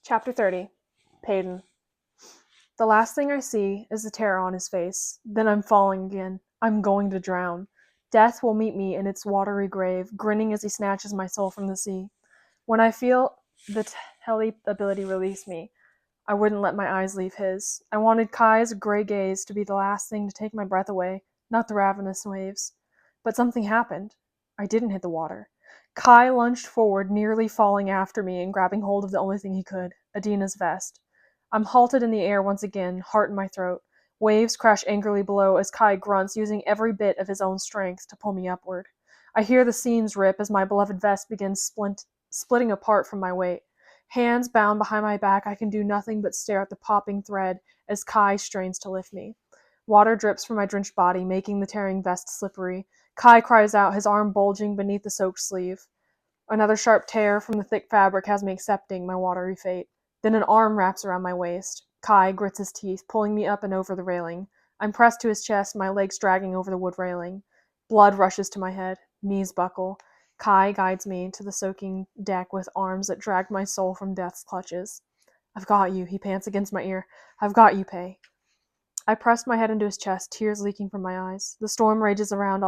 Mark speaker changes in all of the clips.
Speaker 1: Chapter 30. Peyton. The last thing I see is the terror on his face. Then I'm falling again. I'm going to drown. Death will meet me in its watery grave, grinning as he snatches my soul from the sea. When I feel the telly ability release me, I wouldn't let my eyes leave his. I wanted Kai's gray gaze to be the last thing to take my breath away, not the ravenous waves. But something happened. I didn't hit the water. Kai lunged forward, nearly falling after me and grabbing hold of the only thing he could, Adina's vest. I'm halted in the air once again, heart in my throat. Waves crash angrily below as Kai grunts, using every bit of his own strength to pull me upward. I hear the seams rip as my beloved vest begins splitting apart from my weight. Hands bound behind my back, I can do nothing but stare at the popping thread as Kai strains to lift me. Water drips from my drenched body, making the tearing vest slippery. Kai cries out, his arm bulging beneath the soaked sleeve. Another sharp tear from the thick fabric has me accepting my watery fate. Then an arm wraps around my waist. Kai grits his teeth, pulling me up and over the railing. I'm pressed to his chest, my legs dragging over the wood railing. Blood rushes to my head. Knees buckle. Kai guides me to the soaking deck with arms that drag my soul from death's clutches. I've got you, he pants against my ear. I've got you, Pay. I pressed my head into his chest, tears leaking from my eyes. The storm rages around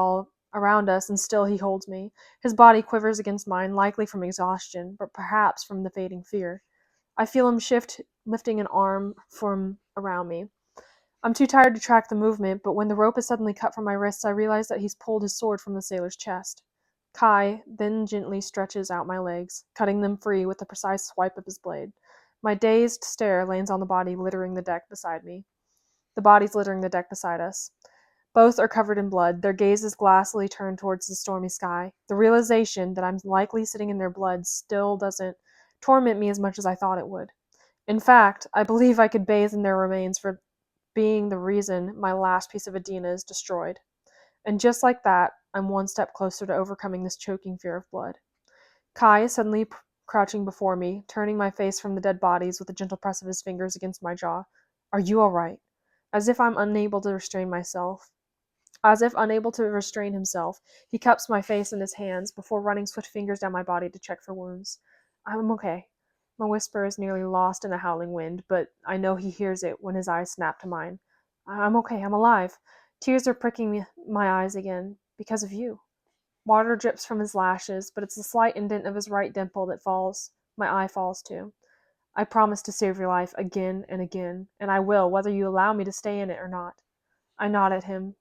Speaker 1: us, and still he holds me. His body quivers against mine, likely from exhaustion, but perhaps from the fading fear. I feel him shift, lifting an arm from around me. I'm too tired to track the movement, but when the rope is suddenly cut from my wrists, I realize that he's pulled his sword from the sailor's chest. Kai then gently stretches out my legs, cutting them free with a precise swipe of his blade. My dazed stare lands on the body littering the deck beside me. The bodies littering the deck beside us. Both are covered in blood, their gazes glassily turned towards the stormy sky. The realization that I'm likely sitting in their blood still doesn't torment me as much as I thought it would. In fact, I believe I could bathe in their remains for being the reason my last piece of Adina is destroyed. And just like that, I'm one step closer to overcoming this choking fear of blood. Kai is suddenly crouching before me, turning my face from the dead bodies with a gentle press of his fingers against my jaw. Are you all right? As if I'm unable to restrain myself. As if unable to restrain himself, he cups my face in his hands before running swift fingers down my body to check for wounds. I'm okay. My whisper is nearly lost in a howling wind, but I know he hears it when his eyes snap to mine. I'm okay. I'm alive. Tears are pricking my eyes again because of you. Water drips from his lashes, but it's the slight indent of his right dimple that my eye falls to. I promise to save your life again and again, and I will, whether you allow me to stay in it or not. I nod at him,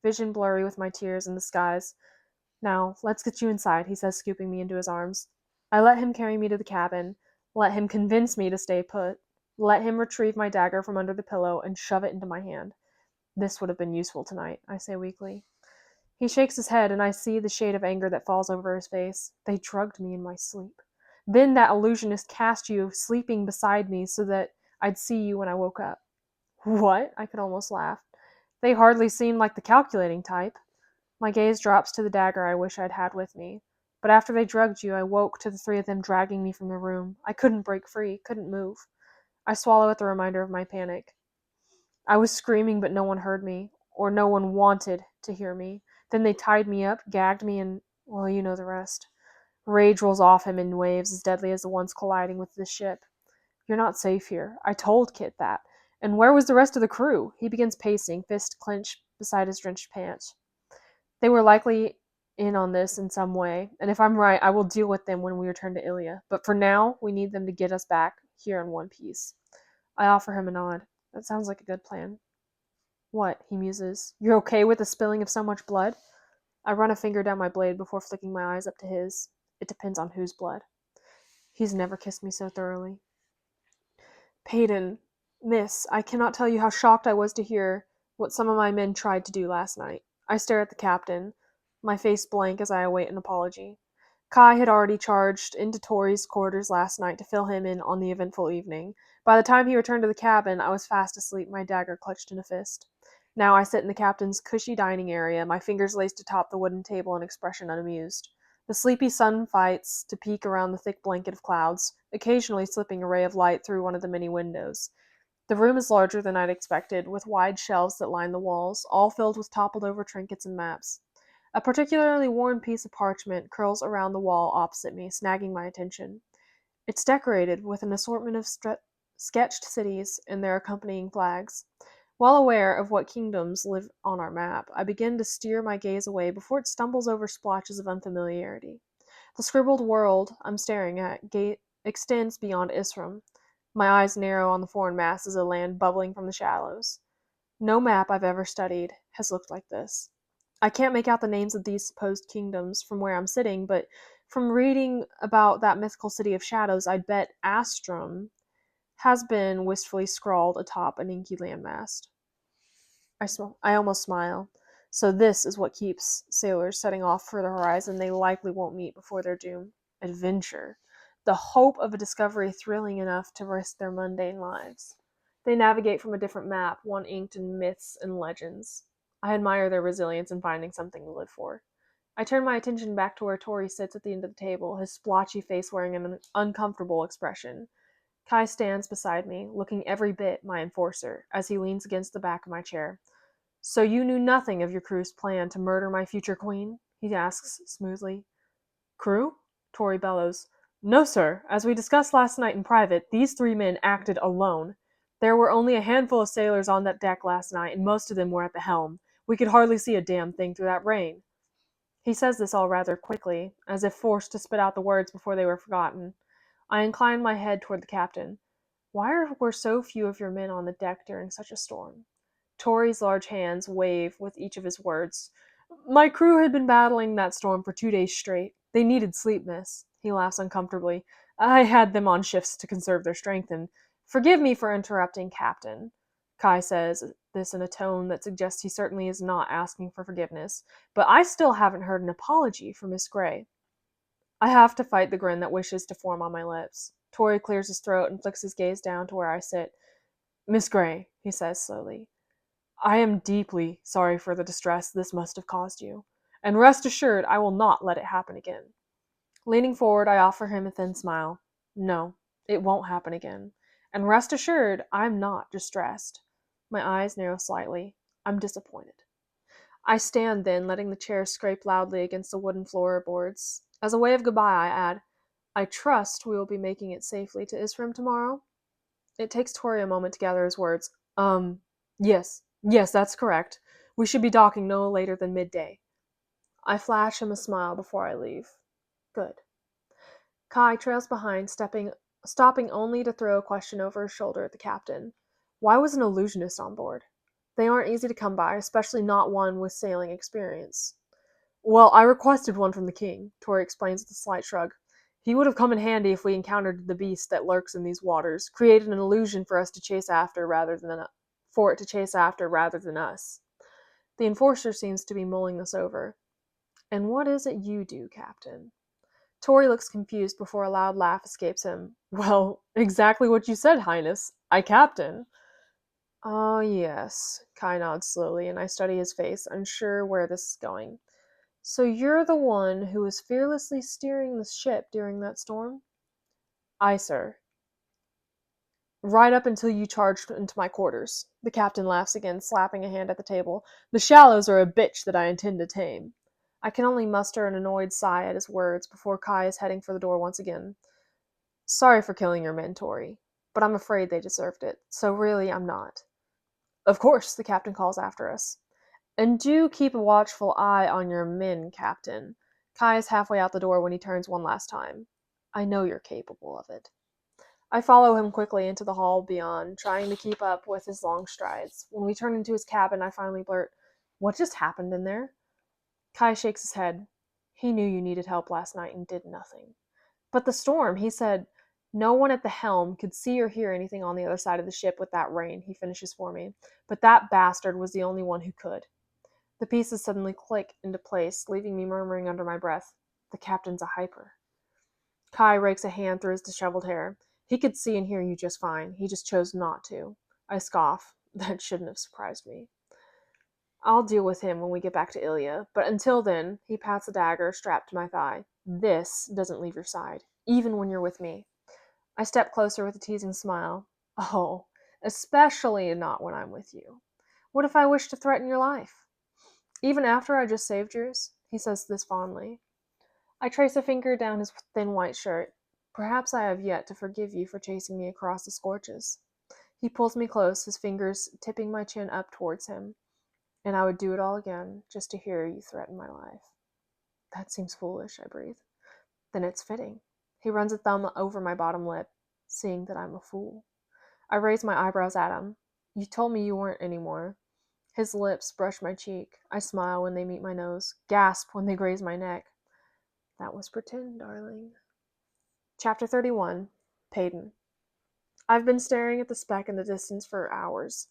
Speaker 1: vision blurry with my tears and the skies. Now, let's get you inside, he says, scooping me into his arms. I let him carry me to the cabin, let him convince me to stay put, let him retrieve my dagger from under the pillow and shove it into my hand. This would have been useful tonight, I say weakly. He shakes his head, and I see the shade of anger that falls over his face. They drugged me in my sleep. Then that illusionist cast you sleeping beside me so that I'd see you when I woke up. What? I could almost laugh. They hardly seemed like the calculating type. My gaze drops to the dagger I wish I'd had with me. But after they drugged you, I woke to the three of them dragging me from the room. I couldn't break free, couldn't move. I swallow at the reminder of my panic. I was screaming, but no one heard me, or no one wanted to hear me. Then they tied me up, gagged me, and, well, you know the rest. Rage rolls off him in waves as deadly as the ones colliding with the ship. You're not safe here. I told Kit that. And where was the rest of the crew? He begins pacing, fist clenched beside his drenched pants. They were likely in on this in some way, and if I'm right, I will deal with them when we return to Ilya. But for now, we need them to get us back here in one piece. I offer him a nod. That sounds like a good plan. What? He muses. You're okay with the spilling of so much blood? I run a finger down my blade before flicking my eyes up to his. It depends on whose blood. He's never kissed me so thoroughly. Peyton, miss, I cannot tell you how shocked I was to hear what some of my men tried to do last night. I stare at the captain, my face blank as I await an apology. Kai had already charged into Tori's quarters last night to fill him in on the eventful evening. By the time he returned to the cabin, I was fast asleep, my dagger clutched in a fist. Now I sit in the captain's cushy dining area, my fingers laced atop the wooden table, an expression unamused. The sleepy sun fights to peek around the thick blanket of clouds, occasionally slipping a ray of light through one of the many windows. The room is larger than I'd expected, with wide shelves that line the walls, all filled with toppled-over trinkets and maps. A particularly worn piece of parchment curls around the wall opposite me, snagging my attention. It's decorated with an assortment of sketched cities and their accompanying flags. Well aware of what kingdoms live on our map, I begin to steer my gaze away before it stumbles over splotches of unfamiliarity. The scribbled world I'm staring at extends beyond Isram. My eyes narrow on the foreign masses of land bubbling from the shallows. No map I've ever studied has looked like this. I can't make out the names of these supposed kingdoms from where I'm sitting, but from reading about that mythical city of shadows, I'd bet Astrum has been wistfully scrawled atop an inky landmast. I almost smile. So this is what keeps sailors setting off for the horizon they likely won't meet before their doom. Adventure. The hope of a discovery thrilling enough to risk their mundane lives. They navigate from a different map, one inked in myths and legends. I admire their resilience in finding something to live for. I turn my attention back to where Tori sits at the end of the table, his splotchy face wearing an uncomfortable expression. Kai stands beside me, looking every bit my enforcer, as he leans against the back of my chair. So you knew nothing of your crew's plan to murder my future queen? He asks smoothly. Crew? Tori bellows. No, sir. As we discussed last night in private, these 3 men acted alone. There were only a handful of sailors on that deck last night, and most of them were at the helm. We could hardly see a damn thing through that rain. He says this all rather quickly, as if forced to spit out the words before they were forgotten. I incline my head toward the captain. Why were so few of your men on the deck during such a storm? Tori's large hands wave with each of his words. My crew had been battling that storm for 2 days straight. They needed sleep, miss. He laughs uncomfortably. I had them on shifts to conserve their strength, and forgive me for interrupting, Captain. Kai says this in a tone that suggests he certainly is not asking for forgiveness, but I still haven't heard an apology from Miss Gray. I have to fight the grin that wishes to form on my lips. Tori clears his throat and flicks his gaze down to where I sit. Miss Gray, he says slowly, I am deeply sorry for the distress this must have caused you, and rest assured I will not let it happen again. Leaning forward, I offer him a thin smile. No, it won't happen again. And rest assured, I'm not distressed. My eyes narrow slightly. I'm disappointed. I stand then, letting the chair scrape loudly against the wooden floorboards. As a way of goodbye, I add, I trust we will be making it safely to Isrim tomorrow? It takes Tori a moment to gather his words. Yes, that's correct. We should be docking no later than midday. I flash him a smile before I leave. Good. Kai trails behind, stopping only to throw a question over his shoulder at the captain. Why was an illusionist on board? They aren't easy to come by, especially not one with sailing experience. Well, I requested one from the king, Tori explains with a slight shrug. He would have come in handy if we encountered the beast that lurks in these waters, created an illusion for it to chase after rather than us. The enforcer seems to be mulling this over. And what is it you do, Captain? Tori looks confused before a loud laugh escapes him. Well, exactly what you said, Highness. I captain. Oh, yes. Kai nods slowly, and I study his face, unsure where this is going. So you're the one who was fearlessly steering the ship during that storm? Aye, sir. Right up until you charged into my quarters. The captain laughs again, slapping a hand at the table. The shallows are a bitch that I intend to tame. I can only muster an annoyed sigh at his words before Kai is heading for the door once again. Sorry for killing your men, Tori, but I'm afraid they deserved it, so really I'm not. Of course, the captain calls after us. And do keep a watchful eye on your men, Captain. Kai is halfway out the door when he turns one last time. I know you're capable of it. I follow him quickly into the hall beyond, trying to keep up with his long strides. When we turn into his cabin, I finally blurt, What just happened in there? Kai shakes his head. He knew you needed help last night and did nothing. But the storm, he said, no one at the helm could see or hear anything on the other side of the ship with that rain, he finishes for me. But that bastard was the only one who could. The pieces suddenly click into place, leaving me murmuring under my breath, The captain's a hyper. Kai rakes a hand through his disheveled hair. He could see and hear you just fine. He just chose not to. I scoff. That shouldn't have surprised me. I'll deal with him when we get back to Ilya, but until then, he pats a dagger strapped to my thigh. This doesn't leave your side, even when you're with me. I step closer with a teasing smile. Oh, especially not when I'm with you. What if I wish to threaten your life? Even after I just saved yours? He says this fondly. I trace a finger down his thin white shirt. Perhaps I have yet to forgive you for chasing me across the scorches. He pulls me close, his fingers tipping my chin up towards him, and I would do it all again just to hear you threaten my life. That seems foolish, I breathe. Then it's fitting. He runs a thumb over my bottom lip, seeing that I'm a fool. I raise my eyebrows at him. You told me you weren't anymore. His lips brush my cheek. I smile when they meet my nose, gasp when they graze my neck. That was pretend, darling. Chapter 31. Payton. I've been staring at the speck in the distance for hours.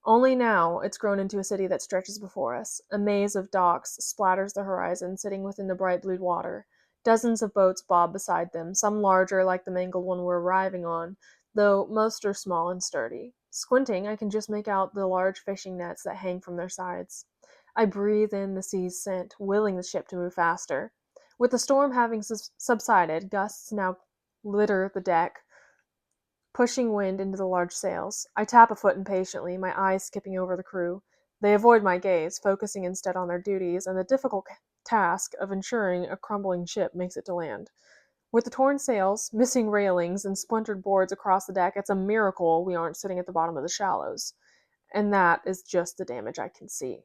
Speaker 1: Only now it's grown into a city that stretches before us. A maze of docks splatters the horizon, sitting within the bright blue water. Dozens of boats bob beside them, some larger like the mangled one we're arriving on, though most are small and sturdy. Squinting, I can just make out the large fishing nets that hang from their sides. I breathe in the sea's scent, willing the ship to move faster. With the storm having subsided, gusts now litter the deck, pushing wind into the large sails. I tap a foot impatiently, my eyes skipping over the crew. They avoid my gaze, focusing instead on their duties and the difficult task of ensuring a crumbling ship makes it to land. With the torn sails, missing railings, and splintered boards across the deck, it's a miracle we aren't sitting at the bottom of the shallows. And that is just the damage I can see.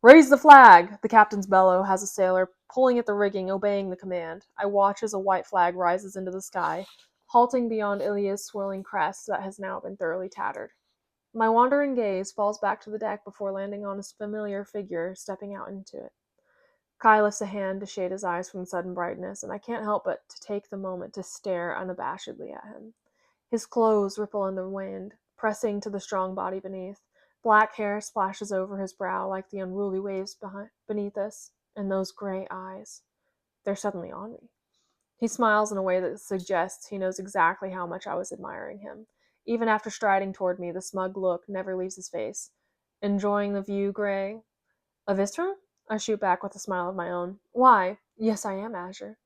Speaker 1: Raise the flag! The captain's bellow has a sailor pulling at the rigging, obeying the command. I watch as a white flag rises into the sky, halting beyond Ilia's swirling crest that has now been thoroughly tattered. My wandering gaze falls back to the deck before landing on a familiar figure stepping out into it. Kai lifts a hand to shade his eyes from the sudden brightness, and I can't help but to take the moment to stare unabashedly at him. His clothes ripple in the wind, pressing to the strong body beneath. Black hair splashes over his brow like the unruly waves beneath us, and those gray eyes. They're suddenly on me. He smiles in a way that suggests he knows exactly how much I was admiring him. Even after striding toward me, the smug look never leaves his face. Enjoying the view, Gray? Of Istrum? I shoot back with a smile of my own. Why? Yes, I am, Azure.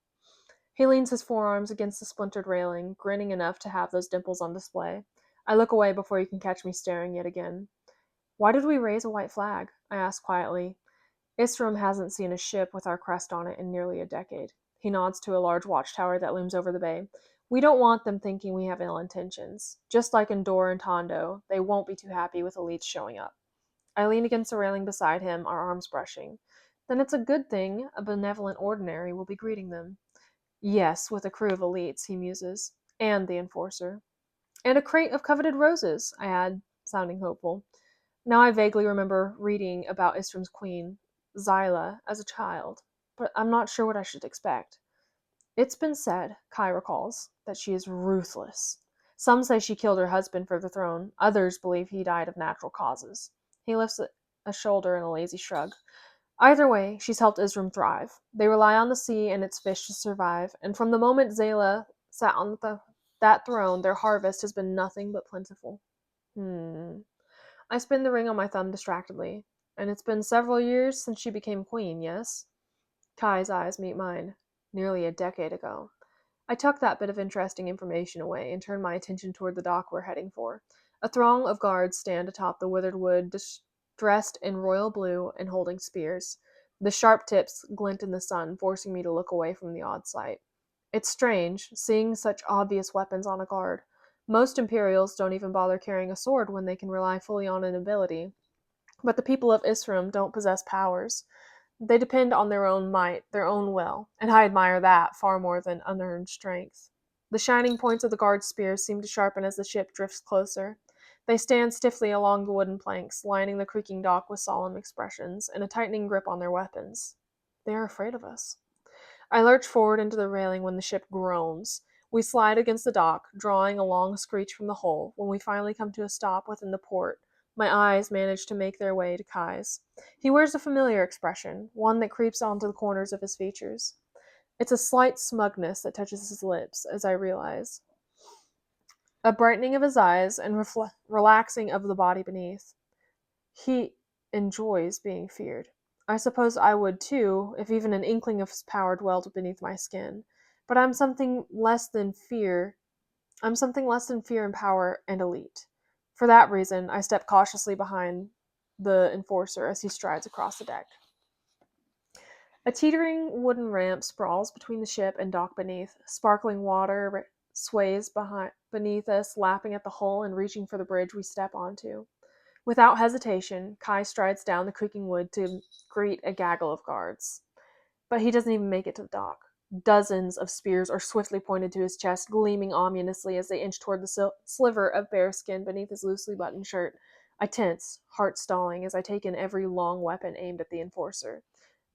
Speaker 1: He leans his forearms against the splintered railing, grinning enough to have those dimples on display. I look away before he can catch me staring yet again. Why did we raise a white flag? I ask quietly. Istrum hasn't seen a ship with our crest on it in nearly a decade. He nods to a large watchtower that looms over the bay. We don't want them thinking we have ill intentions. Just like in Dor and Tondo, they won't be too happy with elites showing up. I lean against the railing beside him, our arms brushing. Then it's a good thing a benevolent ordinary will be greeting them. Yes, with a crew of elites, he muses. And the enforcer. And a crate of coveted roses, I add, sounding hopeful. Now I vaguely remember reading about Istrum's queen, Zyla, as a child, but I'm not sure what I should expect. It's been said, Kai recalls, that she is ruthless. Some say she killed her husband for the throne, others believe he died of natural causes. He lifts a shoulder in a lazy shrug. Either way, she's helped Isrum thrive. They rely on the sea and its fish to survive, and from the moment Zayla sat on that throne, their harvest has been nothing but plentiful. I spin the ring on my thumb distractedly. And it's been several years since she became queen, yes? Kai's eyes meet mine. Nearly a decade ago. I tuck that bit of interesting information away and turn my attention toward the dock we're heading for. A throng of guards stand atop the withered wood, dressed in royal blue and holding spears. The sharp tips glint in the sun, forcing me to look away from the odd sight. It's strange, seeing such obvious weapons on a guard. Most Imperials don't even bother carrying a sword when they can rely fully on an ability. But the people of Isrum don't possess powers. They depend on their own might, their own will, and I admire that far more than unearned strength. The shining points of the guards' spears seem to sharpen as the ship drifts closer. They stand stiffly along the wooden planks, lining the creaking dock with solemn expressions, and a tightening grip on their weapons. They are afraid of us. I lurch forward into the railing when the ship groans. We slide against the dock, drawing a long screech from the hull. When we finally come to a stop within the port, my eyes manage to make their way to Kai's. He wears a familiar expression, one that creeps onto the corners of his features. It's a slight smugness that touches his lips, as I realize. A brightening of his eyes and relaxing of the body beneath. He enjoys being feared. I suppose I would too, if even an inkling of his power dwelled beneath my skin. But I'm something less than fear. I'm something less than fear and power and elite. For that reason, I step cautiously behind the enforcer as he strides across the deck. A teetering wooden ramp sprawls between the ship and dock beneath. Sparkling water sways beneath us, lapping at the hull and reaching for the bridge we step onto. Without hesitation, Kai strides down the creaking wood to greet a gaggle of guards. But he doesn't even make it to the dock. Dozens of spears are swiftly pointed to his chest, gleaming ominously as they inch toward the sliver of bare skin beneath his loosely buttoned shirt. I tense, heart stalling, as I take in every long weapon aimed at the enforcer,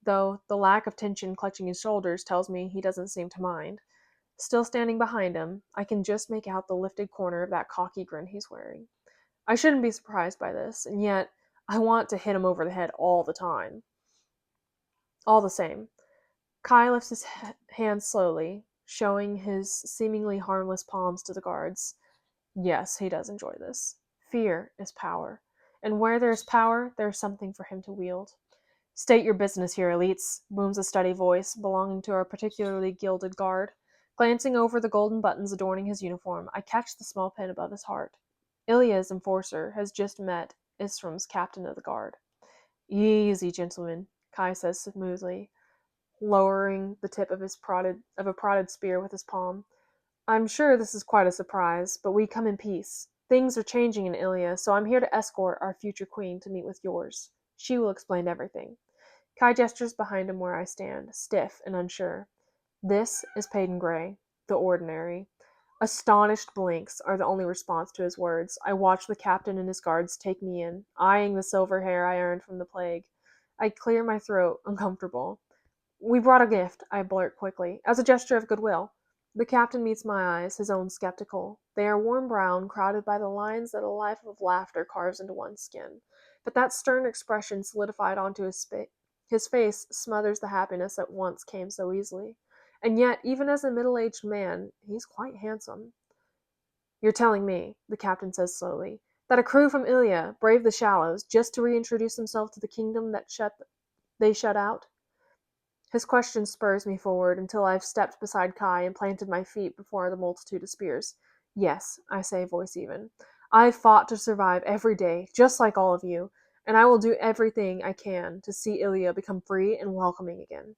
Speaker 1: though the lack of tension clutching his shoulders tells me he doesn't seem to mind. Still standing behind him, I can just make out the lifted corner of that cocky grin he's wearing. I shouldn't be surprised by this, and yet I want to hit him over the head all the time. All the same, Kai lifts his hands slowly, showing his seemingly harmless palms to the guards. Yes, he does enjoy this. Fear is power, and where there is power, there is something for him to wield. State your business here, elites, booms a steady voice belonging to a particularly gilded guard. Glancing over the golden buttons adorning his uniform, I catch the small pin above his heart. Ilya's enforcer has just met Isram's captain of the guard. Easy, gentlemen, Kai says smoothly, lowering the tip of a prodded spear with his palm. I'm sure this is quite a surprise, but we come in peace. Things are changing in Ilya, so I'm here to escort our future queen to meet with yours. She will explain everything. Kai gestures behind him where I stand, stiff and unsure. This is Peyton Gray, the ordinary. Astonished blinks are the only response to his words. I watch the captain and his guards take me in, eyeing the silver hair I earned from the plague. I clear my throat, uncomfortable. We brought a gift, I blurt quickly, as a gesture of goodwill. The captain meets my eyes, his own skeptical. They are warm brown, crowded by the lines that a life of laughter carves into one's skin. But that stern expression solidified onto his face smothers the happiness that once came so easily. And yet, even as a middle-aged man, he's quite handsome. You're telling me, the captain says slowly, that a crew from Ilya braved the shallows just to reintroduce themselves to the kingdom that they shut out? His question spurs me forward until I've stepped beside Kai and planted my feet before the multitude of spears. Yes, I say, voice even. I've fought to survive every day, just like all of you, and I will do everything I can to see Ilya become free and welcoming again.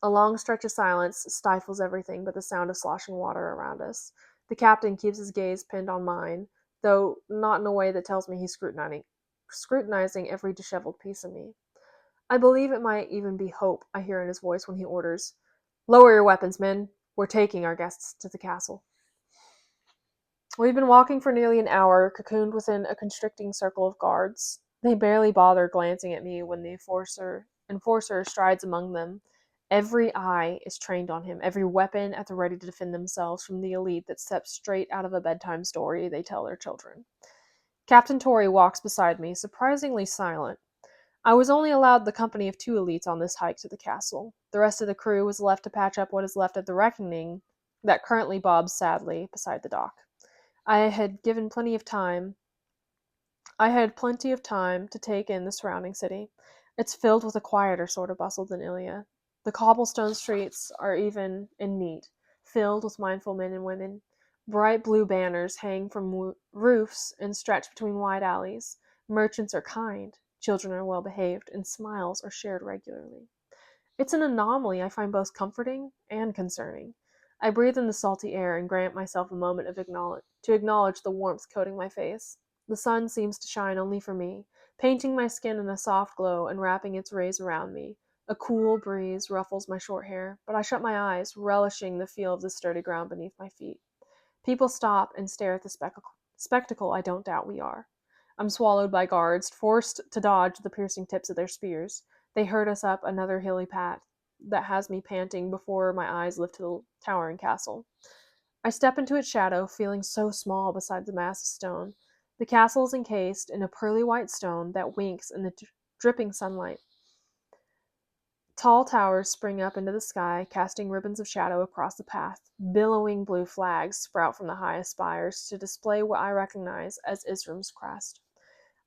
Speaker 1: A long stretch of silence stifles everything but the sound of sloshing water around us. The captain keeps his gaze pinned on mine, though not in a way that tells me he's scrutinizing every disheveled piece of me. I believe it might even be hope I hear in his voice when he orders, "Lower your weapons, men. We're taking our guests to the castle." We've been walking for nearly an hour, cocooned within a constricting circle of guards. They barely bother glancing at me when the enforcer strides among them. Every eye is trained on him, every weapon at the ready to defend themselves from the elite that steps straight out of a bedtime story they tell their children. Captain Torrey walks beside me, surprisingly silent. I was only allowed the company of two elites on this hike to the castle. The rest of the crew was left to patch up what is left of the reckoning that currently bobs sadly beside the dock. I had given plenty of time. I had plenty of time to take in the surrounding city. It's filled with a quieter sort of bustle than Ilya. The cobblestone streets are even and neat, filled with mindful men and women. Bright blue banners hang from roofs and stretch between wide alleys. Merchants are kind, children are well behaved, and smiles are shared regularly. It's an anomaly I find both comforting and concerning. I breathe in the salty air and grant myself a moment to acknowledge the warmth coating my face. The sun seems to shine only for me, painting my skin in a soft glow and wrapping its rays around me. A cool breeze ruffles my short hair, but I shut my eyes, relishing the feel of the sturdy ground beneath my feet. People stop and stare at the spectacle I don't doubt we are. I'm swallowed by guards, forced to dodge the piercing tips of their spears. They herd us up another hilly path that has me panting before my eyes lift to the towering castle. I step into its shadow, feeling so small beside the mass of stone. The castle is encased in a pearly white stone that winks in the dripping sunlight. Tall towers spring up into the sky, casting ribbons of shadow across the path. Billowing blue flags sprout from the highest spires to display what I recognize as Isram's crest.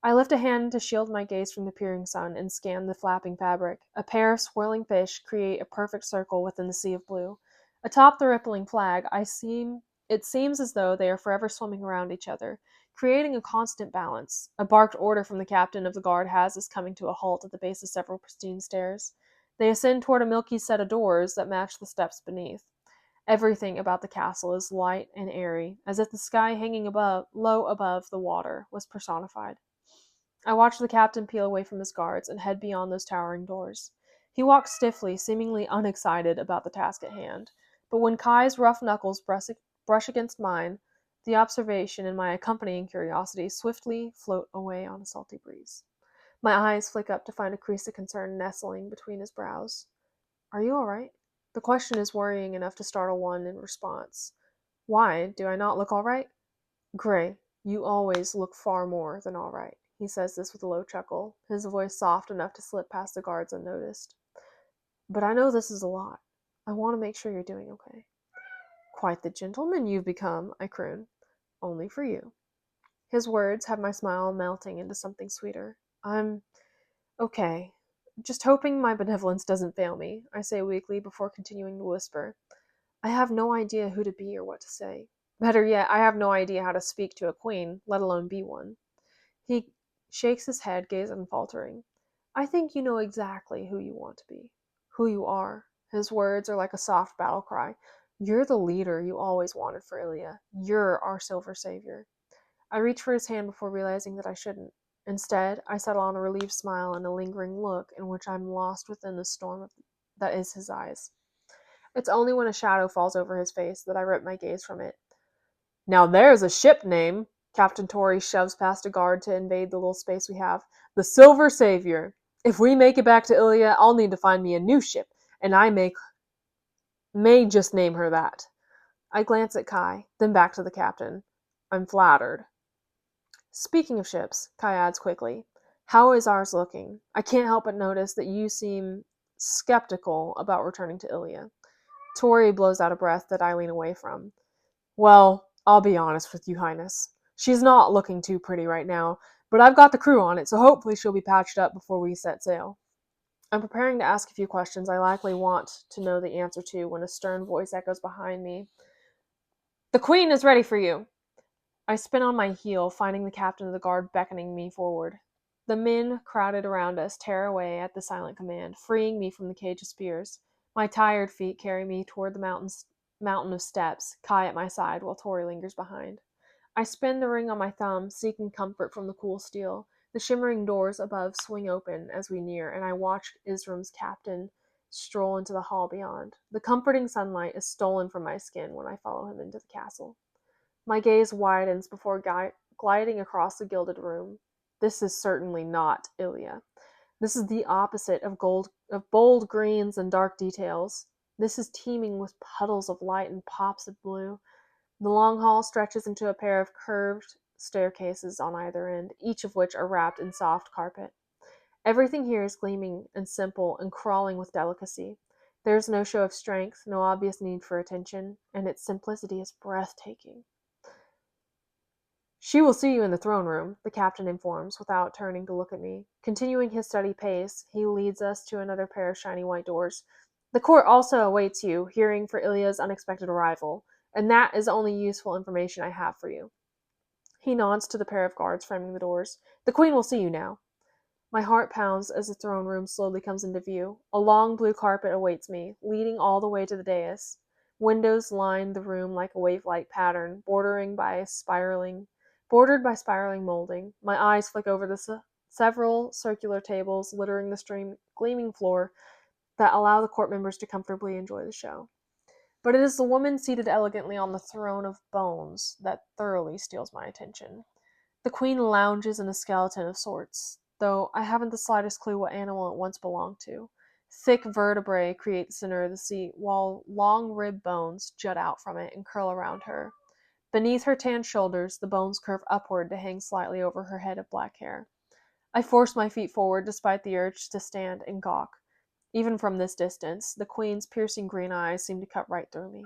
Speaker 1: I lift a hand to shield my gaze from the peering sun and scan the flapping fabric. A pair of swirling fish create a perfect circle within the sea of blue. Atop the rippling flag, it seems as though they are forever swimming around each other, creating a constant balance. A barked order from the captain of the guard has us coming to a halt at the base of several pristine stairs. They ascend toward a milky set of doors that match the steps beneath. Everything about the castle is light and airy, as if the sky hanging low above the water, was personified. I watch the captain peel away from his guards and head beyond those towering doors. He walks stiffly, seemingly unexcited about the task at hand. But when Kai's rough knuckles brush against mine, the observation and my accompanying curiosity swiftly float away on a salty breeze. My eyes flick up to find a crease of concern nestling between his brows. Are you all right? The question is worrying enough to startle one in response. Why? Do I not look all right? Gray, you always look far more than all right. He says this with a low chuckle, his voice soft enough to slip past the guards unnoticed. But I know this is a lot. I want to make sure you're doing okay. Quite the gentleman you've become, I croon. Only for you. His words have my smile melting into something sweeter. I'm okay. Just hoping my benevolence doesn't fail me, I say weakly before continuing to whisper. I have no idea who to be or what to say. Better yet, I have no idea how to speak to a queen, let alone be one. He shakes his head, gaze unfaltering. I think you know exactly who you want to be. Who you are. His words are like a soft battle cry. You're the leader you always wanted for Ilya. You're our silver savior. I reach for his hand before realizing that I shouldn't. Instead, I settle on a relieved smile and a lingering look in which I'm lost within the storm that is his eyes. It's only when a shadow falls over his face that I rip my gaze from it. Now there's a ship name. Captain Torrey shoves past a guard to invade the little space we have. The Silver Savior. If we make it back to Ilya, I'll need to find me a new ship, and I may just name her that. I glance at Kai, then back to the captain. I'm flattered. Speaking of ships, Kai adds quickly, how is ours looking? I can't help but notice that you seem skeptical about returning to Ilya. Tori blows out a breath that I lean away from. Well, I'll be honest with you, Highness. She's not looking too pretty right now, but I've got the crew on it, so hopefully she'll be patched up before we set sail. I'm preparing to ask a few questions I likely want to know the answer to when a stern voice echoes behind me. The Queen is ready for you! I spin on my heel, finding the captain of the guard beckoning me forward. The men crowded around us tear away at the silent command, freeing me from the cage of spears. My tired feet carry me toward the mountain of steps, Kai at my side while Tori lingers behind. I spin the ring on my thumb, seeking comfort from the cool steel. The shimmering doors above swing open as we near, and I watch Isram's captain stroll into the hall beyond. The comforting sunlight is stolen from my skin when I follow him into the castle. My gaze widens before gliding across the gilded room. This is certainly not Ilya. This is the opposite of bold greens and dark details. This is teeming with puddles of light and pops of blue. The long hall stretches into a pair of curved staircases on either end, each of which are wrapped in soft carpet. Everything here is gleaming and simple and crawling with delicacy. There is no show of strength, no obvious need for attention, and its simplicity is breathtaking. She will see you in the throne room, the captain informs, without turning to look at me. Continuing his steady pace, he leads us to another pair of shiny white doors. The court also awaits you, hearing for Ilya's unexpected arrival, and that is the only useful information I have for you. He nods to the pair of guards framing the doors. The queen will see you now. My heart pounds as the throne room slowly comes into view. A long blue carpet awaits me, leading all the way to the dais. Windows line the room like a wave-like pattern, bordered by spiraling molding. My eyes flick over the several circular tables littering the gleaming floor that allow the court members to comfortably enjoy the show. But it is the woman seated elegantly on the throne of bones that thoroughly steals my attention. The queen lounges in a skeleton of sorts, though I haven't the slightest clue what animal it once belonged to. Thick vertebrae create the center of the seat, while long rib bones jut out from it and curl around her. Beneath her tan shoulders, the bones curve upward to hang slightly over her head of black hair. I force my feet forward despite the urge to stand and gawk. Even from this distance, the queen's piercing green eyes seem to cut right through me.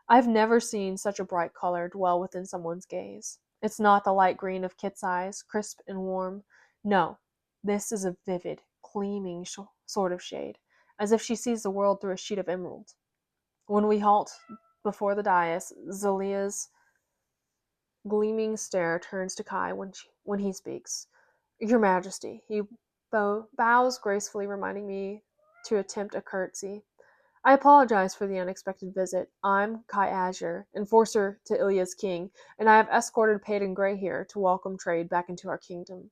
Speaker 1: I've never seen such a bright color dwell within someone's gaze. It's not the light green of Kit's eyes, crisp and warm. No, this is a vivid, gleaming sort of shade, as if she sees the world through a sheet of emerald. When we halt before the dais, Zelia's gleaming stare turns to Kai when he speaks. Your Majesty. He bows gracefully, reminding me to attempt a curtsy. I apologize for the unexpected visit. I'm Kai Azure, enforcer to Ilya's king, and I have escorted Peyton Grey here to welcome trade back into our kingdom.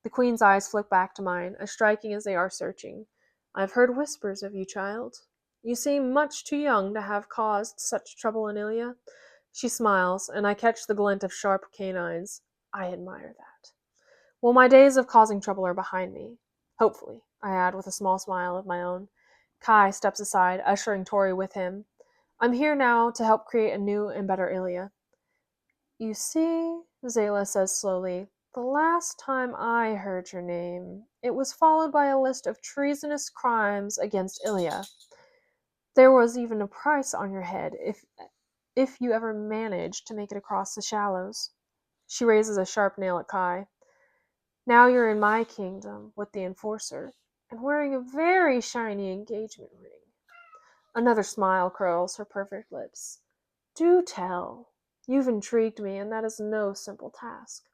Speaker 1: The queen's eyes flick back to mine, as striking as they are searching. I've heard whispers of you, child. You seem much too young to have caused such trouble in Ilya. She smiles, and I catch the glint of sharp canines. I admire that. Well, my days of causing trouble are behind me. Hopefully, I add with a small smile of my own. Kai steps aside, ushering Tori with him. I'm here now to help create a new and better Ilya. You see, Zayla says slowly, the last time I heard your name, it was followed by a list of treasonous crimes against Ilya. There was even a price on your head if you ever managed to make it across the shallows. She raises a sharp nail at Kai. Now you're in my kingdom with the enforcer, and wearing a very shiny engagement ring. Another smile curls her perfect lips. Do tell. You've intrigued me, and that is no simple task.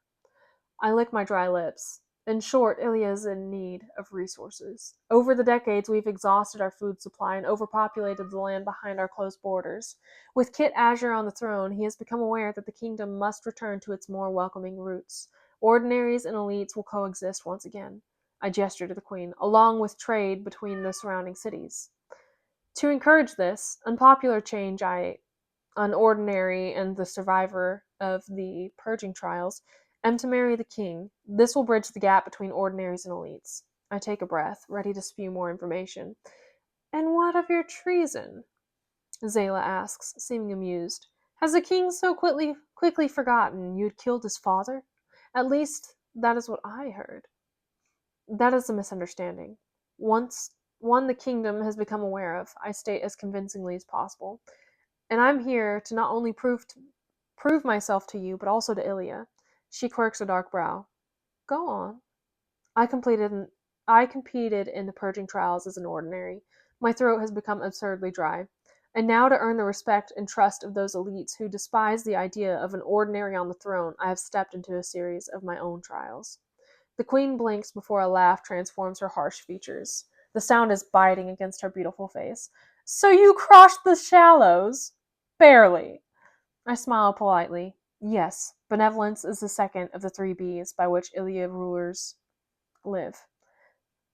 Speaker 1: I lick my dry lips. In short, Ilya is in need of resources. Over the decades, we've exhausted our food supply and overpopulated the land behind our closed borders. With Kit Azure on the throne, he has become aware that the kingdom must return to its more welcoming roots. Ordinaries and elites will coexist once again. I gesture to the queen, along with trade between the surrounding cities. To encourage this unpopular change, an ordinary and the survivor of the purging trials, am to marry the king. This will bridge the gap between ordinaries and elites. I take a breath, ready to spew more information. And what of your treason? Zayla asks, seeming amused. Has the king so quickly forgotten you'd killed his father? At least, that is what I heard. That is a misunderstanding. One the kingdom has become aware of, I state as convincingly as possible. And I'm here to not only prove myself to you, but also to Ilya. She quirks a dark brow. Go on. I completed I competed in the purging trials as an ordinary. My throat has become absurdly dry. And now to earn the respect and trust of those elites who despise the idea of an ordinary on the throne, I have stepped into a series of my own trials. The queen blinks before a laugh transforms her harsh features. The sound is biting against her beautiful face. So you crossed the shallows? Barely. I smile politely. Yes, benevolence is the second of the three B's by which Ilya rulers live.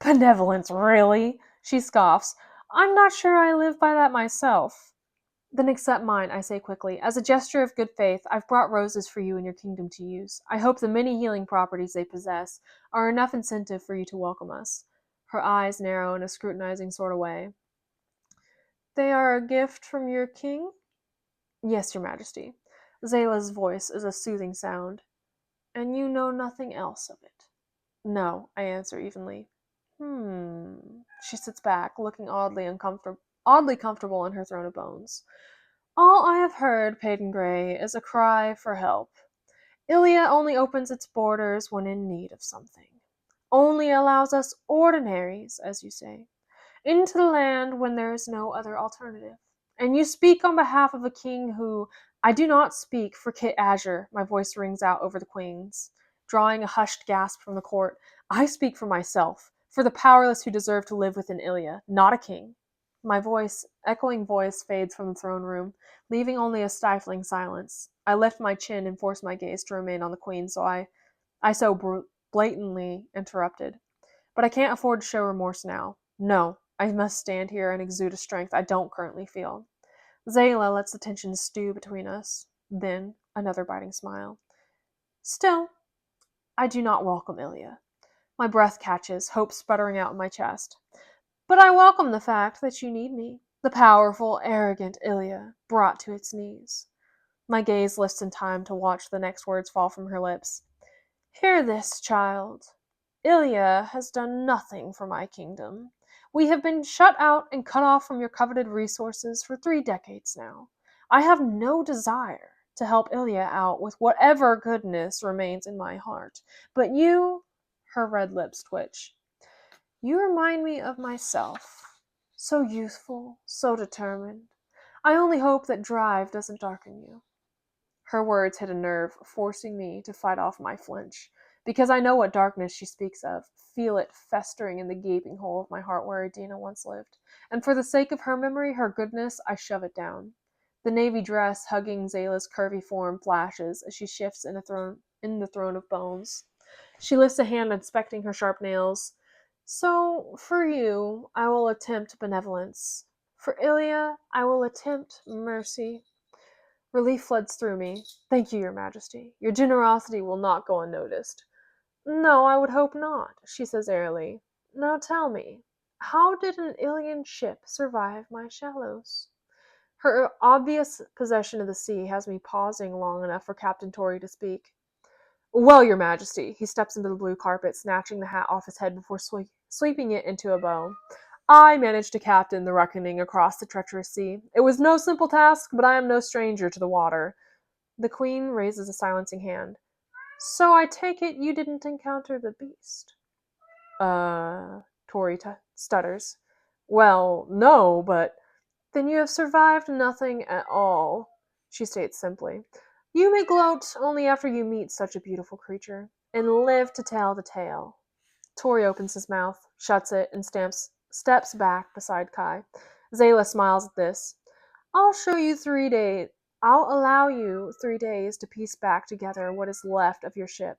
Speaker 1: Benevolence, really? She scoffs. I'm not sure I live by that myself. Then accept mine, I say quickly. As a gesture of good faith, I've brought roses for you and your kingdom to use. I hope the many healing properties they possess are enough incentive for you to welcome us. Her eyes narrow in a scrutinizing sort of way. They are a gift from your king? Yes, your majesty. Zayla's voice is a soothing sound. And you know nothing else of it? No, I answer evenly. She sits back, looking oddly comfortable in her throne of bones. All I have heard, Peyton Grey, is a cry for help. Ilya only opens its borders when in need of something. Only allows us ordinaries, as you say, into the land when there is no other alternative. And you speak on behalf of a king who, I do not speak for Kit Azure, my voice rings out over the queen's, drawing a hushed gasp from the court. I speak for myself, for the powerless who deserve to live within Ilya, not a king. My echoing voice fades from the throne room, leaving only a stifling silence. I lift my chin and force my gaze to remain on the queen, so blatantly interrupted. But I can't afford to show remorse now. No, I must stand here and exude a strength I don't currently feel. Zayla lets the tension stew between us. Then, another biting smile. Still, I do not welcome Ilya. My breath catches, hope sputtering out in my chest. But I welcome the fact that you need me, the powerful, arrogant Ilya, brought to its knees. My gaze lifts in time to watch the next words fall from her lips. Hear this, child. Ilya has done nothing for my kingdom. We have been shut out and cut off from your coveted resources for 3 decades now. I have no desire to help Ilya out with whatever goodness remains in my heart. But you, her red lips twitch, you remind me of myself. So youthful, so determined. I only hope that drive doesn't darken you. Her words hit a nerve, forcing me to fight off my flinch. because I know what darkness she speaks of, feel it festering in the gaping hole of my heart where Adina once lived. And for the sake of her memory, her goodness, I shove it down. The navy dress hugging Zayla's curvy form flashes as she shifts in the throne of bones. She lifts a hand inspecting her sharp nails. So, for you, I will attempt benevolence. For Ilya, I will attempt mercy. Relief floods through me. Thank you, Your Majesty. Your generosity will not go unnoticed. No, I would hope not, she says airily. Now tell me, how did an Ilian ship survive my shallows? Her obvious possession of the sea has me pausing long enough for Captain Torrey to speak. Well, Your Majesty, he steps into the blue carpet, snatching the hat off his head before sweeping it into a bow. I managed to captain the Reckoning across the treacherous sea. It was no simple task, but I am no stranger to the water. The Queen raises a silencing hand. So I take it you didn't encounter the beast? Uh, Tori stutters. Well, no, but then you have survived nothing at all, she states simply. You may gloat only after you meet such a beautiful creature, and live to tell the tale. Tori opens his mouth, shuts it, and steps back beside Kai. Zayla smiles at this. I'll show you 3 days. I'll allow you 3 days to piece back together what is left of your ship.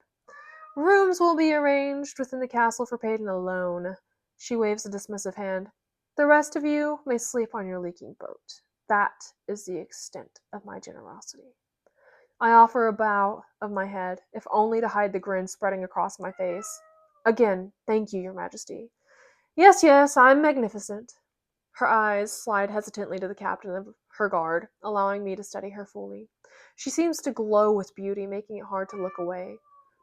Speaker 1: Rooms will be arranged within the castle for Peyton alone. She waves a dismissive hand. The rest of you may sleep on your leaking boat. That is the extent of my generosity. I offer a bow of my head, if only to hide the grin spreading across my face. Again, thank you, Your Majesty. Yes, yes, I'm magnificent. Her eyes slide hesitantly to the captain of her guard, allowing me to study her fully. She seems to glow with beauty, making it hard to look away.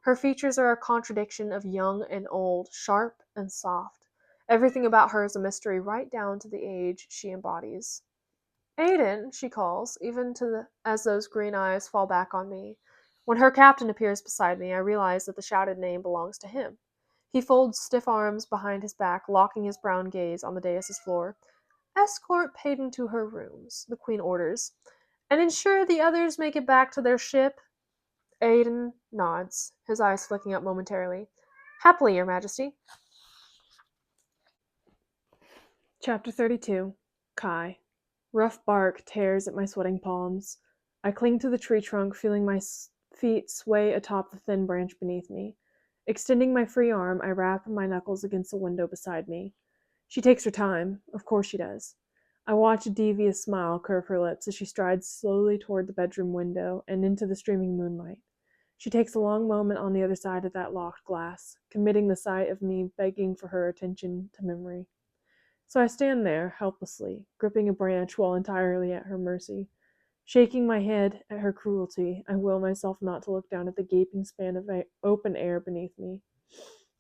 Speaker 1: Her features are a contradiction of young and old, sharp and soft. Everything about her is a mystery, right down to the age she embodies. Aiden, she calls, as those green eyes fall back on me. When her captain appears beside me, I realize that the shouted name belongs to him. He folds stiff arms behind his back, locking his brown gaze on the dais' floor. Escort Peyton to her rooms, the Queen orders, and ensure the others make it back to their ship. Aiden nods, his eyes flicking up momentarily. Happily, Your Majesty. Chapter 32. Kai. Rough bark tears at my sweating palms. I cling to the tree trunk, feeling my feet sway atop the thin branch beneath me. Extending my free arm, I rap my knuckles against the window beside me. She takes her time. Of course she does. I watch a devious smile curve her lips as she strides slowly toward the bedroom window and into the streaming moonlight. She takes a long moment on the other side of that locked glass, committing the sight of me begging for her attention to memory. So I stand there, helplessly, gripping a branch while entirely at her mercy. Shaking my head at her cruelty, I will myself not to look down at the gaping span of open air beneath me.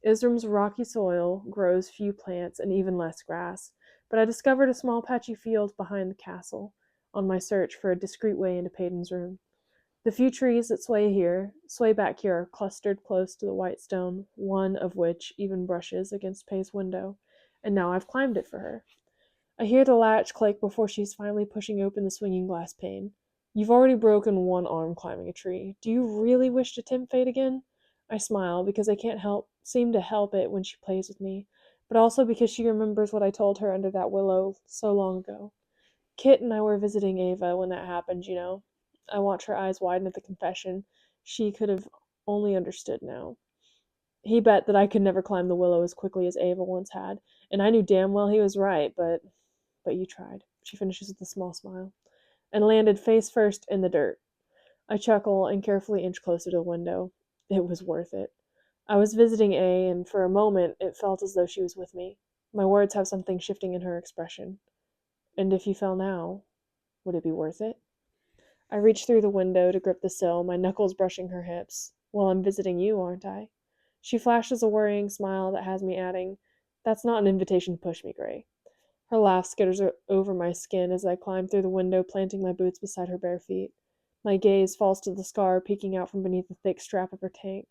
Speaker 1: Isram's rocky soil grows few plants and even less grass, but I discovered a small patchy field behind the castle on my search for a discreet way into Peyton's room. The few trees that sway back here, are clustered close to the white stone, one of which even brushes against Pay's window, and now I've climbed it for her. I hear the latch click before she's finally pushing open the swinging glass pane. You've already broken one arm climbing a tree. Do you really wish to tempt fate again? I smile because I can't seem to help it when she plays with me, but also because she remembers what I told her under that willow so long ago. Kit and I were visiting Ava when that happened, you know. I watch her eyes widen at the confession. She could have only understood now. He bet that I could never climb the willow as quickly as Ava once had, and I knew damn well he was right, but you tried, she finishes with a small smile, and landed face first in the dirt. I chuckle and carefully inch closer to the window. It was worth it. I was visiting A, and for a moment it felt as though she was with me. My words have something shifting in her expression. And if you fell now, would it be worth it? I reach through the window to grip the sill, my knuckles brushing her hips. Well, I'm visiting you, aren't I? She flashes a worrying smile that has me adding, That's not an invitation to push me, Gray. Her laugh skitters over my skin as I climb through the window, planting my boots beside her bare feet. My gaze falls to the scar peeking out from beneath the thick strap of her tank.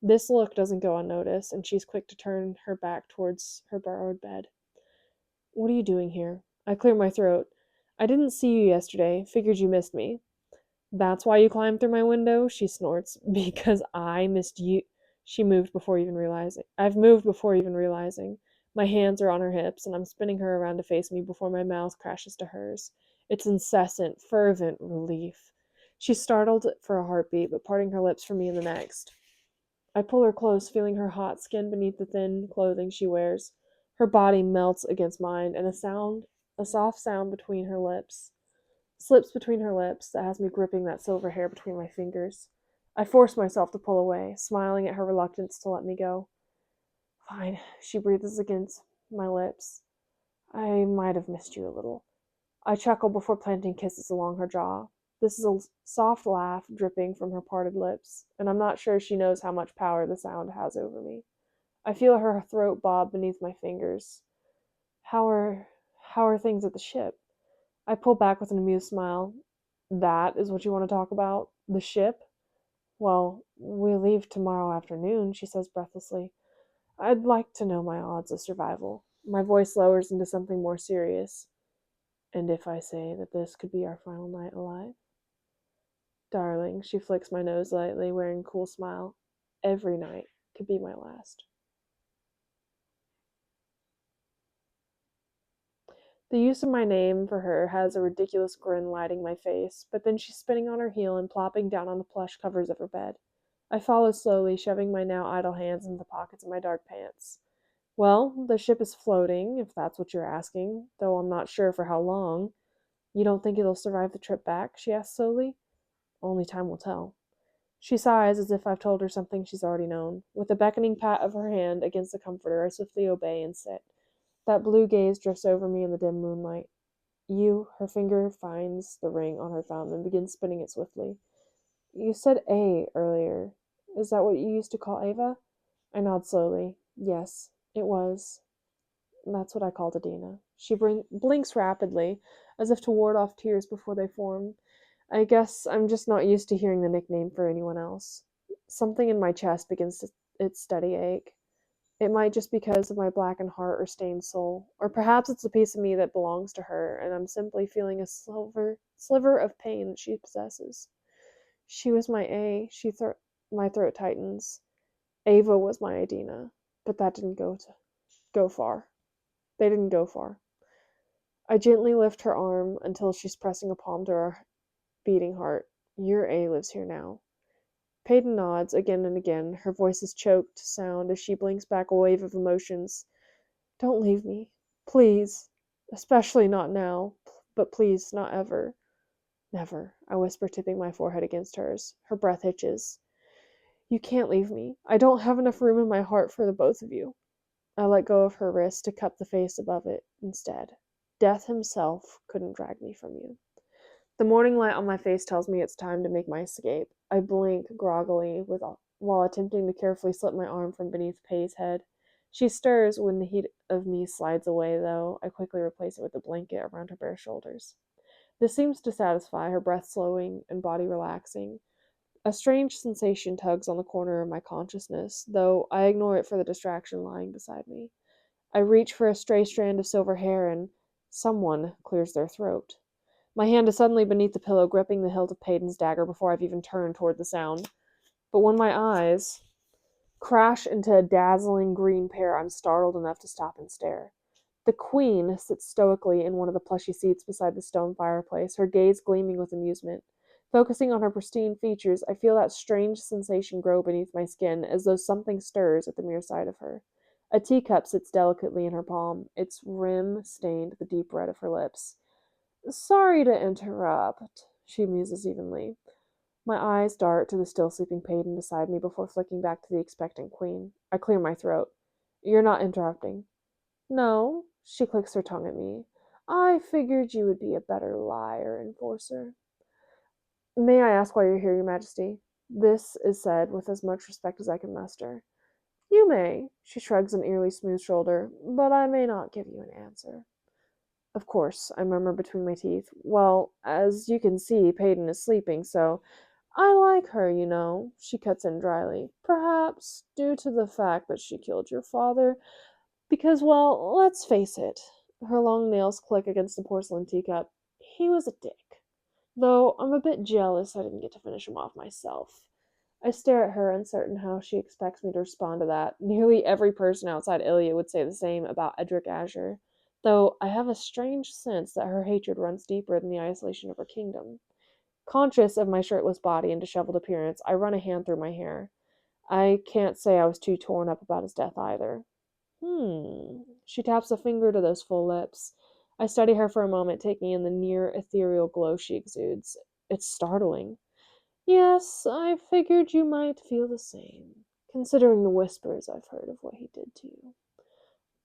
Speaker 1: This look doesn't go unnoticed, and she's quick to turn her back towards her borrowed bed. What are you doing here? I clear my throat. I didn't see you yesterday. Figured you missed me. That's why you climbed through my window? She snorts. Because I missed you. I've moved before even realizing. My hands are on her hips, and I'm spinning her around to face me before my mouth crashes to hers. It's incessant, fervent relief. She's startled for a heartbeat, but parting her lips for me in the next. I pull her close, feeling her hot skin beneath the thin clothing she wears. Her body melts against mine, and a soft sound between her lips, slips between her lips that has me gripping that silver hair between my fingers. I force myself to pull away, smiling at her reluctance to let me go. Fine, she breathes against my lips. I might have missed you a little. I chuckle before planting kisses along her jaw. This is a soft laugh dripping from her parted lips, and I'm not sure she knows how much power the sound has over me. I feel her throat bob beneath my fingers. How are how are things at the ship? I pull back with an amused smile. That is what you want to talk about? The ship? Well, we leave tomorrow afternoon, she says breathlessly. I'd like to know my odds of survival. My voice lowers into something more serious. And if I say that this could be our final night alive? Darling, she flicks my nose lightly, wearing a cool smile. Every night could be my last. The use of my name for her has a ridiculous grin lighting my face, but then she's spinning on her heel and plopping down on the plush covers of her bed. I follow slowly, shoving my now idle hands into the pockets of my dark pants. Well, the ship is floating, if that's what you're asking, though I'm not sure for how long. You don't think it'll survive the trip back? She asks slowly. Only time will tell. She sighs as if I've told her something she's already known. With a beckoning pat of her hand against the comforter, I swiftly obey and sit. That blue gaze drifts over me in the dim moonlight. Her finger finds the ring on her thumb and begins spinning it swiftly. You said A earlier. Is that what you used to call Ava? I nod slowly. Yes, it was. That's what I called Adina. She blinks rapidly, as if to ward off tears before they form. I guess I'm just not used to hearing the nickname for anyone else. Something in my chest begins its steady ache. It might just be because of my blackened heart or stained soul, or perhaps it's a piece of me that belongs to her, and I'm simply feeling a sliver of pain that she possesses. She was my A. My throat tightens. Ava was my Adina, but that didn't go far. They didn't go far. I gently lift her arm until she's pressing a palm to her beating heart. Your A lives here now. Peyton nods again and again. Her voice is choked to sound as she blinks back a wave of emotions. Don't leave me. Please. Especially not now. But please, not ever. Never, I whisper, tipping my forehead against hers. Her breath hitches. You can't leave me. I don't have enough room in my heart for the both of you. I let go of her wrist to cup the face above it instead. Death himself couldn't drag me from you. The morning light on my face tells me it's time to make my escape. I blink groggily while attempting to carefully slip my arm from beneath Pay's head. She stirs when the heat of me slides away, though. I quickly replace it with a blanket around her bare shoulders. This seems to satisfy, her breath slowing and body relaxing. A strange sensation tugs on the corner of my consciousness, though I ignore it for the distraction lying beside me. I reach for a stray strand of silver hair, and someone clears their throat. My hand is suddenly beneath the pillow, gripping the hilt of Peyton's dagger before I've even turned toward the sound. But when my eyes crash into a dazzling green pair, I'm startled enough to stop and stare. The Queen sits stoically in one of the plushy seats beside the stone fireplace, her gaze gleaming with amusement. Focusing on her pristine features, I feel that strange sensation grow beneath my skin, as though something stirs at the mere sight of her. A teacup sits delicately in her palm, its rim stained the deep red of her lips. Sorry to interrupt, she muses evenly. My eyes dart to the still sleeping Peyton beside me before flicking back to the expectant Queen. I clear my throat. You're not interrupting. No, she clicks her tongue at me. I figured you would be a better liar, enforcer. May I ask why you're here, Your Majesty? This is said with as much respect as I can muster. You may, she shrugs an eerily smooth shoulder, but I may not give you an answer. Of course, I murmur between my teeth. Well, as you can see, Peyton is sleeping, so I like her, you know, she cuts in dryly. Perhaps due to the fact that she killed your father, because, well, let's face it. Her long nails click against the porcelain teacup. He was a dick. Though I'm a bit jealous I didn't get to finish him off myself. I stare at her, uncertain how she expects me to respond to that. Nearly every person outside Ilya would say the same about Edric Azure, though I have a strange sense that her hatred runs deeper than the isolation of her kingdom. Conscious of my shirtless body and disheveled appearance, I run a hand through my hair. I can't say I was too torn up about his death either. She taps a finger to those full lips. I study her for a moment, taking in the near ethereal glow she exudes. It's startling. Yes, I figured you might feel the same, considering the whispers I've heard of what he did to you.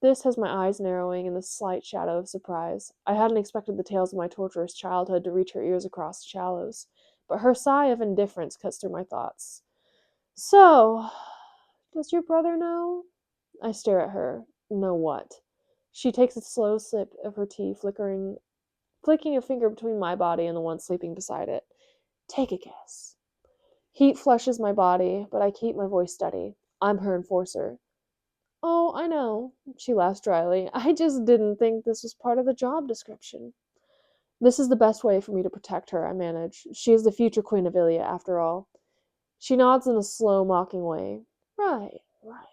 Speaker 1: This has my eyes narrowing in the slight shadow of surprise. I hadn't expected the tales of my torturous childhood to reach her ears across the shallows, but her sigh of indifference cuts through my thoughts. So, does your brother know? I stare at her. Know what? She takes a slow sip of her tea, flicking a finger between my body and the one sleeping beside it. Take a guess. Heat flushes my body, but I keep my voice steady. I'm her enforcer. Oh, I know, she laughs dryly. I just didn't think this was part of the job description. This is the best way for me to protect her, I manage. She is the future Queen of Ilia, after all. She nods in a slow, mocking way. Right, right.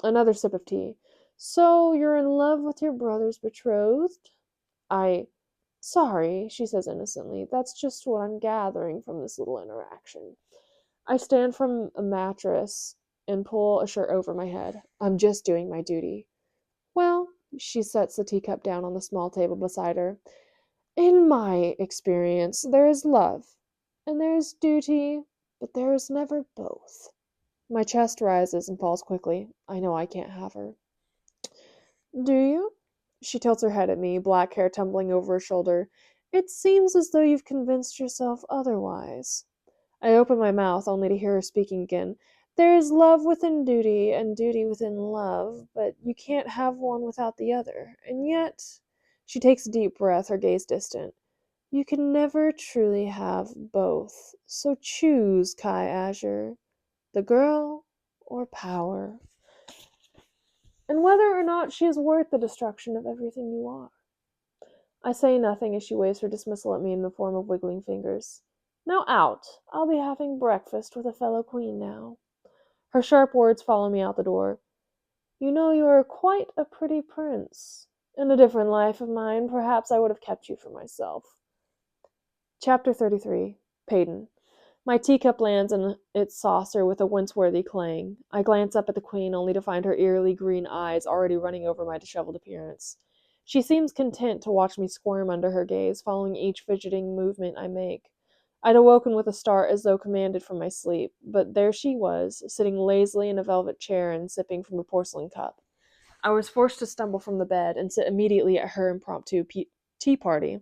Speaker 1: Another sip of tea. So you're in love with your brother's betrothed? I. Sorry, she says innocently. That's just what I'm gathering from this little interaction. I stand from a mattress and pull a shirt over my head. I'm just doing my duty. Well, she sets the teacup down on the small table beside her. In my experience, there is love, and there is duty, but there is never both. My chest rises and falls quickly. I know I can't have her. Do you? She tilts her head at me, black hair tumbling over her shoulder. It seems as though you've convinced yourself otherwise. I open my mouth only to hear her speaking again. There is love within duty and duty within love, but you can't have one without the other. And yet, she takes a deep breath, her gaze distant. You can never truly have both. So choose, Kai Azure, the girl or power. And whether or not she is worth the destruction of everything you are. I say nothing as she waves her dismissal at me in the form of wiggling fingers. Now out! I'll be having breakfast with a fellow queen now. Her sharp words follow me out the door. You know you are quite a pretty prince. In a different life of mine, perhaps I would have kept you for myself. Chapter 33. Peyton. My teacup lands in its saucer with a wince-worthy clang. I glance up at the queen, only to find her eerily green eyes already running over my disheveled appearance. She seems content to watch me squirm under her gaze, following each fidgeting movement I make. I'd awoken with a start as though commanded from my sleep, but there she was, sitting lazily in a velvet chair and sipping from a porcelain cup. I was forced to stumble from the bed and sit immediately at her impromptu tea party.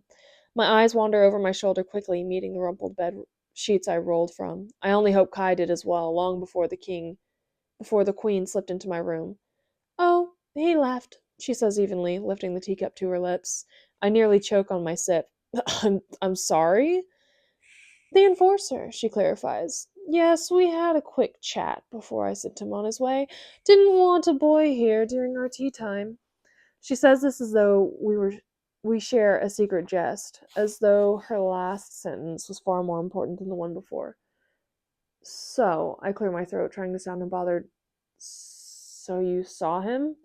Speaker 1: My eyes wander over my shoulder quickly, meeting the rumpled bed sheets I rolled from. I only hope Kai did as well, long before the queen slipped into my room. Oh, he left, she says evenly, lifting the teacup to her lips. I nearly choke on my sip. I'm sorry? The enforcer, she clarifies. Yes, we had a quick chat before I sent him on his way. Didn't want a boy here during our tea time. She says this as though we share a secret jest, as though her last sentence was far more important than the one before. So, I clear my throat, trying to sound unbothered. So you saw him?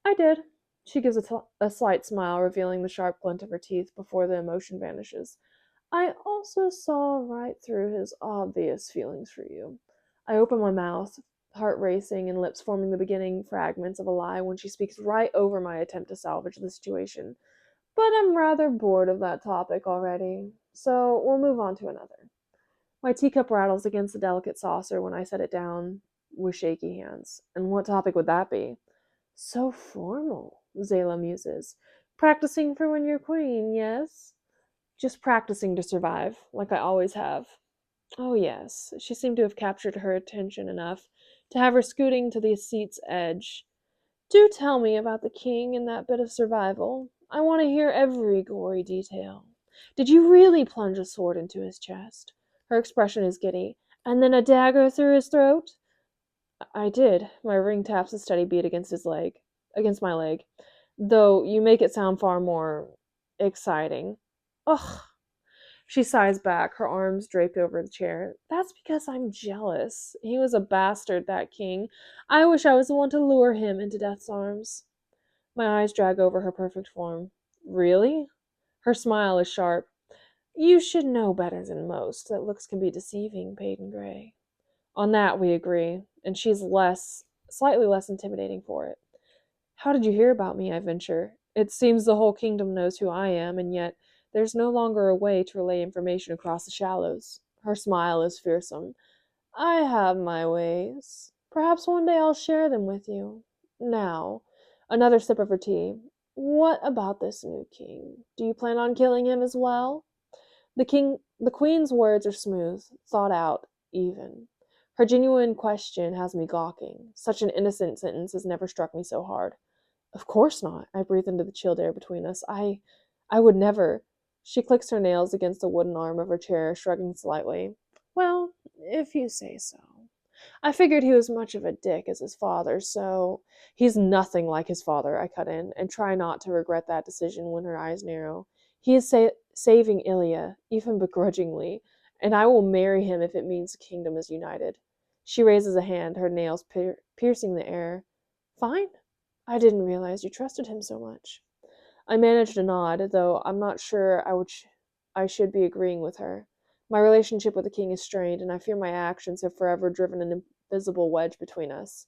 Speaker 1: I did. She gives a slight smile, revealing the sharp glint of her teeth before the emotion vanishes. I also saw right through his obvious feelings for you. I open my mouth, heart racing and lips forming the beginning fragments of a lie when she speaks right over my attempt to salvage the situation. But I'm rather bored of that topic already, so we'll move on to another. My teacup rattles against the delicate saucer when I set it down with shaky hands. And what topic would that be? So formal, Zayla muses. Practicing for when you're queen, yes? Just practicing to survive, like I always have. Oh, yes, she seemed to have captured her attention enough to have her scooting to the seat's edge. Do tell me about the king and that bit of survival. I want to hear every gory detail. Did you really plunge a sword into his chest? Her expression is giddy. And then a dagger through his throat? I did. My ring taps a steady beat against my leg. Though you make it sound far more exciting. Ugh. She sighs back, her arms draped over the chair. That's because I'm jealous. He was a bastard, that king. I wish I was the one to lure him into death's arms. My eyes drag over her perfect form. Really? Her smile is sharp. You should know better than most that looks can be deceiving, Peyton Gray. On that we agree, and she's slightly less intimidating for it. How did you hear about me? I venture. It seems the whole kingdom knows who I am, and yet there's no longer a way to relay information across the shallows. Her smile is fearsome. I have my ways. Perhaps one day I'll share them with you. Now, another sip of her tea. What about this new king? Do you plan on killing him as well? The queen's words are smooth, thought out, even. Her genuine question has me gawking. Such an innocent sentence has never struck me so hard. Of course not. I breathe into the chilled air between us. I would never. She clicks her nails against the wooden arm of her chair, shrugging slightly. Well, if you say so. I figured he was much of a dick as his father, so he's nothing like his father, I cut in, and try not to regret that decision when her eyes narrow. He is saving Ilya, even begrudgingly, and I will marry him if it means the kingdom is united. She raises a hand, her nails piercing the air. Fine. I didn't realize you trusted him so much. I managed a nod, though I'm not sure I should be agreeing with her. My relationship with the king is strained, and I fear my actions have forever driven an invisible wedge between us.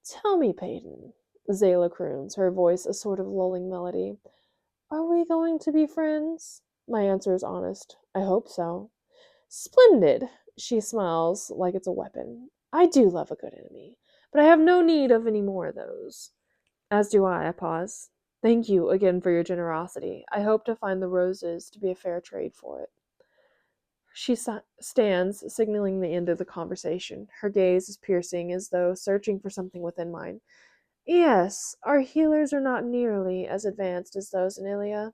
Speaker 1: Tell me, Peyton, Zayla croons, her voice a sort of lulling melody. Are we going to be friends? My answer is honest. I hope so. Splendid! She smiles like it's a weapon. I do love a good enemy, but I have no need of any more of those. As do I pause. Thank you again for your generosity. I hope to find the roses to be a fair trade for it. She stands, signaling the end of the conversation. Her gaze is piercing, as though searching for something within mine. Yes, our healers are not nearly as advanced as those in Ilia.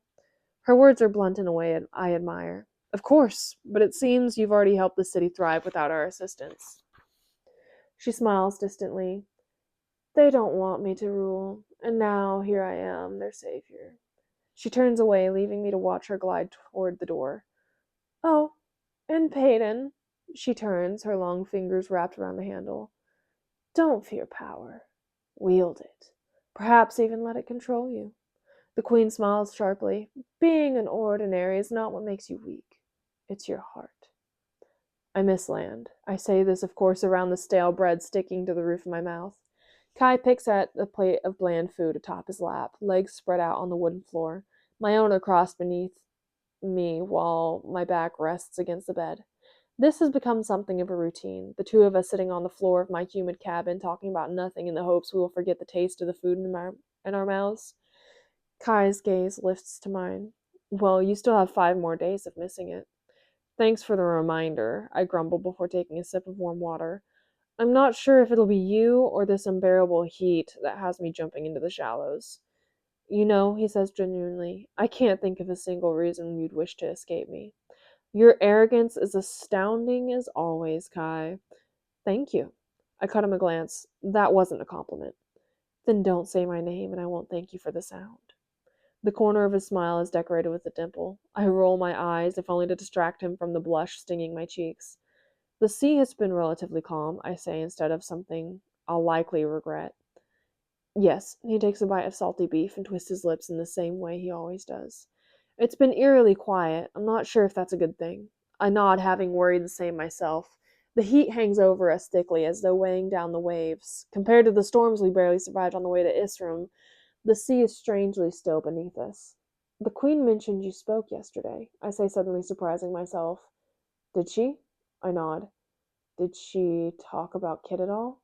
Speaker 1: Her words are blunt in a way I admire. Of course, but it seems you've already helped the city thrive without our assistance. She smiles distantly. They don't want me to rule, and now here I am, their savior. She turns away, leaving me to watch her glide toward the door. Oh, and Peyton. She turns, her long fingers wrapped around the handle. Don't fear power. Wield it. Perhaps even let it control you. The queen smiles sharply. Being an ordinary is not what makes you weak. It's your heart. I miss land. I say this, of course, around the stale bread sticking to the roof of my mouth. Kai picks at the plate of bland food atop his lap, legs spread out on the wooden floor, my own are crossed beneath me while my back rests against the bed. This has become something of a routine, the two of us sitting on the floor of my humid cabin talking about nothing in the hopes we will forget the taste of the food in our mouths. Kai's gaze lifts to mine. Well, you still have 5 more days of missing it. Thanks for the reminder, I grumble before taking a sip of warm water. I'm not sure if it'll be you or this unbearable heat that has me jumping into the shallows. You know, he says genuinely, I can't think of a single reason you'd wish to escape me. Your arrogance is astounding as always, Kai. Thank you. I cut him a glance. That wasn't a compliment. Then don't say my name and I won't thank you for the sound. The corner of his smile is decorated with a dimple. I roll my eyes, if only to distract him from the blush stinging my cheeks. The sea has been relatively calm, I say instead of something I'll likely regret. Yes, he takes a bite of salty beef and twists his lips in the same way he always does. It's been eerily quiet. I'm not sure if that's a good thing. I nod, having worried the same myself. The heat hangs over us thickly as though weighing down the waves. Compared to the storms we barely survived on the way to Isrum, the sea is strangely still beneath us. The Queen mentioned you spoke yesterday, I say, suddenly surprising myself. Did she? I nod. Did she talk about Kit at all?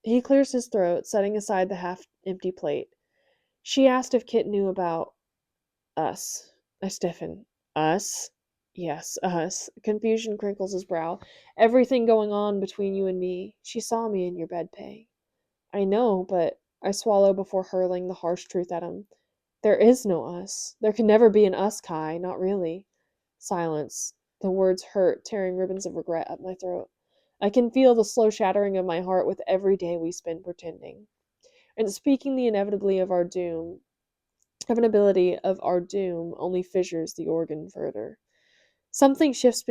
Speaker 1: He clears his throat, setting aside the half-empty plate. She asked if Kit knew about us. I stiffen. Us? Yes, us. Confusion crinkles his brow. Everything going on between you and me. She saw me in your bed pay. I know, but I swallow before hurling the harsh truth at him. There is no us. There can never be an us, Kai. Not really. Silence. The words hurt, tearing ribbons of regret up my throat. I can feel the slow shattering of my heart with every day we spend pretending. And speaking the inevitably of our doom,
Speaker 2: Inevitability of our doom only fissures the organ further. Something shifts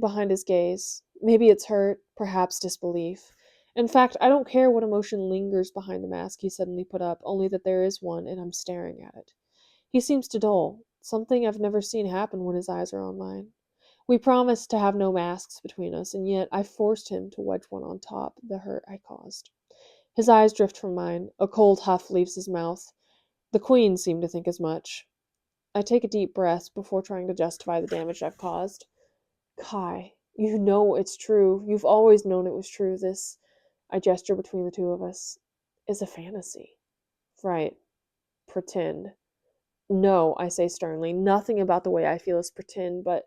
Speaker 2: behind his gaze. Maybe it's hurt, perhaps disbelief. In fact, I don't care what emotion lingers behind the mask he suddenly put up, only that there is one, and I'm staring at it. He seems to dull, something I've never seen happen when his eyes are on mine. We promised to have no masks between us, and yet I forced him to wedge one on top the hurt I caused. His eyes drift from mine. A cold huff leaves his mouth. The Queen seemed to think as much. I take a deep breath before trying to justify the damage I've caused. Kai, you know it's true. You've always known it was true. This, I gesture between the two of us, is a fantasy. Right. Pretend. No, I say sternly. Nothing about the way I feel is pretend, but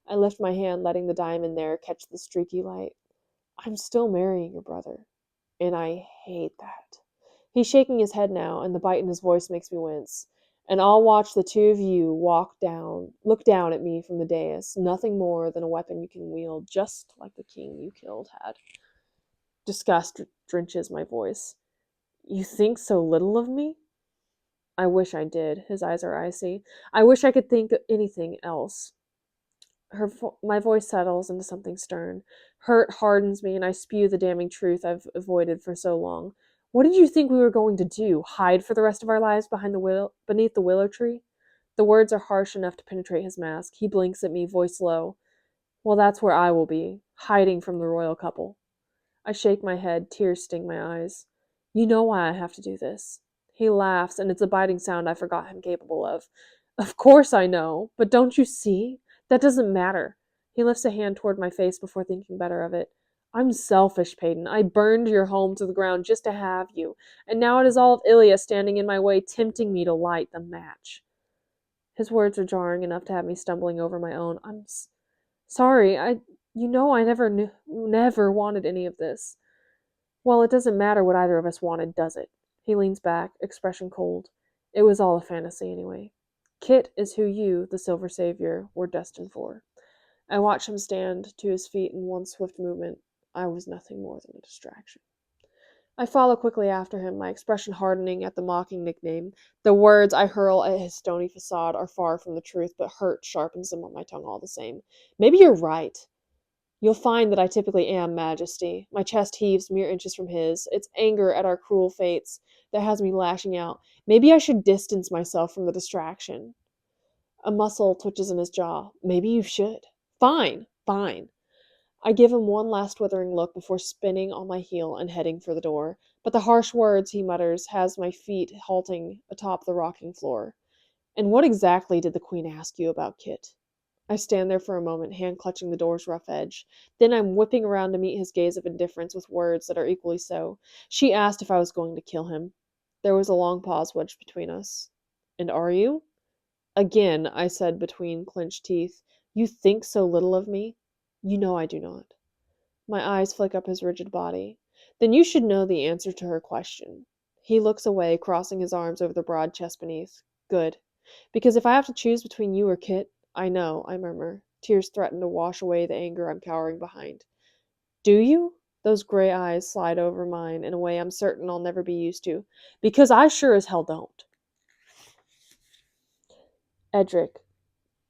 Speaker 2: I lift my hand, letting the diamond there catch the streaky light. I'm still marrying your brother, and I hate that. He's shaking his head now, and the bite in his voice makes me wince. And I'll watch the two of you look down at me from the dais, nothing more than a weapon you can wield, just like the king you killed had. Disgust drenches my voice. You think so little of me? I wish I did. His eyes are icy. I wish I could think anything else. My voice settles into something stern. Hurt hardens me, and I spew the damning truth I've avoided for so long. What did you think we were going to do? Hide for the rest of our lives beneath the willow tree? The words are harsh enough to penetrate his mask. He blinks at me, voice low. Well, that's where I will be, hiding from the royal couple. I shake my head, tears sting my eyes. You know why I have to do this. He laughs, and it's a biting sound I forgot him capable of. Of course I know, but don't you see? That doesn't matter. He lifts a hand toward my face before thinking better of it. I'm selfish, Peyton. I burned your home to the ground just to have you, and now it is all of Ilya standing in my way, tempting me to light the match. His words are jarring enough to have me stumbling over my own. Sorry. I never wanted any of this. Well, it doesn't matter what either of us wanted, does it? He leans back, expression cold. It was all a fantasy anyway. Kit is who you, the Silver Savior, were destined for. I watch him stand to his feet in one swift movement. I was nothing more than a distraction. I follow quickly after him, my expression hardening at the mocking nickname. The words I hurl at his stony facade are far from the truth, but hurt sharpens them on my tongue all the same. Maybe you're right. You'll find that I typically am, Majesty. My chest heaves mere inches from his. It's anger at our cruel fates that has me lashing out. Maybe I should distance myself from the distraction. A muscle twitches in his jaw. Maybe you should. Fine, fine. I give him one last withering look before spinning on my heel and heading for the door. But the harsh words he mutters has my feet halting atop the rocking floor. And what exactly did the Queen ask you about Kit? I stand there for a moment, hand clutching the door's rough edge. Then I'm whipping around to meet his gaze of indifference with words that are equally so. She asked if I was going to kill him. There was a long pause wedged between us. And are you? Again, I said between clenched teeth. You think so little of me? You know I do not. My eyes flick up his rigid body. Then you should know the answer to her question. He looks away, crossing his arms over the broad chest beneath. Good. Because if I have to choose between you or Kit, I know, I murmur. Tears threaten to wash away the anger I'm cowering behind. Do you? Those gray eyes slide over mine in a way I'm certain I'll never be used to. Because I sure as hell don't. Edric.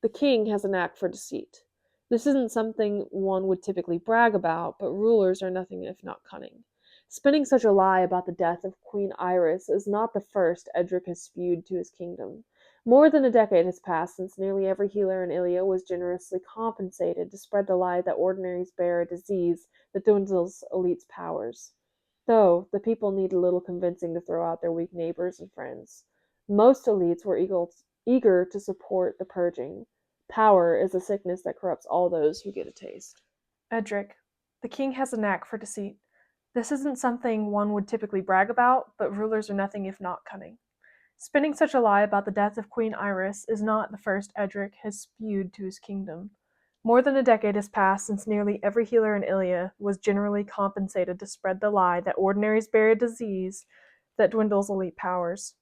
Speaker 2: The king has a knack for deceit. This isn't something one would typically brag about, but rulers are nothing if not cunning. Spinning such a lie about the death of Queen Iris is not the first Edric has spewed to his kingdom. More than a decade has passed since nearly every healer in Ilia was generously compensated to spread the lie that ordinaries bear a disease that dwindles elites' powers. Though the people need a little convincing to throw out their weak neighbors and friends. Most elites were eager to support the purging. Power is a sickness that corrupts all those who get a taste.
Speaker 1: Edric, the king has a knack for deceit. This isn't something one would typically brag about, but rulers are nothing if not cunning. Spinning such a lie about the death of Queen Iris is not the first Edric has spewed to his kingdom. More than a decade has passed since nearly every healer in Ilia was generally compensated to spread the lie that ordinaries bear a disease that dwindles elite powers.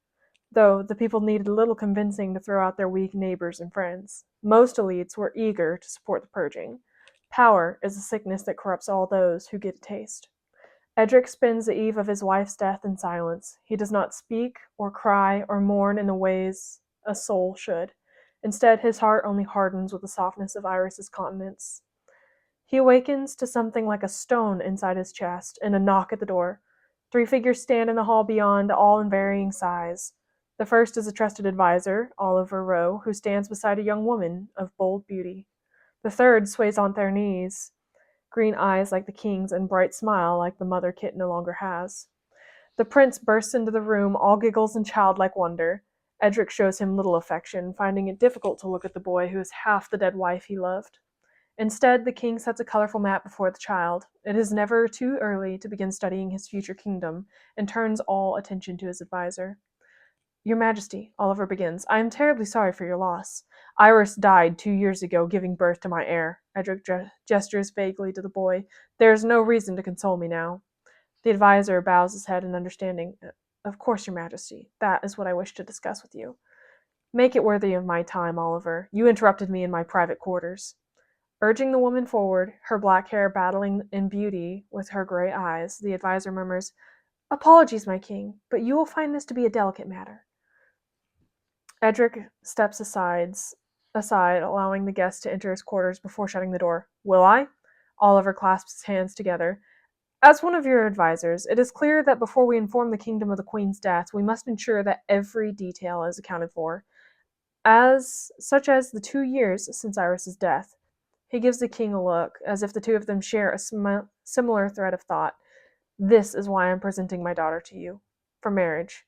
Speaker 1: Though the people needed little convincing to throw out their weak neighbors and friends. Most elites were eager to support the purging. Power is a sickness that corrupts all those who get a taste. Edric spends the eve of his wife's death in silence. He does not speak, or cry, or mourn in the ways a soul should. Instead, his heart only hardens with the softness of Iris's countenance. He awakens to something like a stone inside his chest and a knock at the door. 3 figures stand in the hall beyond, all in varying size. The first is a trusted adviser, Oliver Rowe, who stands beside a young woman of bold beauty. The third sways on their knees, green eyes like the king's and bright smile like the mother Kit no longer has. The prince bursts into the room, all giggles and childlike wonder. Edric shows him little affection, finding it difficult to look at the boy who is half the dead wife he loved. Instead, the king sets a colorful map before the child. It is never too early to begin studying his future kingdom, and turns all attention to his adviser. Your Majesty, Oliver begins, I am terribly sorry for your loss. Iris died 2 years ago, giving birth to my heir. Edric gestures vaguely to the boy. There is no reason to console me now. The adviser bows his head in understanding. Of course, Your Majesty. That is what I wish to discuss with you. Make it worthy of my time, Oliver. You interrupted me in my private quarters. Urging the woman forward, her black hair battling in beauty with her gray eyes, the adviser murmurs, Apologies, my king, but you will find this to be a delicate matter. Edric steps aside, allowing the guest to enter his quarters before shutting the door. Will I? Oliver clasps his hands together. As one of your advisers, it is clear that before we inform the kingdom of the queen's death, we must ensure that every detail is accounted for, such as the 2 years since Iris's death. He gives the king a look, as if the two of them share a similar thread of thought. This is why I'm presenting my daughter to you. For marriage.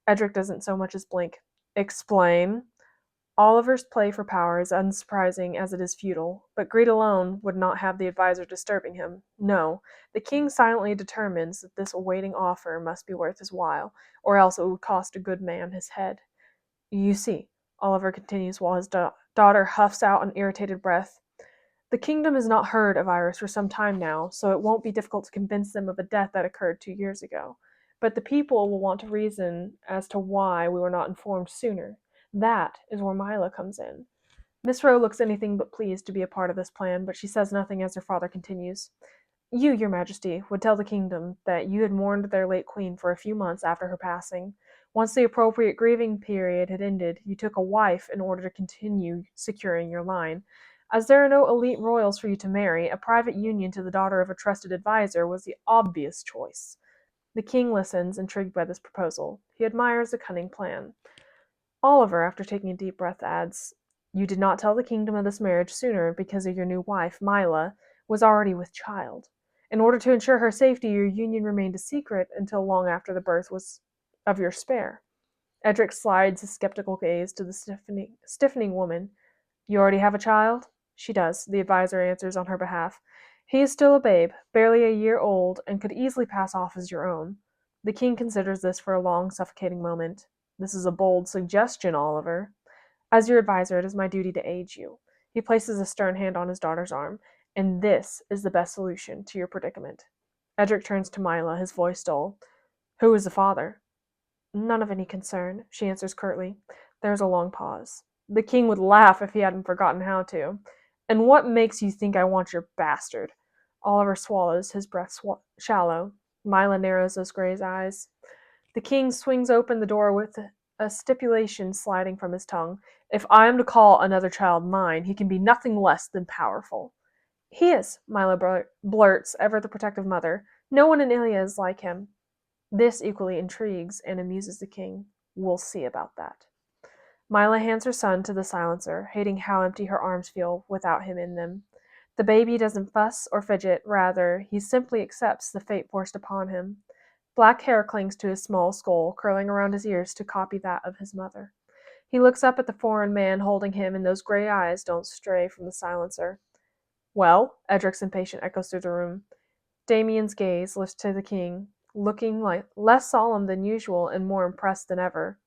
Speaker 1: Edric doesn't so much as blink. Explain. Oliver's play for power is unsurprising as it is futile, but greed alone would not have the adviser disturbing him. No, the king silently determines that this awaiting offer must be worth his while, or else it would cost a good man his head. You see, Oliver continues while his daughter huffs out an irritated breath, the kingdom has not heard of Iris for some time now, so it won't be difficult to convince them of a death that occurred 2 years ago. But the people will want to reason as to why we were not informed sooner. That is where Mila comes in. Miss Rowe looks anything but pleased to be a part of this plan, but she says nothing as her father continues. You, Your Majesty, would tell the kingdom that you had mourned their late queen for a few months after her passing. Once the appropriate grieving period had ended, you took a wife in order to continue securing your line. As there are no elite royals for you to marry, a private union to the daughter of a trusted adviser was the obvious choice. The king listens, intrigued by this proposal. He admires the cunning plan. Oliver, after taking a deep breath, adds, You did not tell the kingdom of this marriage sooner because your new wife, Mila, was already with child. In order to ensure her safety, your union remained a secret until long after the birth was of your spare. Edric slides his skeptical gaze to the stiffening woman. You already have a child? She does, the adviser answers on her behalf. He is still a babe, barely a year old, and could easily pass off as your own. The king considers this for a long, suffocating moment. This is a bold suggestion, Oliver. As your adviser, it is my duty to aid you. He places a stern hand on his daughter's arm. And this is the best solution to your predicament. Edric turns to Mila, his voice dull. Who is the father? None of any concern, she answers curtly. There's a long pause. The king would laugh if he hadn't forgotten how to. And what makes you think I want your bastard? Oliver swallows, his breath shallow. Mila narrows those gray eyes. The king swings open the door with a stipulation sliding from his tongue. If I am to call another child mine, he can be nothing less than powerful. He is, Mila blurts, ever the protective mother. No one in Ilia is like him. This equally intrigues and amuses the king. We'll see about that. Mila hands her son to the silencer, hating how empty her arms feel without him in them. The baby doesn't fuss or fidget, rather, he simply accepts the fate forced upon him. Black hair clings to his small skull, curling around his ears to copy that of his mother. He looks up at the foreign man holding him, and those gray eyes don't stray from the silencer. Well, Edric's impatient echoes through the room. Damien's gaze lifts to the king, looking less solemn than usual and more impressed than ever.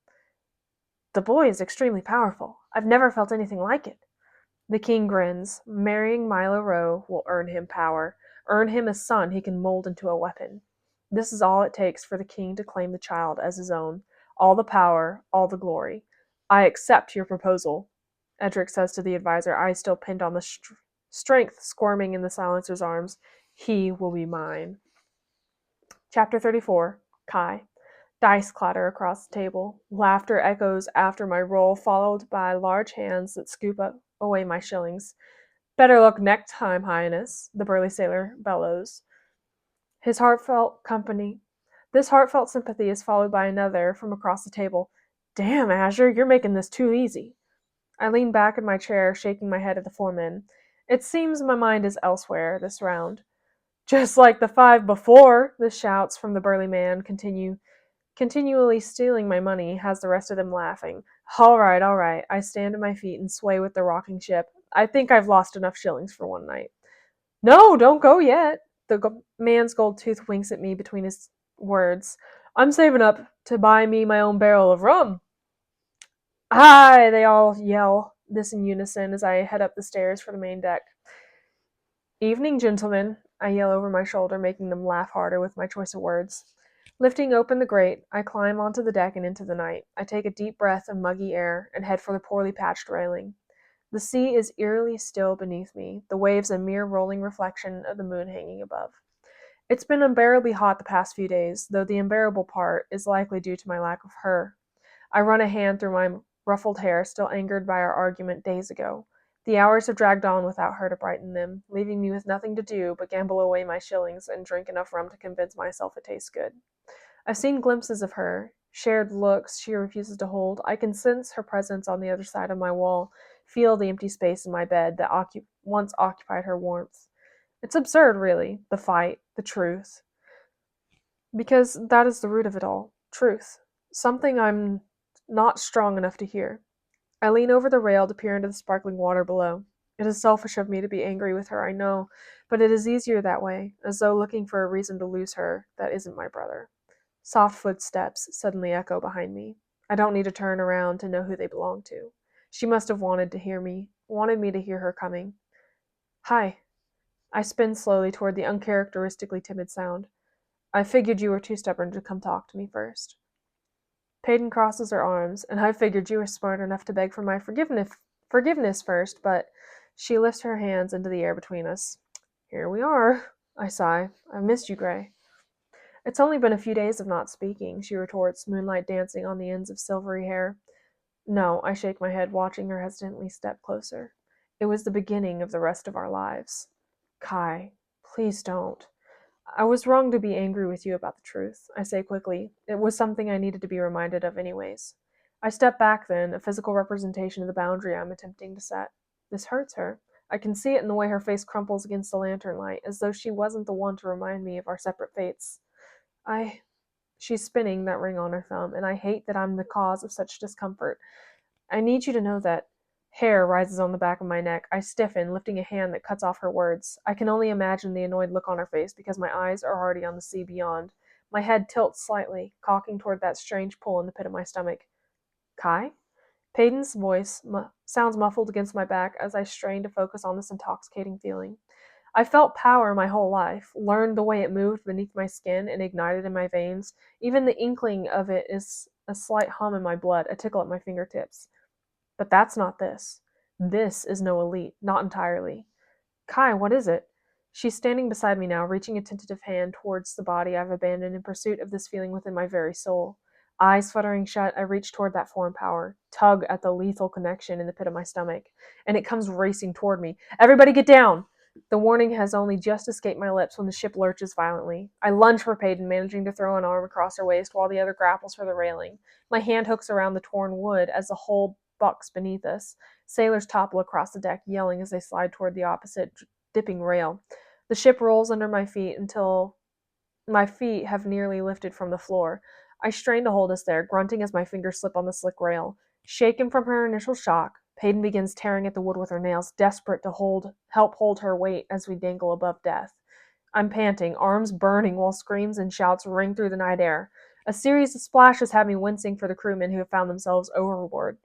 Speaker 1: The boy is extremely powerful. I've never felt anything like it. The king grins. Marrying Mila Rowe will earn him power, earn him a son he can mold into a weapon. This is all it takes for the king to claim the child as his own. All the power, all the glory. I accept your proposal, Edric says to the adviser, eyes still pinned on the strength squirming in the silencer's arms. He will be mine. Chapter 34. Kai. Dice clatter across the table. Laughter echoes after my roll, followed by large hands that scoop up away my shillings. Better luck next time, Highness, the burly sailor bellows. His heartfelt company. This heartfelt sympathy is followed by another from across the table. Damn, Azure, you're making this too easy. I lean back in my chair, shaking my head at the foreman. It seems my mind is elsewhere this round. Just like the 5 before, the shouts from the burly man continually stealing my money, has the rest of them laughing. All right, all right. I stand to my feet and sway with the rocking ship. I think I've lost enough shillings for one night. No, don't go yet. The man's gold tooth winks at me between his words. I'm saving up to buy me my own barrel of rum. Hi, they all yell, this in unison as I head up the stairs for the main deck. Evening, gentlemen, I yell over my shoulder, making them laugh harder with my choice of words. Lifting open the grate, I climb onto the deck and into the night. I take a deep breath of muggy air and head for the poorly patched railing. The sea is eerily still beneath me, the waves a mere rolling reflection of the moon hanging above. It's been unbearably hot the past few days, though the unbearable part is likely due to my lack of her. I run a hand through my ruffled hair, still angered by our argument days ago. The hours have dragged on without her to brighten them, leaving me with nothing to do but gamble away my shillings and drink enough rum to convince myself it tastes good. I've seen glimpses of her, shared looks she refuses to hold. I can sense her presence on the other side of my wall, feel the empty space in my bed that once occupied her warmth. It's absurd, really, the fight, the truth. Because that is the root of it all. Truth. Something I'm not strong enough to hear. I lean over the rail to peer into the sparkling water below. It is selfish of me to be angry with her, I know, but it is easier that way, as though looking for a reason to lose her that isn't my brother. Soft footsteps suddenly echo behind me. I don't need to turn around to know who they belong to. She must have wanted me to hear her coming. Hi. I spin slowly toward the uncharacteristically timid sound. I figured you were too stubborn to come talk to me first. Peyton crosses her arms, and I figured you were smart enough to beg for my forgiveness first, but she lifts her hands into the air between us. Here we are, I sigh. I've missed you, Gray. It's only been a few days of not speaking, she retorts, moonlight dancing on the ends of silvery hair. No, I shake my head, watching her hesitantly step closer. It was the beginning of the rest of our lives. Kai, please don't. I was wrong to be angry with you about the truth, I say quickly. It was something I needed to be reminded of anyways. I step back then, a physical representation of the boundary I'm attempting to set. This hurts her. I can see it in the way her face crumples against the lantern light, as though she wasn't the one to remind me of our separate fates. She's spinning that ring on her thumb, and I hate that I'm the cause of such discomfort. I need you to know that. Hair rises on the back of my neck. I stiffen, lifting a hand that cuts off her words. I can only imagine the annoyed look on her face because my eyes are already on the sea beyond. My head tilts slightly, cocking toward that strange pull in the pit of my stomach. Kai? Peyton's voice sounds muffled against my back as I strain to focus on this intoxicating feeling. I felt power my whole life, learned the way it moved beneath my skin and ignited in my veins. Even the inkling of it is a slight hum in my blood, a tickle at my fingertips. But that's not this. This is no elite, not entirely. Kai, what is it? She's standing beside me now, reaching a tentative hand towards the body I've abandoned in pursuit of this feeling within my very soul. Eyes fluttering shut, I reach toward that foreign power, tug at the lethal connection in the pit of my stomach, and it comes racing toward me. Everybody get down! The warning has only just escaped my lips when the ship lurches violently. I lunge for Peyton, managing to throw an arm across her waist while the other grapples for the railing. My hand hooks around the torn wood as the hull bucks beneath us. Sailors topple across the deck, yelling as they slide toward the opposite dipping rail. The ship rolls under my feet until my feet have nearly lifted from the floor. I strain to hold us there, grunting as my fingers slip on the slick rail. Shaken from her initial shock, Peyton begins tearing at the wood with her nails, desperate to help hold her weight as we dangle above death. I'm panting, arms burning, while screams and shouts ring through the night air. A series of splashes have me wincing for the crewmen who have found themselves overboard.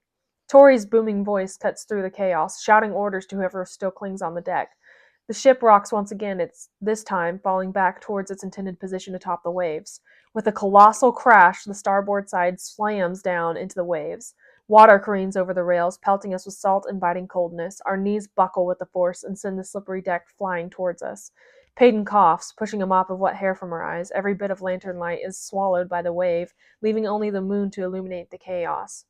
Speaker 1: Tori's booming voice cuts through the chaos, shouting orders to whoever still clings on the deck. The ship rocks once again, it's this time falling back towards its intended position atop the waves. With a colossal crash, the starboard side slams down into the waves. Water careens over the rails, pelting us with salt and biting coldness. Our knees buckle with the force and send the slippery deck flying towards us. Peyton coughs, pushing a mop of wet hair from her eyes. Every bit of lantern light is swallowed by the wave, leaving only the moon to illuminate the chaos.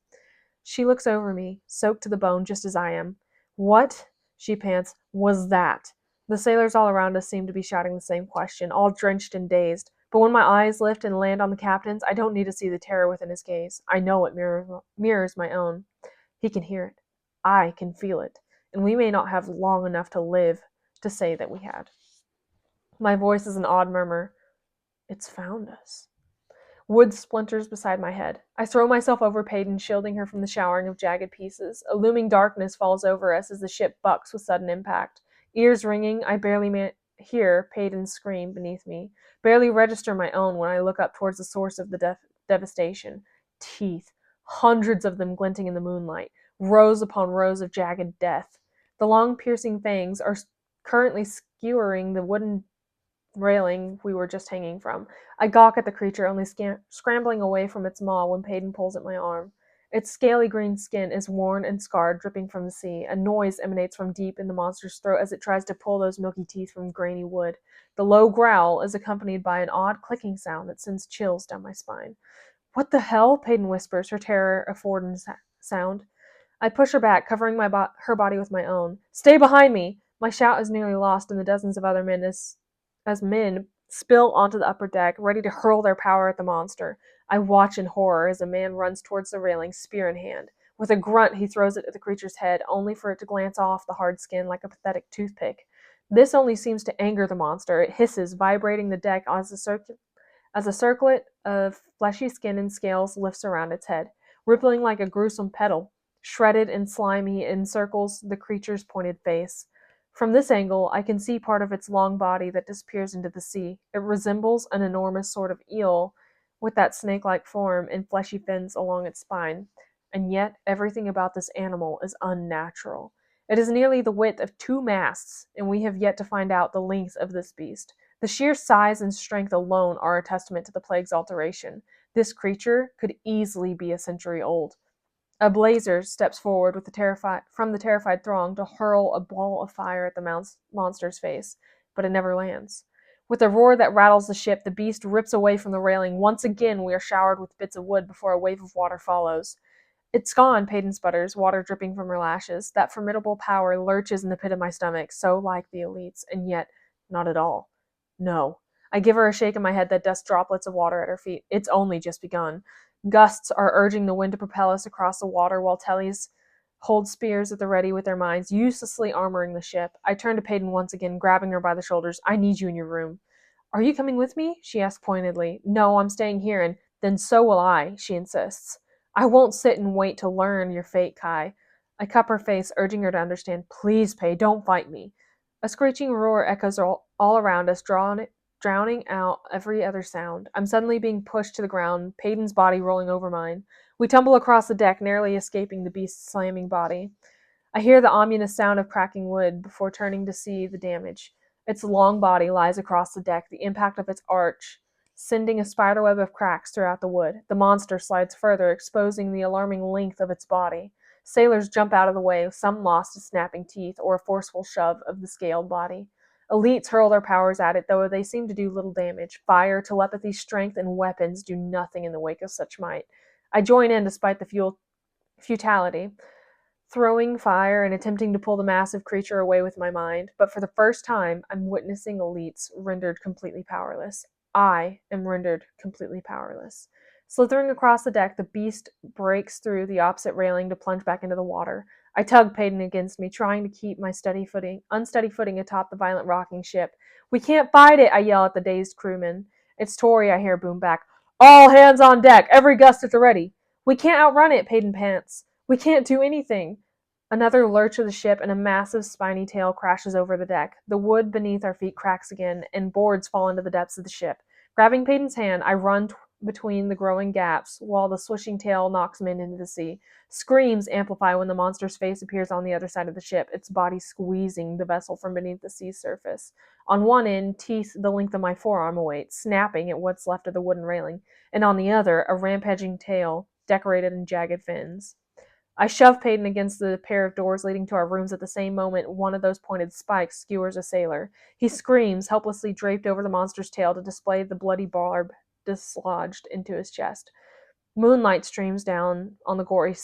Speaker 1: She looks over me, soaked to the bone just as I am. What, she pants, was that? The sailors all around us seem to be shouting the same question, all drenched and dazed. But when my eyes lift and land on the captain's, I don't need to see the terror within his gaze. I know it mirrors my own. He can hear it. I can feel it. And we may not have long enough to live to say that we had. My voice is an odd murmur. It's found us. Wood splinters beside my head. I throw myself over Peyton, shielding her from the showering of jagged pieces. A looming darkness falls over us as the ship bucks with sudden impact. Ears ringing, I barely hear Peyton's scream beneath me, barely register my own when I look up towards the source of the devastation. Teeth, hundreds of them glinting in the moonlight, rows upon rows of jagged death. The long piercing fangs are currently skewering the wooden railing we were just hanging from. I gawk at the creature, only scrambling away from its maw when Peyton pulls at my arm. Its scaly green skin is worn and scarred, dripping from the sea. A noise emanates from deep in the monster's throat as it tries to pull those milky teeth from grainy wood. The low growl is accompanied by an odd clicking sound that sends chills down my spine. What the hell? Peyton whispers, her terror a foreign sound. I push her back, covering her body with my own. Stay behind me! My shout is nearly lost in the dozens of other men as men spill onto the upper deck, ready to hurl their power at the monster. I watch in horror as a man runs towards the railing, spear in hand. With a grunt, he throws it at the creature's head, only for it to glance off the hard skin like a pathetic toothpick. This only seems to anger the monster. It hisses, vibrating the deck as a circlet of fleshy skin and scales lifts around its head, rippling like a gruesome petal. Shredded and slimy, encircles the creature's pointed face. From this angle, I can see part of its long body that disappears into the sea. It resembles an enormous sort of eel, with that snake-like form and fleshy fins along its spine. And yet, everything about this animal is unnatural. It is nearly the width of 2 masts, and we have yet to find out the length of this beast. The sheer size and strength alone are a testament to the plague's alteration. This creature could easily be a century old. A blazer steps forward from the terrified throng to hurl a ball of fire at the monster's face, but it never lands. With a roar that rattles the ship, the beast rips away from the railing. Once again, we are showered with bits of wood before a wave of water follows. It's gone, Peyton sputters, water dripping from her lashes. That formidable power lurches in the pit of my stomach, so like the elites, and yet not at all. No. I give her a shake of my head that dusts droplets of water at her feet. It's only just begun. Gusts are urging the wind to propel us across the water while Tellys hold spears at the ready with their minds, uselessly armoring the ship. I turn to Peyton once again, grabbing her by the shoulders. I need you in your room. Are you coming with me? She asks pointedly. No, I'm staying here, and then so will I, she insists. I won't sit and wait to learn your fate, Kai. I cup her face, urging her to understand. Please, Pay, don't fight me. A screeching roar echoes all around us, drowning out every other sound. I'm suddenly being pushed to the ground, Peyton's body rolling over mine. We tumble across the deck, narrowly escaping the beast's slamming body. I hear the ominous sound of cracking wood before turning to see the damage. Its long body lies across the deck, the impact of its arch sending a spiderweb of cracks throughout the wood. The monster slides further, exposing the alarming length of its body. Sailors jump out of the way, some lost to snapping teeth or a forceful shove of the scaled body. Elites hurl their powers at it, though they seem to do little damage. Fire, telepathy, strength, and weapons do nothing in the wake of such might. I join in despite the futility, throwing fire and attempting to pull the massive creature away with my mind. But for the first time, I'm witnessing elites rendered completely powerless. I am rendered completely powerless. Slithering across the deck, the beast breaks through the opposite railing to plunge back into the water. I tug Peyton against me, trying to keep my unsteady footing atop the violent rocking ship. We can't fight it, I yell at the dazed crewmen. It's Tori, I hear boom back. All hands on deck, every gust at the ready. We can't outrun it, Peyton pants. We can't do anything. Another lurch of the ship, and a massive spiny tail crashes over the deck. The wood beneath our feet cracks again, and boards fall into the depths of the ship. Grabbing Peyton's hand, I run between the growing gaps, while the swishing tail knocks men into the sea. Screams amplify when the monster's face appears on the other side of the ship, its body squeezing the vessel from beneath the sea surface. On one end, teeth the length of my forearm await, snapping at what's left of the wooden railing, and on the other, a rampaging tail decorated in jagged fins. I shove Peyton against the pair of doors leading to our rooms at the same moment. One of those pointed spikes skewers a sailor. He screams, helplessly draped over the monster's tail to display the bloody barb dislodged into his chest. Moonlight streams down on the gory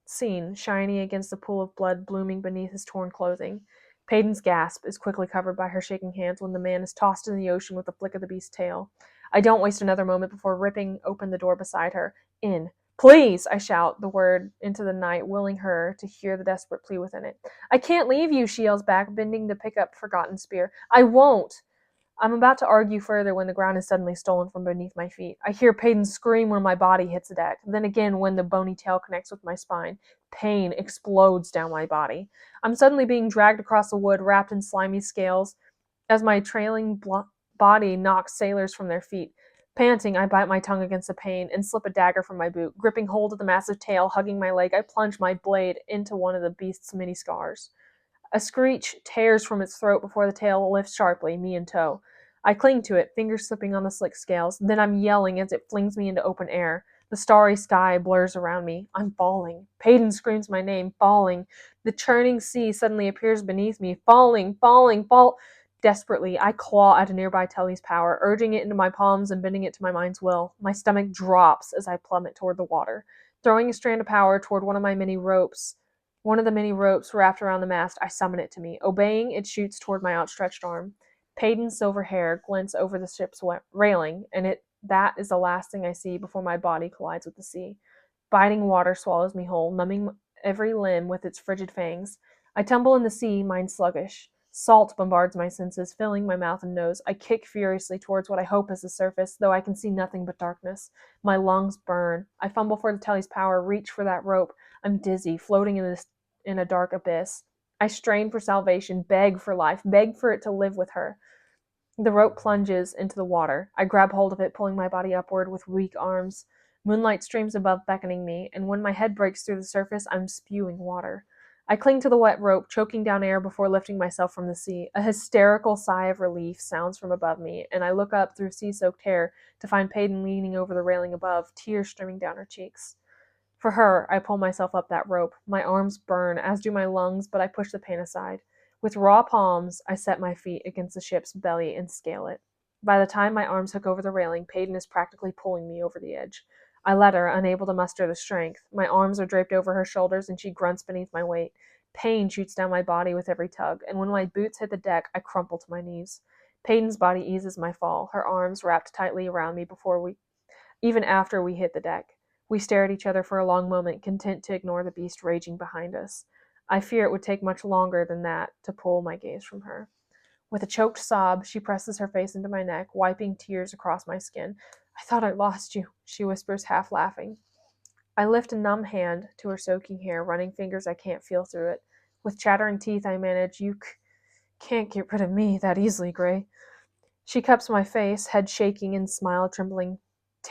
Speaker 1: scene, shiny against the pool of blood blooming beneath his torn clothing. Peyton's gasp is quickly covered by her shaking hands when the man is tossed in the ocean with a flick of the beast's tail. I don't waste another moment before ripping open the door beside her. In. Please, I shout the word into the night, willing her to hear the desperate plea within it. I can't leave you, she yells back, bending to pick up forgotten spear. I won't. I'm about to argue further when the ground is suddenly stolen from beneath my feet. I hear Peyton scream when my body hits the deck, then again when the bony tail connects with my spine. Pain explodes down my body. I'm suddenly being dragged across the wood, wrapped in slimy scales, as my trailing body knocks sailors from their feet. Panting, I bite my tongue against the pain and slip a dagger from my boot. Gripping hold of the massive tail, hugging my leg, I plunge my blade into one of the beast's many scars. A screech tears from its throat before the tail lifts sharply, me in tow. I cling to it, fingers slipping on the slick scales. Then I'm yelling as it flings me into open air. The starry sky blurs around me. I'm falling. Peyton screams my name, falling. The churning sea suddenly appears beneath me, falling, falling, fall. Desperately, I claw at a nearby Telly's power, urging it into my palms and bending it to my mind's will. My stomach drops as I plummet toward the water. Throwing a strand of power toward one of the many ropes wrapped around the mast, I summon it to me. Obeying, it shoots toward my outstretched arm. Peyton's silver hair glints over the ship's railing, and that is the last thing I see before my body collides with the sea. Biting water swallows me whole, numbing every limb with its frigid fangs. I tumble in the sea, mind sluggish. Salt bombards my senses, filling my mouth and nose. I kick furiously towards what I hope is the surface, though I can see nothing but darkness. My lungs burn. I fumble for the Telly's power, reach for that rope. I'm dizzy, floating in a dark abyss. I strain for salvation, beg for life, beg for it to live with her. The rope plunges into the water. I grab hold of it, pulling my body upward with weak arms. Moonlight streams above, beckoning me, and when my head breaks through the surface, I'm spewing water. I cling to the wet rope, choking down air before lifting myself from the sea. A hysterical sigh of relief sounds from above me, and I look up through sea-soaked hair to find Peyton leaning over the railing above, tears streaming down her cheeks. For her, I pull myself up that rope. My arms burn, as do my lungs, but I push the pain aside. With raw palms, I set my feet against the ship's belly and scale it. By the time my arms hook over the railing, Peyton is practically pulling me over the edge. I let her, unable to muster the strength. My arms are draped over her shoulders, and she grunts beneath my weight. Pain shoots down my body with every tug, and when my boots hit the deck, I crumple to my knees. Peyton's body eases my fall, her arms wrapped tightly around me even after we hit the deck. We stare at each other for a long moment, content to ignore the beast raging behind us. I fear it would take much longer than that to pull my gaze from her. With a choked sob, she presses her face into my neck, wiping tears across my skin. I thought I lost you, she whispers, half laughing. I lift a numb hand to her soaking hair, running fingers I can't feel through it. With chattering teeth, I manage, You can't get rid of me that easily, Gray. She cups my face, head shaking and smile trembling.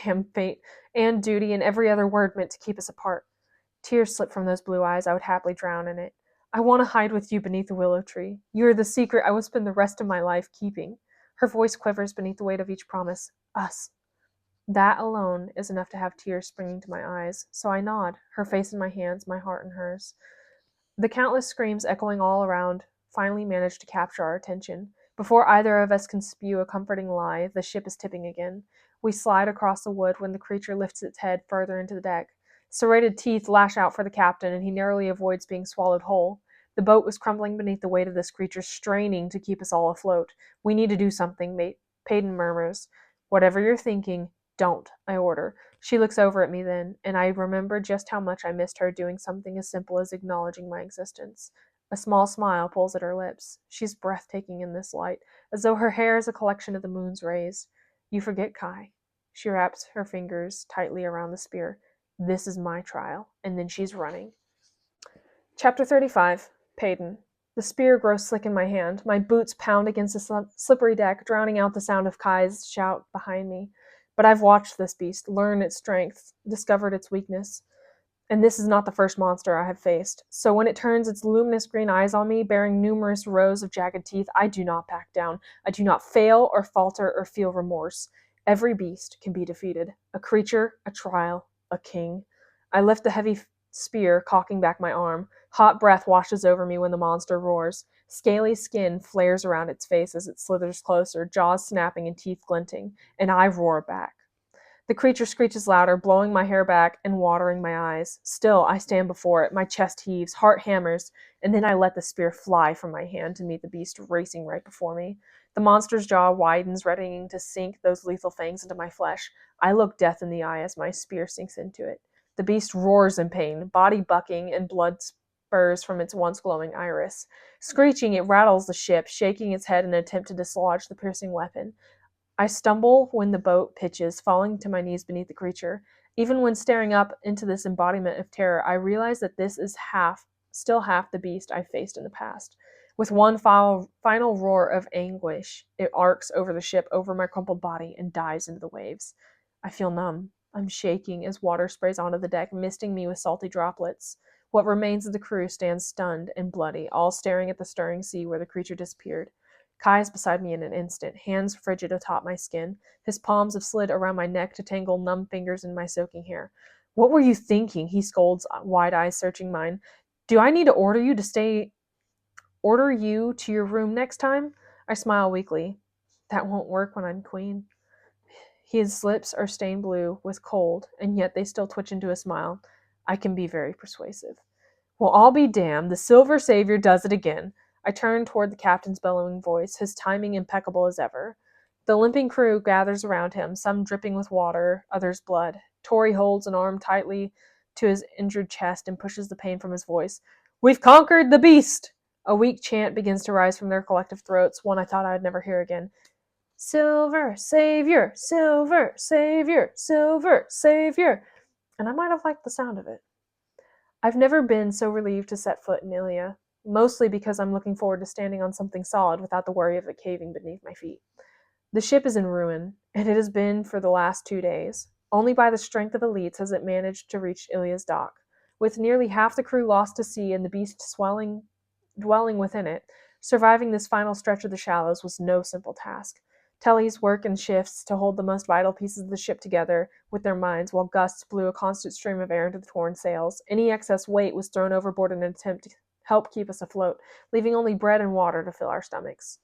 Speaker 1: Damn fate, and duty, and every other word meant to keep us apart. Tears slip from those blue eyes. I would happily drown in it. I want to hide with you beneath the willow tree. You are the secret I will spend the rest of my life keeping. Her voice quivers beneath the weight of each promise. Us. That alone is enough to have tears springing to my eyes, so I nod, her face in my hands, my heart in hers. The countless screams echoing all around finally manage to capture our attention. Before either of us can spew a comforting lie, the ship is tipping again. We slide across the wood when the creature lifts its head further into the deck. Serrated teeth lash out for the captain, and he narrowly avoids being swallowed whole. The boat was crumbling beneath the weight of this creature, straining to keep us all afloat. We need to do something, mate. Peyton murmurs. Whatever you're thinking, don't, I order. She looks over at me then, and I remember just how much I missed her doing something as simple as acknowledging my existence. A small smile pulls at her lips. She's breathtaking in this light, as though her hair is a collection of the moon's rays. You forget, Kai. She wraps her fingers tightly around the spear. This is my trial, and then she's running. Chapter 35. Peyton. The spear grows slick in my hand. My boots pound against the slippery deck, drowning out the sound of Kai's shout behind me. But I've watched this beast, learned its strength, discovered its weakness. And this is not the first monster I have faced. So when it turns its luminous green eyes on me, bearing numerous rows of jagged teeth, I do not back down. I do not fail or falter or feel remorse. Every beast can be defeated. A creature, a trial, a king. I lift the heavy spear, cocking back my arm. Hot breath washes over me when the monster roars. Scaly skin flares around its face as it slithers closer, jaws snapping and teeth glinting, and I roar back. The creature screeches louder, blowing my hair back and watering my eyes. Still, I stand before it. My chest heaves, heart hammers, and then I let the spear fly from my hand to meet the beast racing right before me. The monster's jaw widens, readying to sink those lethal fangs into my flesh. I look death in the eye as my spear sinks into it. The beast roars in pain, body bucking, and blood spurs from its once glowing iris. Screeching, it rattles the ship, shaking its head in an attempt to dislodge the piercing weapon. I stumble when the boat pitches, falling to my knees beneath the creature. Even when staring up into this embodiment of terror, I realize that this is still half the beast I faced in the past. With one final roar of anguish, it arcs over the ship, over my crumpled body, and dives into the waves. I feel numb. I'm shaking as water sprays onto the deck, misting me with salty droplets. What remains of the crew stands stunned and bloody, all staring at the stirring sea where the creature disappeared. Kai is beside me in an instant, hands frigid atop my skin. His palms have slid around my neck to tangle numb fingers in my soaking hair. What were you thinking? He scolds, wide eyes searching mine. Do I need to order you to your room next time? I smile weakly. That won't work when I'm queen. His lips are stained blue with cold, and yet they still twitch into a smile. I can be very persuasive. Well, I'll be damned. The Silver Savior does it again. I turn toward the captain's bellowing voice, his timing impeccable as ever. The limping crew gathers around him, some dripping with water, others blood. Tori holds an arm tightly to his injured chest and pushes the pain from his voice. We've conquered the beast! A weak chant begins to rise from their collective throats, one I thought I'd never hear again. Silver Savior, Silver Savior, Silver Savior. And I might have liked the sound of it. I've never been so relieved to set foot in Ilia, mostly because I'm looking forward to standing on something solid without the worry of it caving beneath my feet. The ship is in ruin, and it has been for the last 2 days. Only by the strength of elites has it managed to reach Ilia's dock. With nearly half the crew lost to sea and the beast dwelling within it, surviving this final stretch of the shallows was no simple task. Telly's work in shifts to hold the most vital pieces of the ship together with their minds, while gusts blew a constant stream of air into the torn sails. Any excess weight was thrown overboard in an attempt to help keep us afloat, leaving only bread and water to fill our stomachs.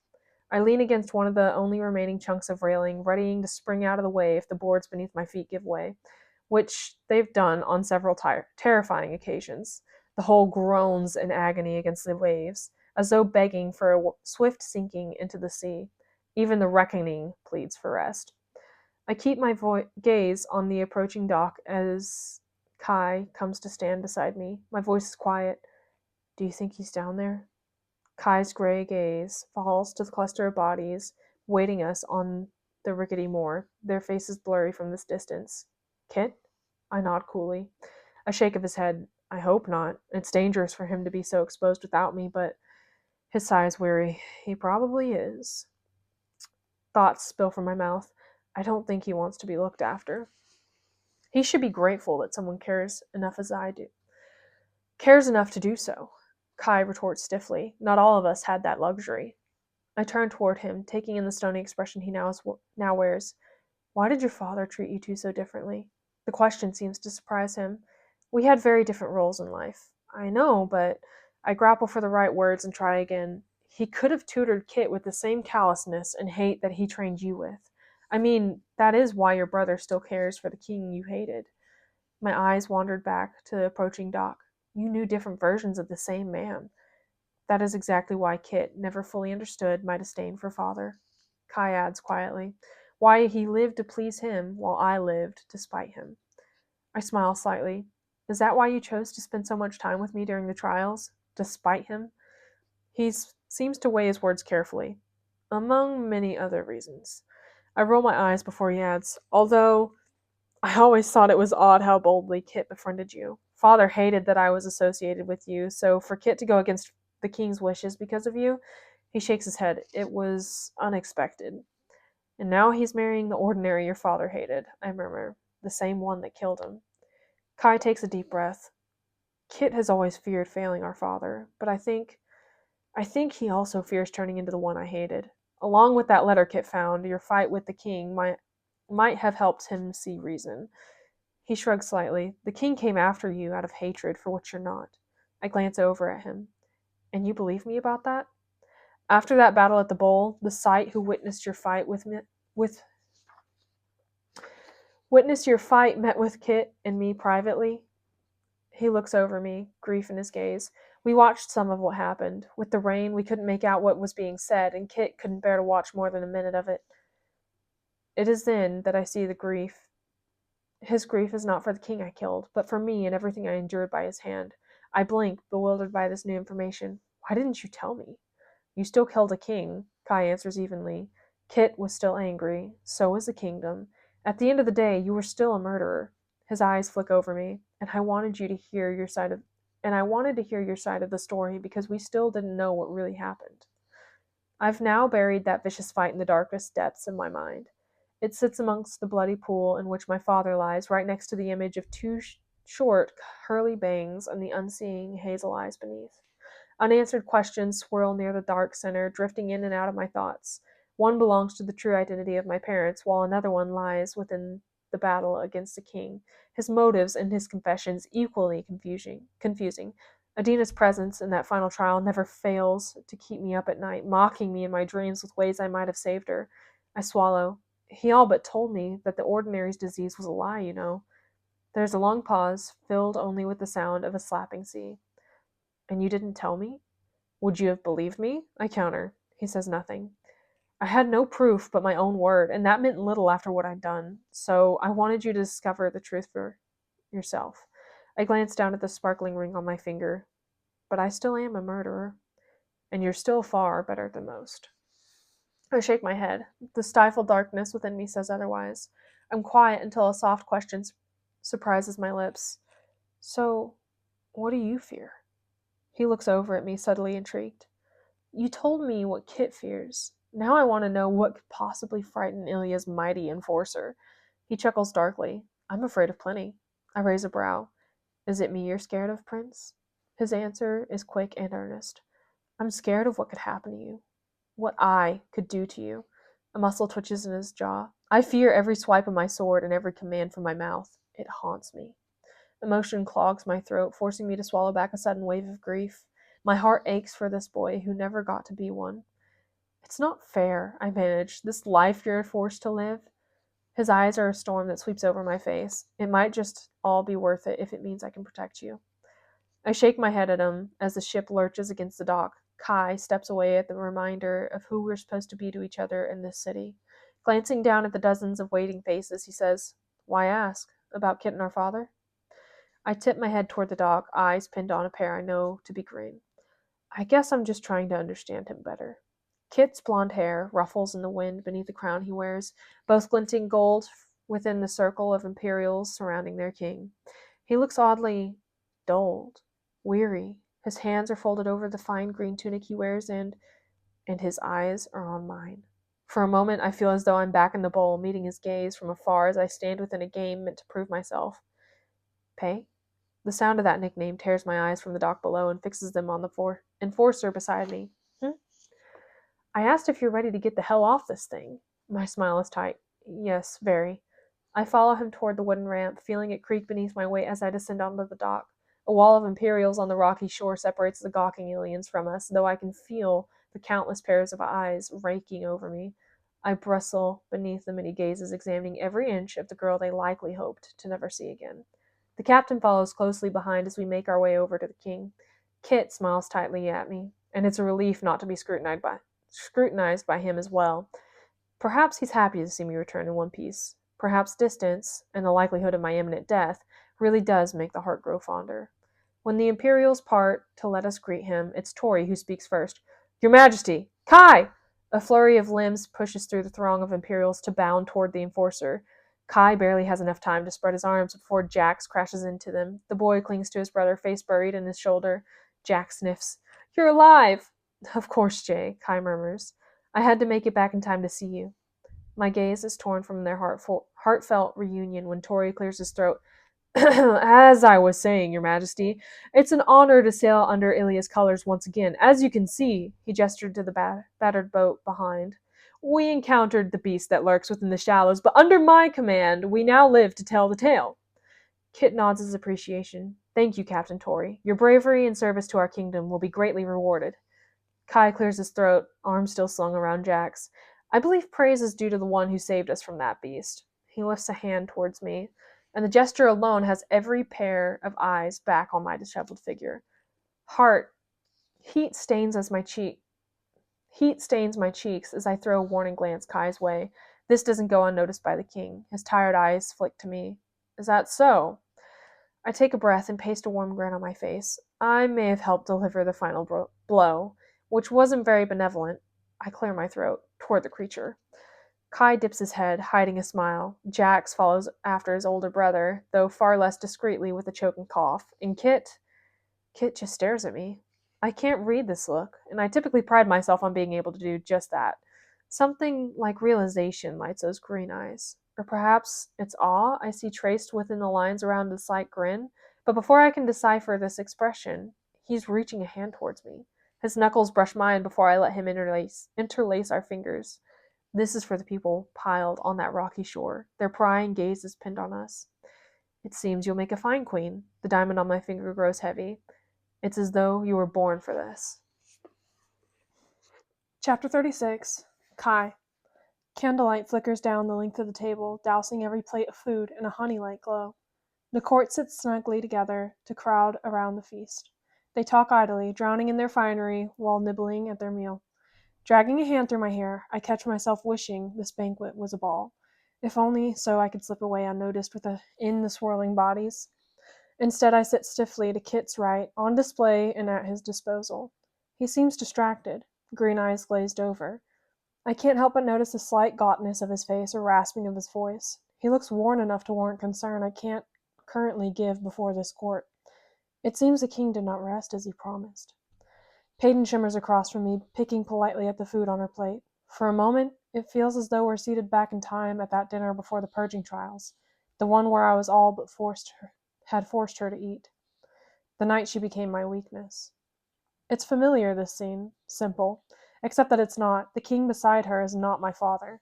Speaker 1: I lean against one of the only remaining chunks of railing, readying to spring out of the way if the boards beneath my feet give way, which they've done on several terrifying occasions. The hull groans in agony against the waves, as though begging for a swift sinking into the sea. Even the reckoning pleads for rest. I keep my gaze on the approaching dock as Kai comes to stand beside me. My voice is quiet. Do you think he's down there? Kai's gray gaze falls to the cluster of bodies waiting us on the rickety moor, their faces blurry from this distance. Kit? I nod coolly. A shake of his head. I hope not. It's dangerous for him to be so exposed without me, but his sigh is weary. He probably is. Thoughts spill from my mouth. I don't think he wants to be looked after. He should be grateful that someone cares enough as I do. Cares enough to do so. Kai retorts stiffly. Not all of us had that luxury. I turn toward him, taking in the stony expression he now wears. Why did your father treat you two so differently? The question seems to surprise him. We had very different roles in life. I know, but I grapple for the right words and try again. He could have tutored Kit with the same callousness and hate that he trained you with. I mean, that is why your brother still cares for the king you hated. My eyes wandered back to the approaching dock. You knew different versions of the same man. That is exactly why Kit never fully understood my disdain for father. Kai adds quietly, why he lived to please him while I lived to spite him. I smile slightly. Is that why you chose to spend so much time with me during the trials? To spite him? He seems to weigh his words carefully. Among many other reasons. I roll my eyes before he adds, although I always thought it was odd how boldly Kit befriended you. Father hated that I was associated with you, so for Kit to go against the king's wishes because of you, he shakes his head. It was unexpected. And now he's marrying the ordinary your father hated, I murmur, the same one that killed him. Kai takes a deep breath. Kit has always feared failing our father, but I think he also fears turning into the one I hated. Along with that letter Kit found, your fight with the king might have helped him see reason.
Speaker 2: He shrugs slightly. The king came after you out of hatred for what you're not. I glance over at him. And you believe me about that? After that battle at the bowl, the sight who witnessed your fight with witnessed your fight met with Kit and me privately. He looks over me, grief in his gaze. We watched some of what happened. With the rain, we couldn't make out what was being said, and Kit couldn't bear to watch more than a minute of it. It is then that I see the grief. His grief is not for the king I killed, but for me and everything I endured by his hand. I blink, bewildered by this new information. Why didn't you tell me? You still killed a king, Kai answers evenly. Kit was still angry. So was the kingdom. At the end of the day, you were still a murderer. His eyes flick over me, and I wanted to hear your side of the story because we still didn't know what really happened. I've now buried that vicious fight in the darkest depths of my mind. It sits amongst the bloody pool in which my father lies, right next to the image of two short, curly bangs and the unseeing hazel eyes beneath. Unanswered questions swirl near the dark center, drifting in and out of my thoughts. One belongs to the true identity of my parents, while another one lies within the battle against the king. His motives and his confessions equally confusing. Adina's presence in that final trial never fails to keep me up at night, mocking me in my dreams with ways I might have saved her. I swallow. He all but told me that the Ordinary's disease was a lie, you know. There's a long pause, filled only with the sound of a slapping sea. And you didn't tell me? Would you have believed me? I counter. He says nothing. I had no proof but my own word, and that meant little after what I'd done, so I wanted you to discover the truth for yourself. I glanced down at the sparkling ring on my finger. But I still am a murderer, and you're still far better than most. I shake my head. The stifled darkness within me says otherwise. I'm quiet until a soft question surprises my lips. So, what do you fear? He looks over at me, subtly intrigued. You told me what Kit fears. Now I want to know what could possibly frighten Ilya's mighty enforcer. He chuckles darkly. I'm afraid of plenty. I raise a brow. Is it me you're scared of, Prince? His answer is quick and earnest. I'm scared of what could happen to you. What I could do to you. A muscle twitches in his jaw. I fear every swipe of my sword and every command from my mouth. It haunts me. Emotion clogs my throat, forcing me to swallow back a sudden wave of grief. My heart aches for this boy who never got to be one. It's not fair, I manage. This life you're forced to live. His eyes are a storm that sweeps over my face. It might just all be worth it if it means I can protect you. I shake my head at him as the ship lurches against the dock. Kai steps away at the reminder of who we're supposed to be to each other in this city. Glancing down at the dozens of waiting faces, he says, Why ask? About Kit and our father? I tip my head toward the dock, eyes pinned on a pair I know to be green. I guess I'm just trying to understand him better. Kit's blonde hair ruffles in the wind beneath the crown he wears, both glinting gold within the circle of Imperials surrounding their king. He looks oddly dulled, weary. His hands are folded over the fine green tunic he wears, and his eyes are on mine. For a moment, I feel as though I'm back in the bowl, meeting his gaze from afar as I stand within a game meant to prove myself. Pay? The sound of that nickname tears my eyes from the dock below and fixes them on the enforcer beside me. I asked if you're ready to get the hell off this thing. My smile is tight. Yes, very. I follow him toward the wooden ramp, feeling it creak beneath my weight as I descend onto the dock. A wall of Imperials on the rocky shore separates the gawking aliens from us, though I can feel the countless pairs of eyes raking over me. I bristle beneath the many gazes, examining every inch of the girl they likely hoped to never see again. The captain follows closely behind as we make our way over to the king. Kit smiles tightly at me, and it's a relief not to be scrutinized by him as well. Perhaps he's happy to see me return in one piece. Perhaps distance, and the likelihood of my imminent death, really does make the heart grow fonder. When the Imperials part to let us greet him, it's Tori who speaks first. Your Majesty! Kai! A flurry of limbs pushes through the throng of Imperials to bound toward the enforcer. Kai barely has enough time to spread his arms before Jax crashes into them. The boy clings to his brother, face buried in his shoulder. Jack sniffs. You're alive! Of course, Jay, Kai murmurs. I had to make it back in time to see you. My gaze is torn from their heartfelt reunion when Tori clears his throat. As I was saying, Your Majesty, it's an honor to sail under Ilya's colors once again. As you can see, he gestured to the battered boat behind. We encountered the beast that lurks within the shallows, but under my command, we now live to tell the tale.
Speaker 1: Kit nods his appreciation. Thank you, Captain Tory. Your bravery and service to our kingdom will be greatly rewarded. Kai clears his throat, arm still slung around Jack's. I believe praise is due to the one who saved us from that beast. He lifts a hand towards me, and the gesture alone has every pair of eyes back on my disheveled figure. Heart, heat stains as my cheek. Heat stains my cheeks as I throw a warning glance Kai's way. This doesn't go unnoticed by the king. His tired eyes flick to me. Is that so? I take a breath and paste a warm grin on my face. I may have helped deliver the final blow, which wasn't very benevolent. I clear my throat toward the creature. Kai dips his head, hiding a smile. Jax follows after his older brother, though far less discreetly with a choking cough. And Kit just stares at me. I can't read this look, and I typically pride myself on being able to do just that. Something like realization lights those green eyes. Or perhaps it's awe I see traced within the lines around the slight grin. But before I can decipher this expression, he's reaching a hand towards me. His knuckles brush mine before I let him interlace our fingers. This is for the people piled on that rocky shore. Their prying gaze is pinned on us. It seems you'll make a fine queen. The diamond on my finger grows heavy. It's as though you were born for this. Chapter 36. Kai. Candlelight flickers down the length of the table, dousing every plate of food in a honey-like glow. The court sits snugly together to crowd around the feast. They talk idly, drowning in their finery while nibbling at their meal. Dragging a hand through my hair, I catch myself wishing this banquet was a ball, if only so I could slip away unnoticed in the swirling bodies. Instead, I sit stiffly to Kit's right, on display and at his disposal. He seems distracted, green eyes glazed over. I can't help but notice the slight gaughtness of his face or rasping of his voice. He looks worn enough to warrant concern I can't currently give before this court. It seems the king did not rest as he promised. Peyton shimmers across from me, picking politely at the food on her plate. For a moment, it feels as though we're seated back in time at that dinner before the purging trials, the one where I was all but had forced her to eat. The night she became my weakness. It's familiar, this scene, simple, except that it's not. The king beside her is not my father.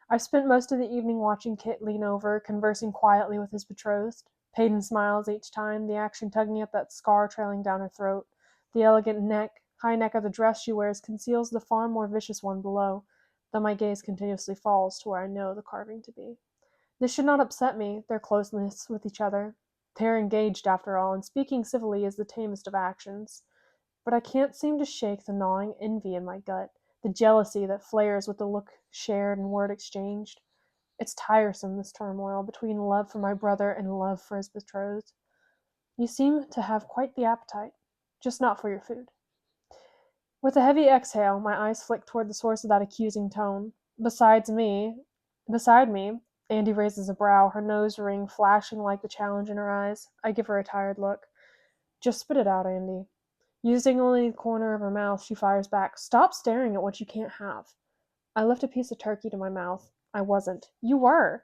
Speaker 1: I've spent most of the evening watching Kit lean over, conversing quietly with his betrothed. Peyton smiles each time, the action tugging at that scar trailing down her throat. The elegant high neck of the dress she wears conceals the far more vicious one below, though my gaze continuously falls to where I know the carving to be. This should not upset me, their closeness with each other. They're engaged, after all, and speaking civilly is the tamest of actions. But I can't seem to shake the gnawing envy in my gut, the jealousy that flares with the look shared and word exchanged. It's tiresome, this turmoil between love for my brother and love for his betrothed. You seem to have quite the appetite, just not for your food. With a heavy exhale, my eyes flick toward the source of that accusing tone. Beside me, Andy raises a brow, her nose ring flashing like the challenge in her eyes. I give her a tired look. Just spit it out, Andy. Using only the corner of her mouth, she fires back. Stop staring at what you can't have. I lift a piece of turkey to my mouth. I wasn't. You were.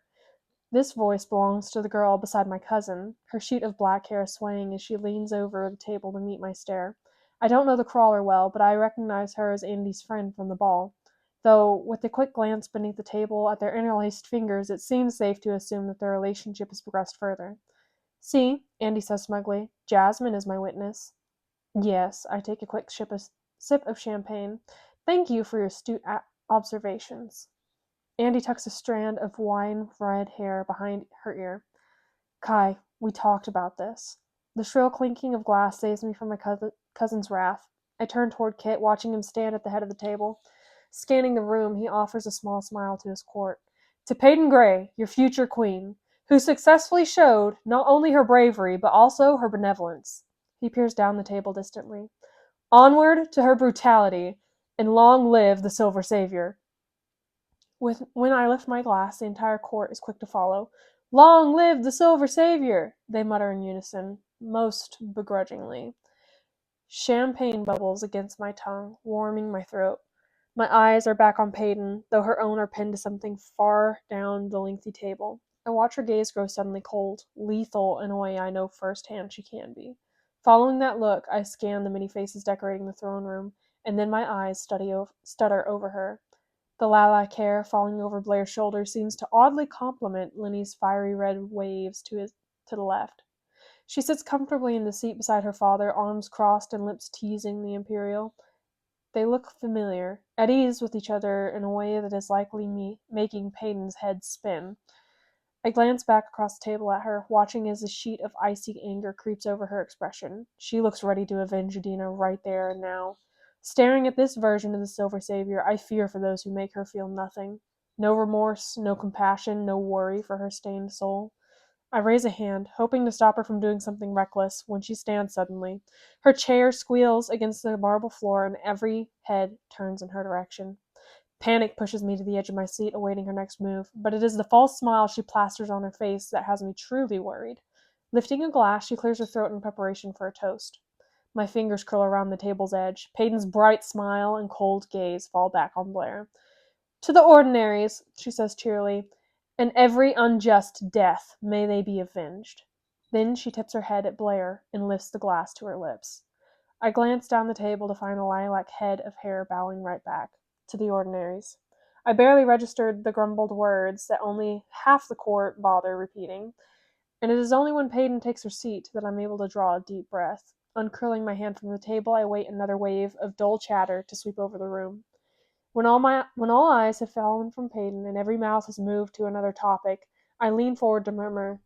Speaker 1: This voice belongs to the girl beside my cousin, her sheet of black hair swaying as she leans over the table to meet my stare. I don't know the crawler well, but I recognize her as Andy's friend from the ball. Though, with a quick glance beneath the table at their interlaced fingers, it seems safe to assume that their relationship has progressed further. See, Andy says smugly, Jasmine is my witness. Yes, I take a quick sip of champagne. Thank you for your astute observations. Andy tucks a strand of wine-red hair behind her ear. Kai, we talked about this. The shrill clinking of glass saves me from my cousin's wrath. I turn toward Kit, watching him stand at the head of the table. Scanning the room, he offers a small smile to his court. To Peyton Gray, your future queen, who successfully showed not only her bravery, but also her benevolence. He peers down the table distantly. Onward to her brutality, and long live the Silver Savior. When I lift my glass, the entire court is quick to follow. Long live the Silver Savior! They mutter in unison, most begrudgingly. Champagne bubbles against my tongue, warming my throat. My eyes are back on Peyton, though her own are pinned to something far down the lengthy table. I watch her gaze grow suddenly cold, lethal in a way I know firsthand she can be. Following that look, I scan the many faces decorating the throne room, and then my eyes stutter over her. The lilac hair falling over Blair's shoulders seems to oddly complement Lenny's fiery red waves to to the left. She sits comfortably in the seat beside her father, arms crossed and lips teasing the Imperial. They look familiar, at ease with each other in a way that is likely making Peyton's head spin. I glance back across the table at her, watching as a sheet of icy anger creeps over her expression. She looks ready to avenge Adina right there and now. Staring at this version of the Silver Savior, I fear for those who make her feel nothing. No remorse, no compassion, no worry for her stained soul. I raise a hand, hoping to stop her from doing something reckless, when she stands suddenly. Her chair squeals against the marble floor, and every head turns in her direction. Panic pushes me to the edge of my seat, awaiting her next move, but it is the false smile she plasters on her face that has me truly worried. Lifting a glass, she clears her throat in preparation for a toast. My fingers curl around the table's edge. Peyton's bright smile and cold gaze fall back on Blair. "To the Ordinaries," she says cheerily, "and every unjust death may they be avenged." Then she tips her head at Blair and lifts the glass to her lips. I glance down the table to find a lilac head of hair bowing right back. "To the Ordinaries." I barely registered the grumbled words that only half the court bother repeating, and it is only when Peyton takes her seat that I'm able to draw a deep breath. Uncurling my hand from the table, I wait another wave of dull chatter to sweep over the room. When all eyes have fallen from Peyton and every mouth has moved to another topic, I lean forward to murmur,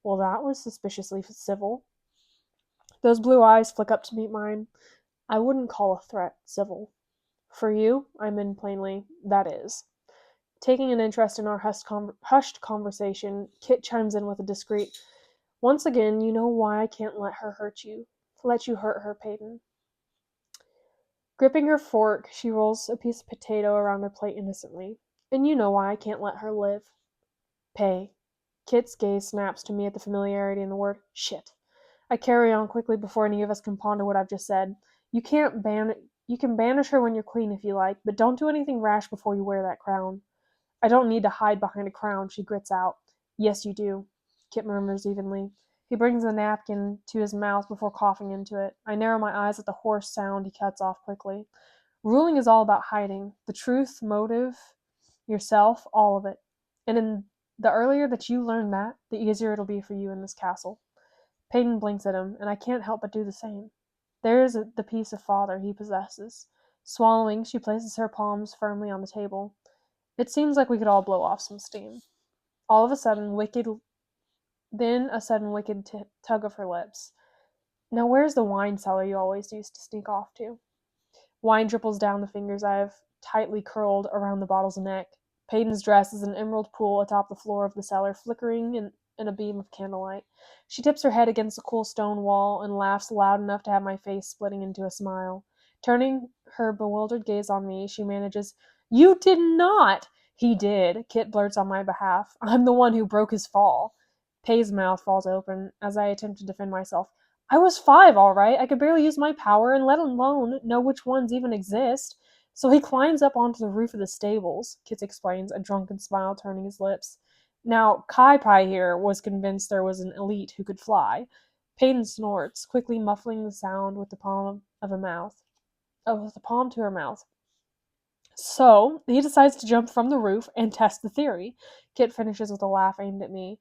Speaker 1: "Well, that was suspiciously civil." Those blue eyes flick up to meet mine. I wouldn't call a threat civil. "For you," I mean plainly, "that is." Taking an interest in our hushed conversation, Kit chimes in with a discreet, "Once again, you know why I can't let you hurt her, Peyton." Gripping her fork, she rolls a piece of potato around her plate innocently. "And you know why I can't let her live." "Pay." Kit's gaze snaps to me at the familiarity in the word. "Shit." I carry on quickly before any of us can ponder what I've just said. You can banish her when you're queen if you like, but don't do anything rash before you wear that crown." "I don't need to hide behind a crown," she grits out. "Yes, you do," Kit murmurs evenly. He brings the napkin to his mouth before coughing into it. I narrow my eyes at the hoarse sound he cuts off quickly. "Ruling is all about hiding. The truth, motive, yourself, all of it. And the earlier that you learn that, the easier it'll be for you in this castle." Peyton blinks at him, and I can't help but do the same. There is the piece of father he possesses. Swallowing, she places her palms firmly on the table. "It seems like we could all blow off some steam." All of a sudden, a sudden wicked tug of her lips. "Now where's the wine cellar you always used to sneak off to?" Wine dripples down the fingers I have tightly curled around the bottle's neck. Peyton's dress is an emerald pool atop the floor of the cellar, flickering in a beam of candlelight. She tips her head against the cool stone wall and laughs loud enough to have my face splitting into a smile. Turning her bewildered gaze on me, she manages, "You did not!" "He did," Kit blurts on my behalf. "I'm the one who broke his fall." Pay's mouth falls open as I attempt to defend myself. "I was 5, all right. I could barely use my power, and let alone know which ones even exist. So he climbs up onto the roof of the stables," Kit explains, a drunken smile turning his lips. "Now, Kai Pai here was convinced there was an elite who could fly." Peyton snorts, quickly muffling the sound with the palm to her mouth. "So he decides to jump from the roof and test the theory." Kit finishes with a laugh aimed at me.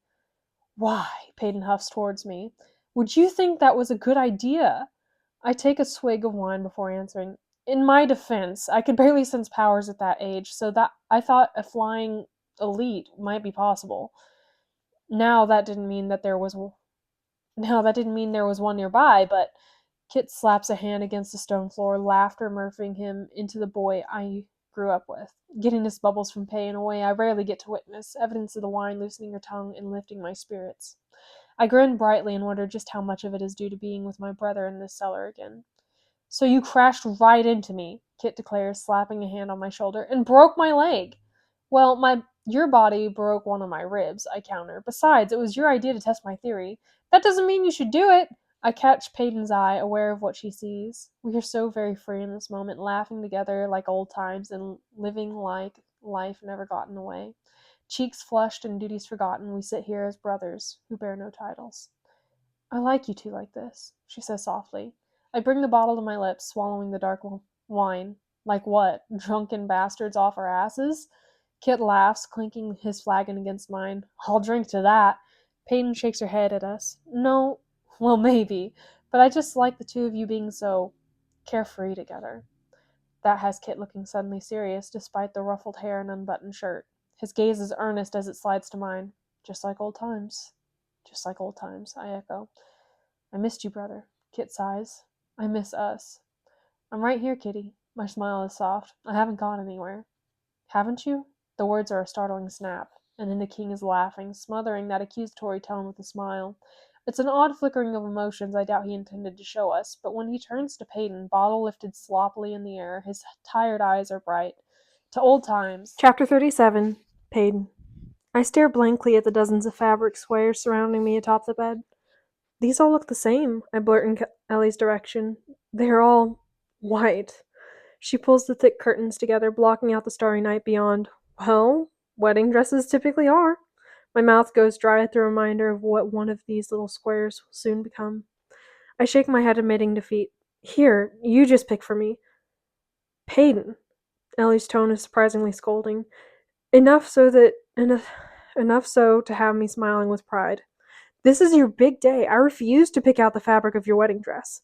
Speaker 1: "Why," Peyton huffs towards me, "would you think that was a good idea?" I take a swig of wine before answering. "In my defense, I could barely sense powers at that age, so that I thought a flying elite might be possible. Now that didn't mean there was one nearby, but—" Kit slaps a hand against the stone floor, laughter murphing him into the boy I grew up with. Giddiness bubbles from Pay in a way I rarely get to witness, evidence of the wine loosening her tongue and lifting my spirits. I grin brightly and wonder just how much of it is due to being with my brother in this cellar again. "So you crashed right into me," Kit declares, slapping a hand on my shoulder, "and broke my leg." "Well, your body broke one of my ribs," I counter. "Besides, it was your idea to test my theory." "That doesn't mean you should do it." I catch Peyton's eye, aware of what she sees. We are so very free in this moment, laughing together like old times and living like life never got in the way. Cheeks flushed and duties forgotten, we sit here as brothers who bear no titles. "I like you two like this," she says softly. I bring the bottle to my lips, swallowing the dark wine. "Like what? Drunken bastards off our asses?" Kit laughs, clinking his flagon against mine. "I'll drink to that." Peyton shakes her head at us. No, well, maybe, but I just like the two of you being so carefree together. That has Kit looking suddenly serious, despite the ruffled hair and unbuttoned shirt. His gaze is earnest as it slides to mine. Just like old times. Just like old times, I echo. I missed you, brother. Kit sighs. I miss us. I'm right here, Kitty. My smile is soft. I haven't gone anywhere. Haven't you? The words are a startling snap, and then the king is laughing, smothering that accusatory tone with a smile. It's an odd flickering of emotions I doubt he intended to show us, but when he turns to Peyton, bottle lifted sloppily in the air, his tired eyes are bright. To old times. Chapter 37. Peyton. I stare blankly at the dozens of fabric squares surrounding me atop the bed. These all look the same, I blurt in Ellie's direction. They are all white. She pulls the thick curtains together, blocking out the starry night beyond. Well, wedding dresses typically are. My mouth goes dry at the reminder of what one of these little squares will soon become. I shake my head, admitting defeat. Here, you just pick for me. Peyton. Ellie's tone is surprisingly scolding. Enough so to have me smiling with pride. This is your big day. I refuse to pick out the fabric of your wedding dress.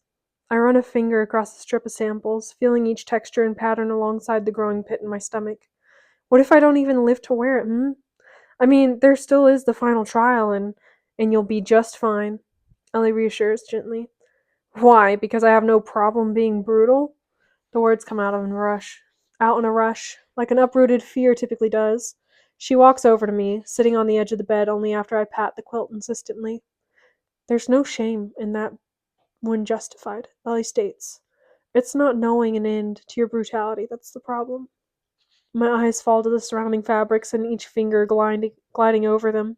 Speaker 1: I run a finger across the strip of samples, feeling each texture and pattern alongside the growing pit in my stomach. What if I don't even live to wear it, I mean, there still is the final trial, and you'll be just fine. Ellie reassures gently. Why? Because I have no problem being brutal? The words come out in a rush, like an uprooted fear typically does. She walks over to me, sitting on the edge of the bed only after I pat the quilt insistently. There's no shame in that when justified, Ellie states. It's not knowing an end to your brutality that's the problem. My eyes fall to the surrounding fabrics and each finger gliding over them.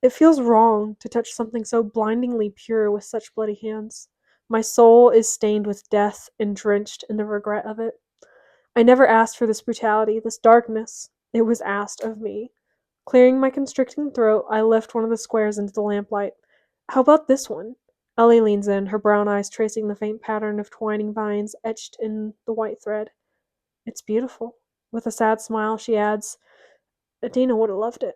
Speaker 1: It feels wrong to touch something so blindingly pure with such bloody hands. My soul is stained with death and drenched in the regret of it. I never asked for this brutality, this darkness. It was asked of me. Clearing my constricting throat, I lift one of the squares into the lamplight. How about this one? Ellie leans in, her brown eyes tracing the faint pattern of twining vines etched in the white thread. It's beautiful. With a sad smile, she adds, Adina would have loved it.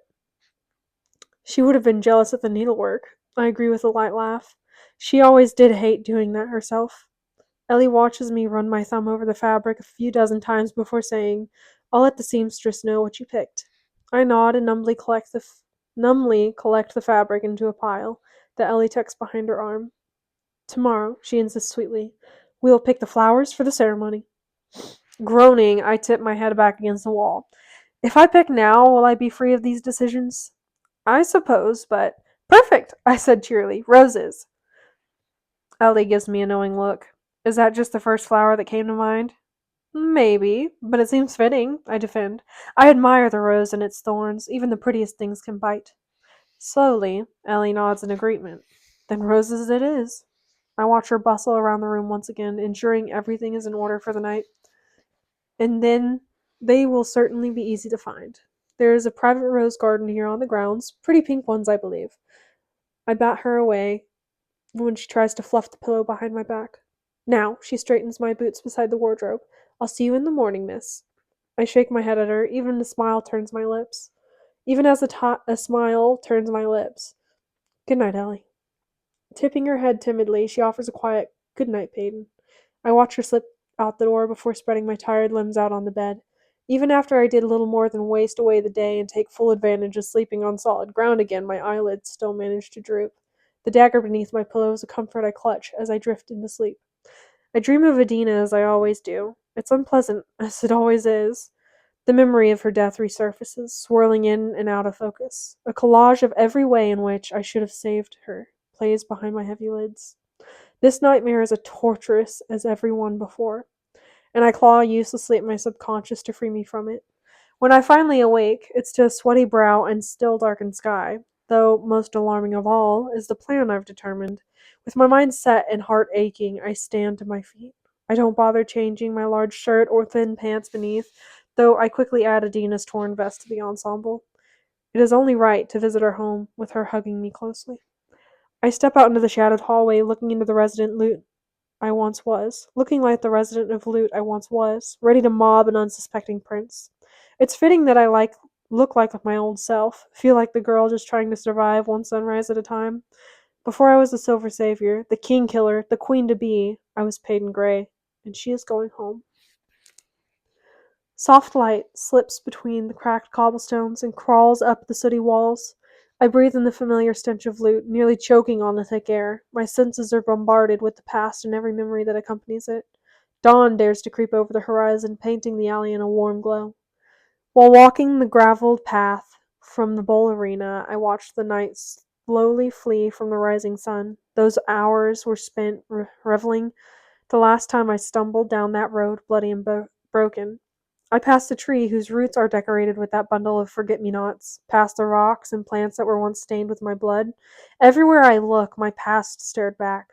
Speaker 1: She would have been jealous of the needlework. I agree with a light laugh. She always did hate doing that herself. Ellie watches me run my thumb over the fabric a few dozen times before saying, I'll let the seamstress know what you picked. I nod and numbly collect the fabric into a pile that Ellie tucks behind her arm. Tomorrow, she insists sweetly, we'll pick the flowers for the ceremony. Groaning, I tip my head back against the wall. If I pick now, will I be free of these decisions? I suppose, but perfect, I said cheerily. Roses. Ellie gives me a knowing look. Is that just the first flower that came to mind? Maybe, but it seems fitting, I defend. I admire the rose and its thorns. Even the prettiest things can bite. Slowly, Ellie nods in agreement. Then roses it is. I watch her bustle around the room once again, ensuring everything is in order for the night. And then they will certainly be easy to find. There is a private rose garden here on the grounds, pretty pink ones, I believe. I bat her away when she tries to fluff the pillow behind my back. Now, she straightens my boots beside the wardrobe. I'll see you in the morning, miss. I shake my head at her, even a smile turns my lips. Even as a smile turns my lips. Good night, Ellie. Tipping her head timidly, she offers a quiet, good night, Peyton. I watch her slip out the door before spreading my tired limbs out on the bed. Even after I did little more than waste away the day and take full advantage of sleeping on solid ground again, my eyelids still manage to droop. The dagger beneath my pillow is a comfort I clutch as I drift into sleep. I dream of Adina as I always do. It's unpleasant, as it always is. The memory of her death resurfaces, swirling in and out of focus. A collage of every way in which I should have saved her plays behind my heavy lids. This nightmare is as torturous as every one before, and I claw uselessly at my subconscious to free me from it. When I finally awake, it's to a sweaty brow and still darkened sky, though most alarming of all is the plan I've determined. With my mind set and heart aching, I stand to my feet. I don't bother changing my large shirt or thin pants beneath, though I quickly add Adina's torn vest to the ensemble. It is only right to visit her home, with her hugging me closely. I step out into the shadowed hallway, looking like the resident of Loot I once was, ready to mob an unsuspecting prince. It's fitting that I like
Speaker 3: look like my old self, feel like the girl just trying to survive one sunrise at a time. Before I was the Silver Savior, the King Killer, the Queen to be, I was Peyton Gray, and she is going home. Soft light slips between the cracked cobblestones and crawls up the sooty walls. I breathe in the familiar stench of loot, nearly choking on the thick air. My senses are bombarded with the past and every memory that accompanies it. Dawn dares to creep over the horizon, painting the alley in a warm glow. While walking the gravelled path from the bowl arena, I watched the night slowly flee from the rising sun. Those hours were spent reveling. The last time I stumbled down that road, bloody and broken. I passed a tree whose roots are decorated with that bundle of forget-me-nots, past the rocks and plants that were once stained with my blood. Everywhere I look, my past stared back.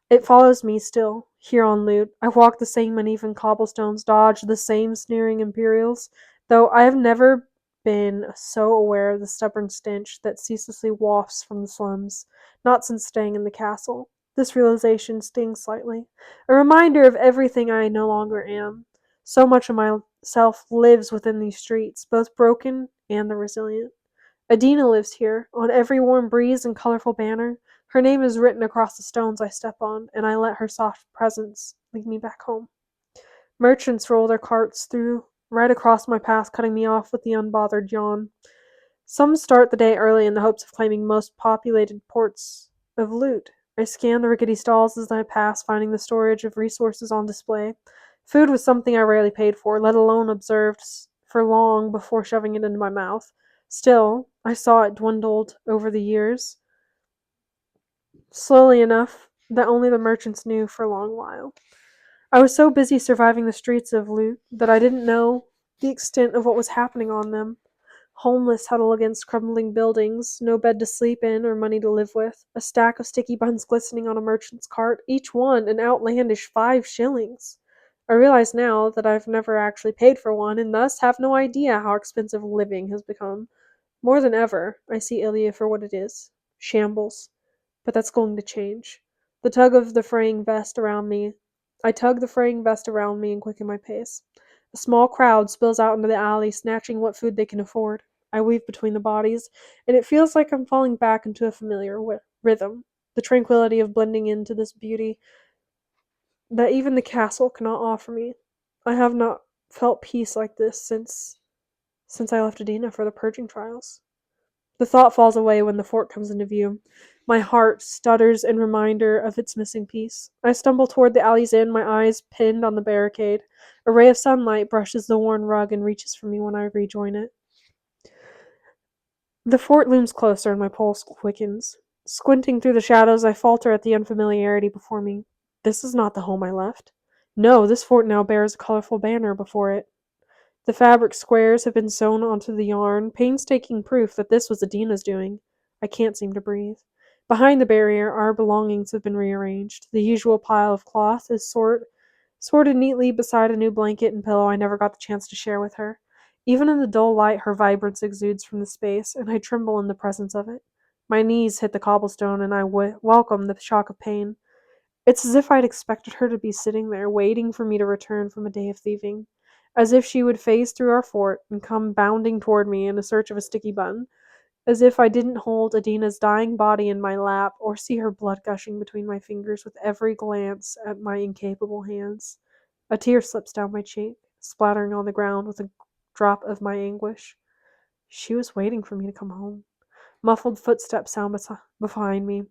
Speaker 3: It follows me still, here on loot. I walk the same uneven cobblestones, dodge the same sneering Imperials, though I have never been so aware of the stubborn stench that ceaselessly wafts from the slums, not since staying in the castle. This realization stings slightly, a reminder of everything I no longer am. So much of myself lives within these streets, both broken and the resilient. Adina lives here, on every warm breeze and colorful banner. Her name is written across the stones I step on, and I let her soft presence lead me back home. Merchants roll their carts through right across my path, cutting me off with the unbothered yawn. Some start the day early in the hopes of claiming most populated ports of loot. I scan the rickety stalls as I pass, finding the storage of resources on display. Food was something I rarely paid for, let alone observed for long before shoving it into my mouth. Still, I saw it dwindled over the years, slowly enough that only the merchants knew for a long while. I was so busy surviving the streets of Loot that I didn't know the extent of what was happening on them. Homeless huddle against crumbling buildings, no bed to sleep in or money to live with, a stack of sticky buns glistening on a merchant's cart, each one an outlandish 5 shillings. I realize now that I've never actually paid for one, and thus have no idea how expensive living has become. More than ever, I see Ilya for what it is, shambles. But that's going to change. The tug of the fraying vest around me. I tug the fraying vest around me and quicken my pace. A small crowd spills out into the alley, snatching what food they can afford. I weave between the bodies, and it feels like I'm falling back into a familiar rhythm. The tranquility of blending into this beauty that even the castle cannot offer me. I have not felt peace like this since I left Adina for the purging trials. The thought falls away when the fort comes into view. My heart stutters in reminder of its missing piece. I stumble toward the alley's end, my eyes pinned on the barricade. A ray of sunlight brushes the worn rug and reaches for me when I rejoin it. The fort looms closer and my pulse quickens. Squinting through the shadows, I falter at the unfamiliarity before me. This is not the home I left. No, this fort now bears a colorful banner before it. The fabric squares have been sewn onto the yarn, painstaking proof that this was Adina's doing. I can't seem to breathe. Behind the barrier, our belongings have been rearranged. The usual pile of cloth is sorted neatly beside a new blanket and pillow I never got the chance to share with her. Even in the dull light, her vibrance exudes from the space, and I tremble in the presence of it. My knees hit the cobblestone, and I welcome the shock of pain. It's as if I'd expected her to be sitting there, waiting for me to return from a day of thieving. As if she would phase through our fort and come bounding toward me in search of a sticky bun. As if I didn't hold Adina's dying body in my lap, or see her blood gushing between my fingers with every glance at my incapable hands. A tear slips down my cheek, splattering on the ground with a drop of my anguish. She was waiting for me to come home. Muffled footsteps sound behind me,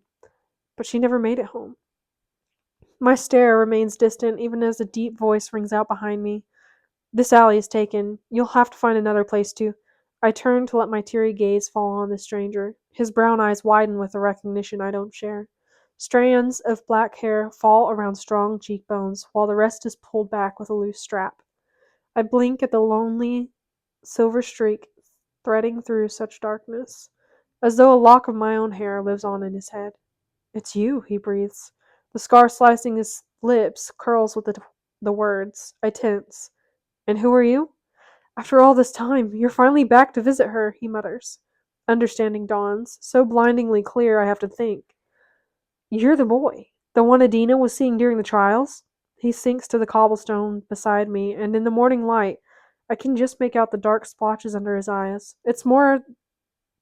Speaker 3: but she never made it home. My stare remains distant even as a deep voice rings out behind me. This alley is taken. You'll have to find another place to. I turn to let my teary gaze fall on the stranger. His brown eyes widen with a recognition I don't share. Strands of black hair fall around strong cheekbones, while the rest is pulled back with a loose strap. I blink at the lonely silver streak threading through such darkness, as though a lock of my own hair lives on in his head. It's you, he breathes. The scar slicing his lips curls with the words. I tense. And who are you? After all this time, you're finally back to visit her, he mutters. Understanding dawns, so blindingly clear I have to think. You're the boy. The one Adina was seeing during the trials? He sinks to the cobblestone beside me, and in the morning light, I can just make out the dark splotches under his eyes. It's more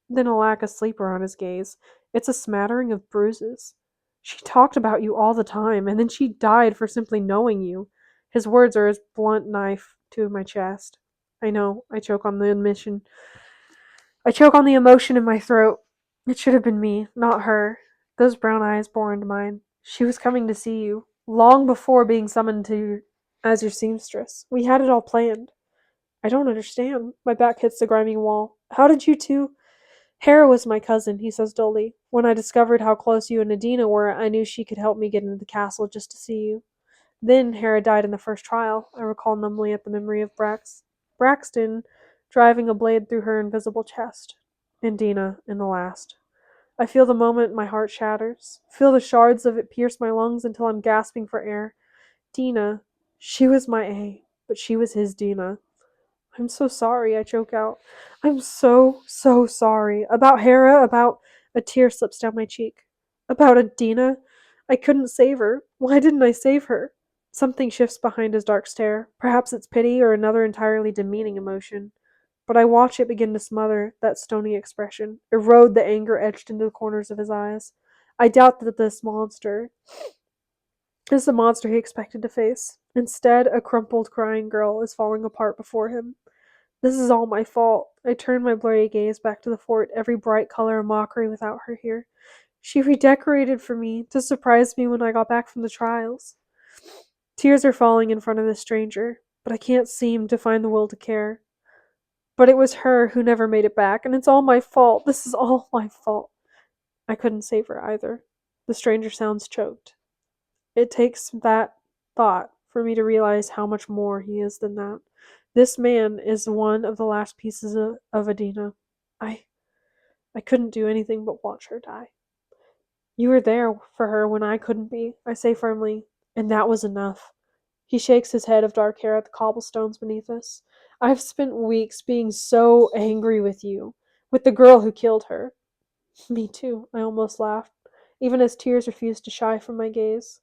Speaker 3: than a lack of sleep around his gaze. It's a smattering of bruises. She talked about you all the time, and then she died for simply knowing you. His words are his blunt knife to my chest. I know, I choke on the admission. I choke on the emotion in my throat. It should have been me, not her. Those brown eyes bore into mine. She was coming to see you, long before being summoned to as your seamstress. We had it all planned. I don't understand. My back hits the grimy wall. How did you two? Hera was my cousin, he says dully. When I discovered how close you and Adina were, I knew she could help me get into the castle just to see you. Then Hera died in the first trial. I recall numbly at the memory of Braxton driving a blade through her invisible chest. And Dina in the last. I feel the moment my heart shatters. Feel the shards of it pierce my lungs until I'm gasping for air. Dina. She was my A, but she was his Dina. I'm so sorry, I choke out. I'm so sorry. About Hera, about... A tear slips down my cheek. About Adina? I couldn't save her. Why didn't I save her? Something shifts behind his dark stare. Perhaps it's pity or another entirely demeaning emotion. But I watch it begin to smother that stony expression, erode the anger etched into the corners of his eyes. I doubt that this monster is the monster he expected to face. Instead, a crumpled, crying girl is falling apart before him. This is all my fault. I turn my blurry gaze back to the fort, every bright color a mockery without her here. She redecorated for me to surprise me when I got back from the trials. Tears are falling in front of this stranger, but I can't seem to find the will to care. But it was her who never made it back, and it's all my fault. This is all my fault. I couldn't save her either. The stranger sounds choked. It takes that thought for me to realize how much more he is than that. This man is one of the last pieces of Adina. I couldn't do anything but watch her die. You were there for her when I couldn't be, I say firmly, and that was enough. He shakes his head of dark hair at the cobblestones beneath us. I've spent weeks being so angry with you, with the girl who killed her. Me too, I almost laughed, even as tears refused to shy from my gaze.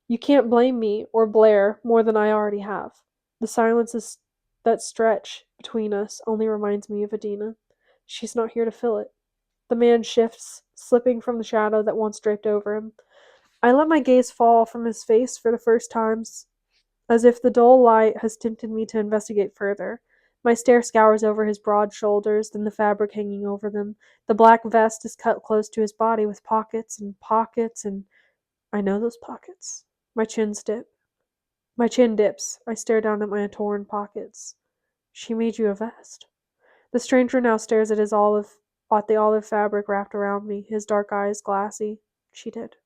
Speaker 3: You can't blame me or Blair more than I already have. The silences that stretch between us only reminds me of Adina. She's not here to fill it. The man shifts, slipping from the shadow that once draped over him. I let my gaze fall from his face for the first times, as if the dull light has tempted me to investigate further. My stare scours over his broad shoulders, then the fabric hanging over them. The black vest is cut close to his body with pockets and pockets, and I know those pockets. My chin dips. I stare down at my torn pockets. She made you a vest. The stranger now stares at the olive fabric wrapped around me, his dark eyes glassy. She did.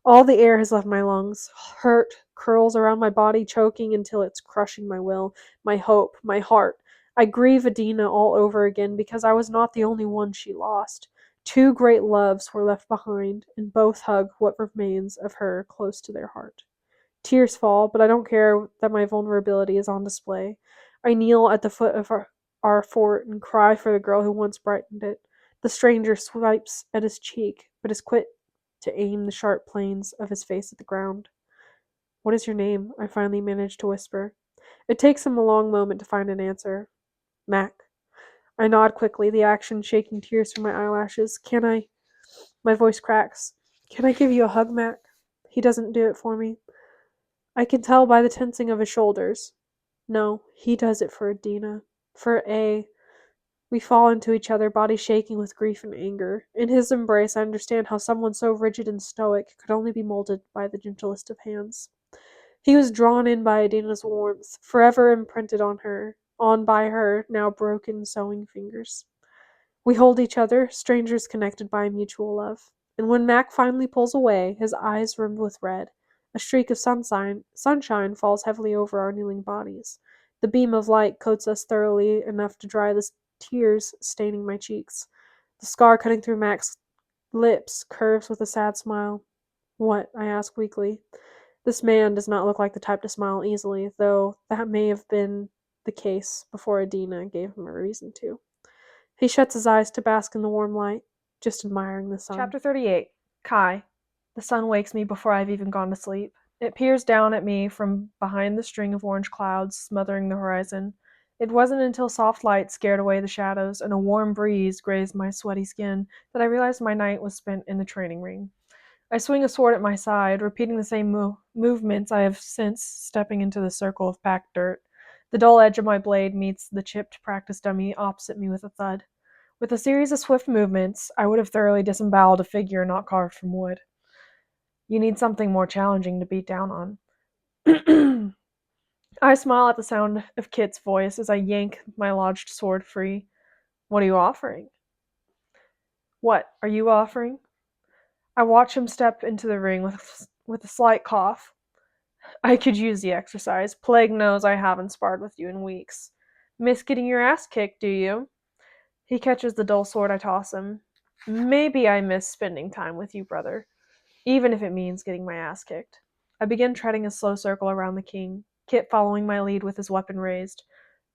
Speaker 3: All the air has left my lungs. Hurt curls around my body, choking until it's crushing my will, my hope, my heart. I grieve Adina all over again because I was not the only one she lost. Two great loves were left behind, and both hug what remains of her close to their heart. Tears fall, but I don't care that my vulnerability is on display. I kneel at the foot of our fort and cry for the girl who once brightened it. The stranger swipes at his cheek, but is quick to aim the sharp planes of his face at the ground. What is your name? I finally manage to whisper. It takes him a long moment to find an answer. Mac. I nod quickly, the action shaking tears from my eyelashes. Can I? My voice cracks. Can I give you a hug, Mac? He doesn't do it for me. I can tell by the tensing of his shoulders. No, he does it for Adina. For A. We fall into each other, bodies shaking with grief and anger. In his embrace, I understand how someone so rigid and stoic could only be molded by the gentlest of hands. He was drawn in by Adina's warmth, forever imprinted on by her now broken sewing fingers. We hold each other, strangers connected by a mutual love. And when Mac finally pulls away, his eyes rimmed with red, a streak of sunshine falls heavily over our kneeling bodies. The beam of light coats us thoroughly enough to dry the tears staining my cheeks. The scar cutting through Mac's lips curves with a sad smile. What? I ask weakly. This man does not look like the type to smile easily, though that may have been the case before Adina gave him a reason to. He shuts his eyes to bask in the warm light, just admiring the sun.
Speaker 1: Chapter 38. Kai. The sun wakes me before I've even gone to sleep. It peers down at me from behind the string of orange clouds smothering the horizon. It wasn't until soft light scared away the shadows and a warm breeze grazed my sweaty skin that I realized my night was spent in the training ring. I swing a sword at my side, repeating the same movements I have since stepping into the circle of packed dirt. The dull edge of my blade meets the chipped practice dummy opposite me with a thud. With a series of swift movements, I would have thoroughly disemboweled a figure not carved from wood. You need something more challenging to beat down on. I smile at the sound of Kit's voice as I yank my lodged sword free. What are you offering? What are you offering? I watch him step into the ring with a slight cough. I could use the exercise. Plague knows I haven't sparred with you in weeks. Miss getting your ass kicked, do you? He catches the dull sword I toss him. Maybe I miss spending time with you, brother, even if it means getting my ass kicked. I begin treading a slow circle around the king, Kit following my lead with his weapon raised.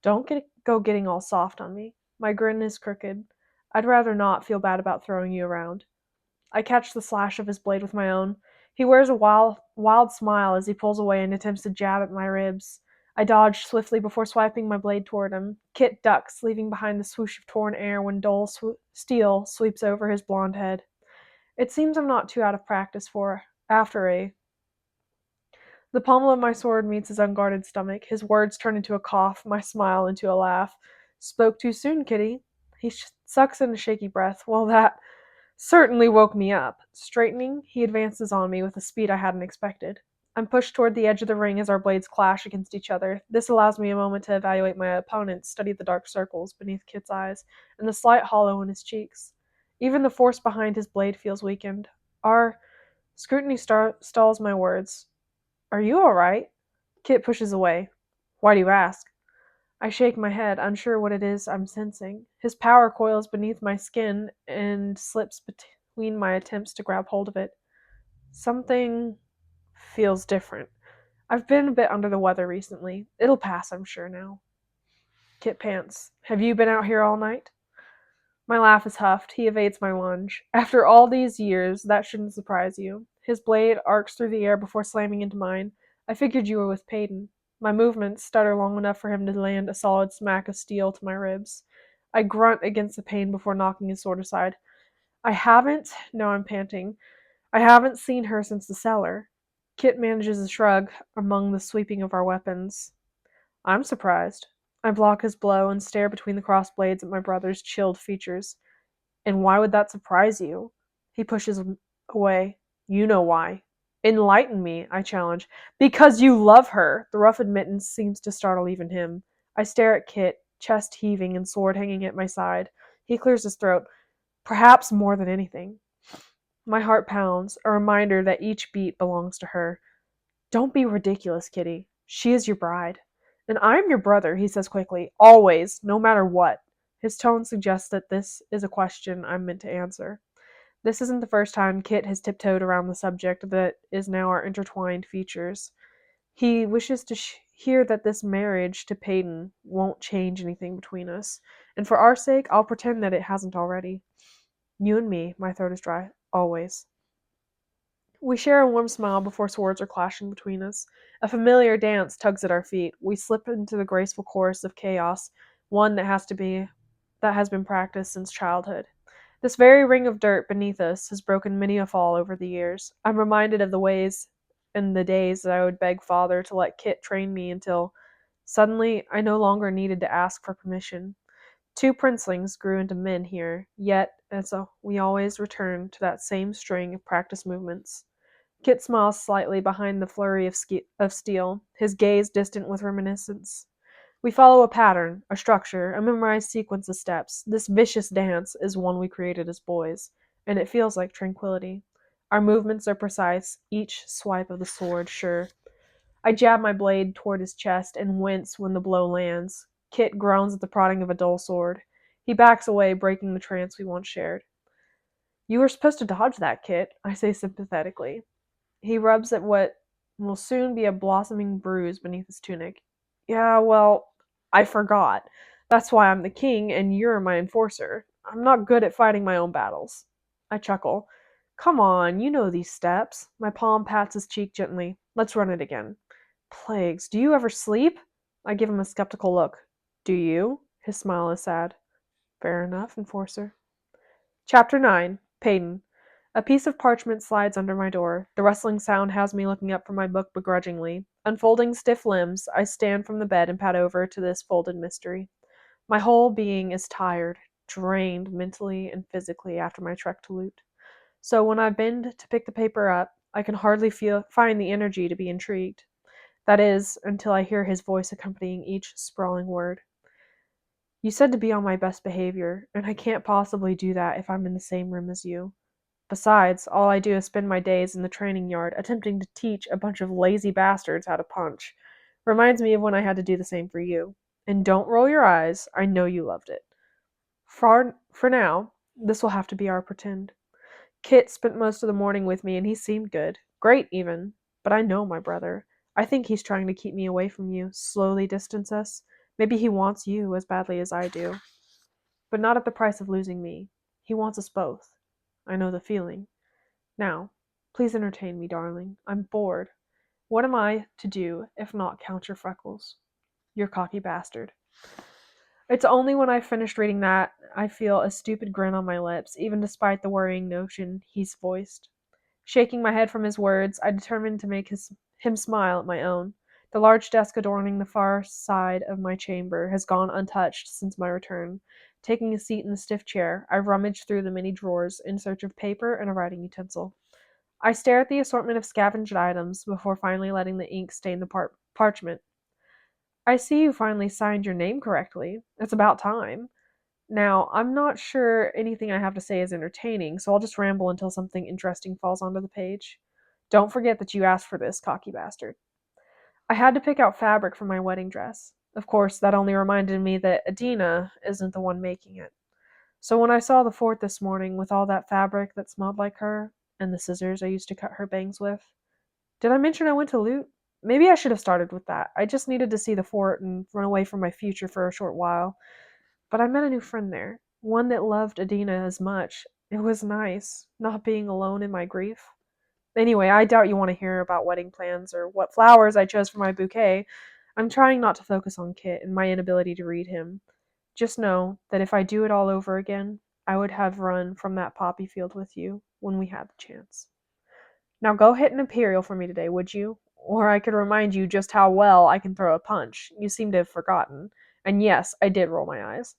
Speaker 1: Don't go getting all soft on me. My grin is crooked. I'd rather not feel bad about throwing you around. I catch the slash of his blade with my own. He wears a wild smile as he pulls away and attempts to jab at my ribs. I dodge swiftly before swiping my blade toward him. Kit ducks, leaving behind the swoosh of torn air when dull steel sweeps over his blonde head. It seems I'm not too out of practice for after a. The pommel of my sword meets his unguarded stomach. His words turn into a cough, my smile into a laugh. Spoke too soon, Kitty. He sucks in a shaky breath. Well, that certainly woke me up. Straightening, he advances on me with a speed I hadn't expected. I'm pushed toward the edge of the ring as our blades clash against each other. This allows me a moment to evaluate my opponent, study the dark circles beneath Kit's eyes, and the slight hollow in his cheeks. Even the force behind his blade feels weakened. Our scrutiny stalls my words. Are you all right? Kit pushes away. Why do you ask? I shake my head, unsure what it is I'm sensing. His power coils beneath my skin and slips between my attempts to grab hold of it. Something feels different. I've been a bit under the weather recently. It'll pass, I'm sure now. Kit pants. Have you been out here all night? My laugh is huffed. He evades my lunge. After all these years, that shouldn't surprise you. His blade arcs through the air before slamming into mine. I figured you were with Peyton. My movements stutter long enough for him to land a solid smack of steel to my ribs. I grunt against the pain before knocking his sword aside. No, I'm panting. I haven't seen her since the cellar. Kit manages a shrug among the sweeping of our weapons. I'm surprised. I block his blow and stare between the crossed blades at my brother's chilled features. And why would that surprise you? He pushes away. You know why. Enlighten me, I challenge. Because you love her. The rough admittance seems to startle even him. I stare at Kit, chest heaving and sword hanging at my side. He clears his throat. Perhaps more than anything. My heart pounds, a reminder that each beat belongs to her. Don't be ridiculous, Kitty. She is your bride. And I'm your brother, he says quickly. Always, no matter what. His tone suggests that this is a question I'm meant to answer. This isn't the first time Kit has tiptoed around the subject that is now our intertwined features. He wishes to hear that this marriage to Peyton won't change anything between us, and for our sake, I'll pretend that it hasn't already. You and me, my throat is dry, always. We share a warm smile before swords are clashing between us. A familiar dance tugs at our feet. We slip into the graceful chorus of chaos, one that has been practiced since childhood. This very ring of dirt beneath us has broken many a fall over the years. I'm reminded of the ways and the days that I would beg Father to let Kit train me until suddenly I no longer needed to ask for permission. 2 princelings grew into men here, yet we always return to that same string of practice movements. Kit smiles slightly behind the flurry of steel, his gaze distant with reminiscence. We follow a pattern, a structure, a memorized sequence of steps. This vicious dance is one we created as boys, and it feels like tranquility. Our movements are precise, each swipe of the sword sure. I jab my blade toward his chest and wince when the blow lands. Kit groans at the prodding of a dull sword. He backs away, breaking the trance we once shared. You were supposed to dodge that, Kit, I say sympathetically. He rubs at what will soon be a blossoming bruise beneath his tunic. Yeah, well, I forgot. That's why I'm the king and you're my enforcer. I'm not good at fighting my own battles. I chuckle. Come on, you know these steps. My palm pats his cheek gently. Let's run it again. Plagues, do you ever sleep? I give him a skeptical look.
Speaker 3: Do you? His smile is sad. Fair enough, Enforcer. Chapter 9. Peyton. A piece of parchment slides under my door. The rustling sound has me looking up from my book begrudgingly. Unfolding stiff limbs, I stand from the bed and pad over to this folded mystery. My whole being is tired, drained mentally and physically after my trek to Loot. So when I bend to pick the paper up, I can hardly find the energy to be intrigued. That is, until I hear his voice accompanying each sprawling word. You said to be on my best behavior, and I can't possibly do that if I'm in the same room as you. Besides, all I do is spend my days in the training yard attempting to teach a bunch of lazy bastards how to punch. Reminds me of when I had to do the same for you. And don't roll your eyes, I know you loved it. For now, this will have to be our pretend. Kit spent most of the morning with me and he seemed good. Great, even. But I know my brother. I think he's trying to keep me away from you, slowly distance us. Maybe he wants you as badly as I do. But not at the price of losing me. He wants us both. I know the feeling. Now, please entertain me, darling. I'm bored. What am I to do if not count your freckles? Your cocky bastard. It's only when I've finished reading that I feel a stupid grin on my lips, even despite the worrying notion he's voiced. Shaking my head from his words, I determined to make him smile at my own. The large desk adorning the far side of my chamber has gone untouched since my return. Taking a seat in the stiff chair, I rummage through the many drawers in search of paper and a writing utensil. I stare at the assortment of scavenged items before finally letting the ink stain the parchment. I see you finally signed your name correctly. It's about time. Now, I'm not sure anything I have to say is entertaining, so I'll just ramble until something interesting falls onto the page. Don't forget that you asked for this, cocky bastard. I had to pick out fabric for my wedding dress. Of course, that only reminded me that Adina isn't the one making it. So when I saw the fort this morning with all that fabric that smelled like her, and the scissors I used to cut her bangs with. Did I mention I went to Loot? Maybe I should have started with that. I just needed to see the fort and run away from my future for a short while. But I met a new friend there, one that loved Adina as much. It was nice, not being alone in my grief. Anyway, I doubt you want to hear about wedding plans or what flowers I chose for my bouquet. I'm trying not to focus on Kit and my inability to read him. Just know that if I do it all over again, I would have run from that poppy field with you when we had the chance. Now go hit an Imperial for me today, would you? Or I could remind you just how well I can throw a punch. You seem to have forgotten. And yes, I did roll my eyes.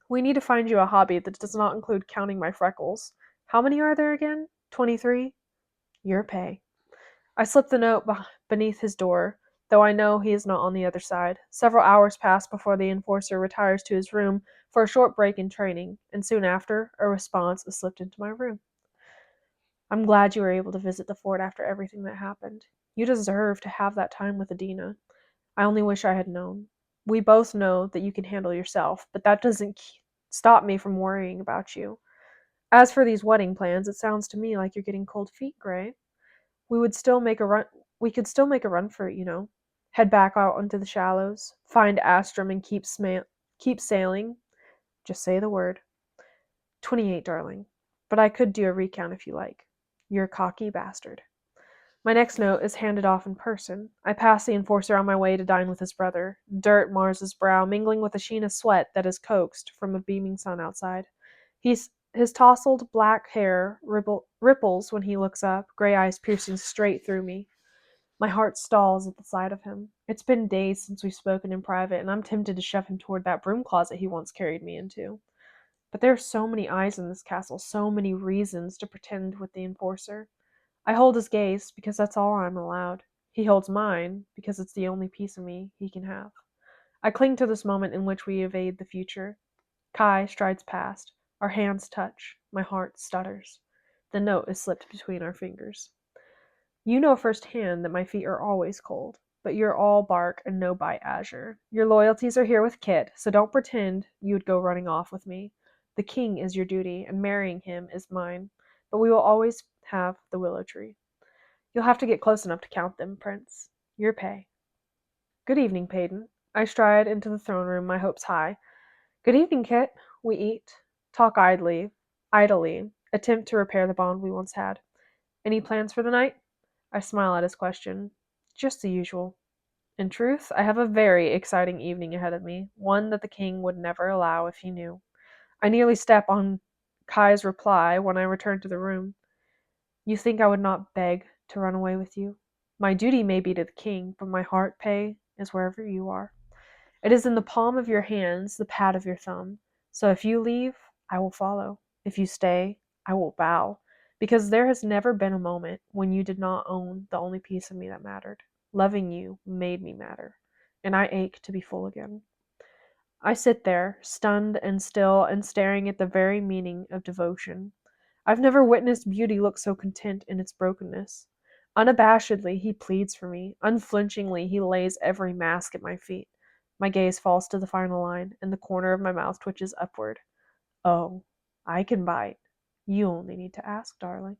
Speaker 3: We need to find you a hobby that does not include counting my freckles. How many are there again? 23? Your pay. I slip the note beneath his door, though I know he is not on the other side. Several hours pass before the Enforcer retires to his room for a short break in training, and soon after, a response is slipped into my room. I'm glad you were able to visit the fort after everything that happened. You deserve to have that time with Adina. I only wish I had known. We both know that you can handle yourself, but that doesn't stop me from worrying about you. As for these wedding plans, it sounds to me like you're getting cold feet, Gray. We could still make a run for it, you know. Head back out into the shallows, find Astrum and keep sailing. Just say the word. 28, darling. But I could do a recount if you like. You're a cocky bastard. My next note is handed off in person. I pass the Enforcer on my way to dine with his brother. Dirt mars his brow, mingling with a sheen of sweat that is coaxed from a beaming sun outside. His tousled black hair ripples when he looks up, gray eyes piercing straight through me. My heart stalls at the sight of him. It's been days since we've spoken in private, and I'm tempted to shove him toward that broom closet he once carried me into. But there are so many eyes in this castle, so many reasons to pretend with the Enforcer. I hold his gaze because that's all I'm allowed. He holds mine because it's the only piece of me he can have. I cling to this moment in which we evade the future. Kai strides past. Our hands touch. My heart stutters. The note is slipped between our fingers. You know firsthand that my feet are always cold, but you're all bark and no bite azure. Your loyalties are here with Kit, so don't pretend you would go running off with me. The king is your duty, and marrying him is mine, but we will always have the willow tree. You'll have to get close enough to count them, Prince. Your pay. Good evening, Peyton. I stride into the throne room, my hopes high. Good evening, Kit. We eat, talk idly, attempt to repair the bond we once had. Any plans for the night? I smile at his question. Just the usual.
Speaker 1: In truth, I have a very exciting evening ahead of me, one that the king would never allow if he knew. I nearly step on Kai's reply when I return to the room. You think I would not beg to run away with you? My duty may be to the king, but my heart pay is wherever you are. It is in the palm of your hands, the pad of your thumb. So if you leave, I will follow. If you stay, I will bow. Because there has never been a moment when you did not own the only piece of me that mattered. Loving you made me matter, and I ache to be full again. I sit there, stunned and still, and staring at the very meaning of devotion. I've never witnessed beauty look so content in its brokenness. Unabashedly, he pleads for me. Unflinchingly, he lays every mask at my feet. My gaze falls to the final line, and the corner of my mouth twitches upward. Oh, I can bite. You only need to ask, darling.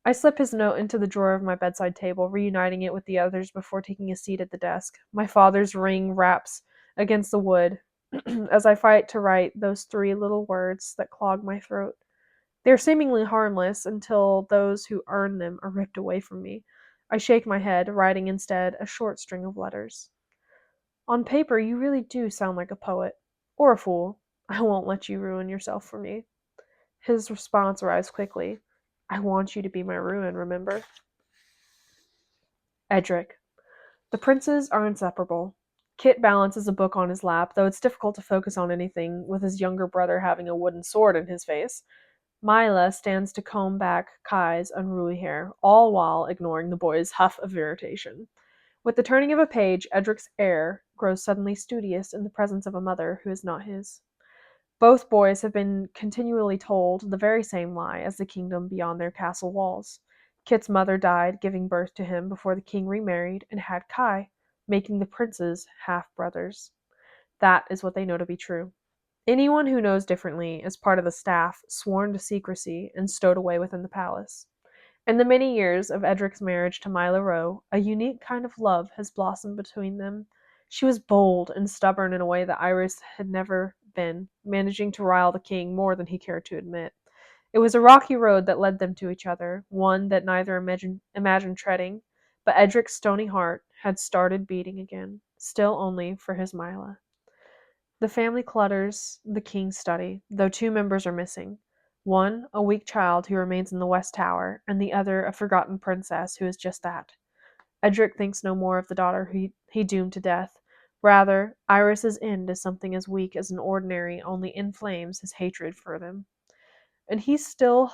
Speaker 1: I slip his note into the drawer of my bedside table, reuniting it with the others before taking a seat at the desk. My father's ring raps against the wood as I fight to write those 3 little words that clog my throat. They are seemingly harmless until those who earn them are ripped away from me. I shake my head, writing instead a short string of letters. On paper, you really do sound like a poet. Or a fool. I won't let you ruin yourself for me. His response arrives quickly. I want you to be my ruin, remember? Edric. The princes are inseparable. Kit balances a book on his lap, though it's difficult to focus on anything with his younger brother having a wooden sword in his face. Mila stands to comb back Kai's unruly hair, all while ignoring the boy's huff of irritation. With the turning of a page, Edric's air grows suddenly studious in the presence of a mother who is not his. Both boys have been continually told the very same lie as the kingdom beyond their castle walls. Kit's mother died, giving birth to him before the king remarried and had Kai, making the princes half-brothers. That is what they know to be true. Anyone who knows differently is part of the staff, sworn to secrecy and stowed away within the palace. In the many years of Edric's marriage to Mila Rowe, a unique kind of love has blossomed between them. She was bold and stubborn in a way that Iris had never been, managing to rile the king more than he cared to admit. It was a rocky road that led them to each other, one that neither imagined treading, but Edric's stony heart had started beating again, still only for his Mila. The family clutters the king's study, though 2 members are missing. One, a weak child who remains in the West Tower, and the other, a forgotten princess who is just that. Edric thinks no more of the daughter he doomed to death. Rather, Iris's end is something as weak as an ordinary only inflames his hatred for them. And he will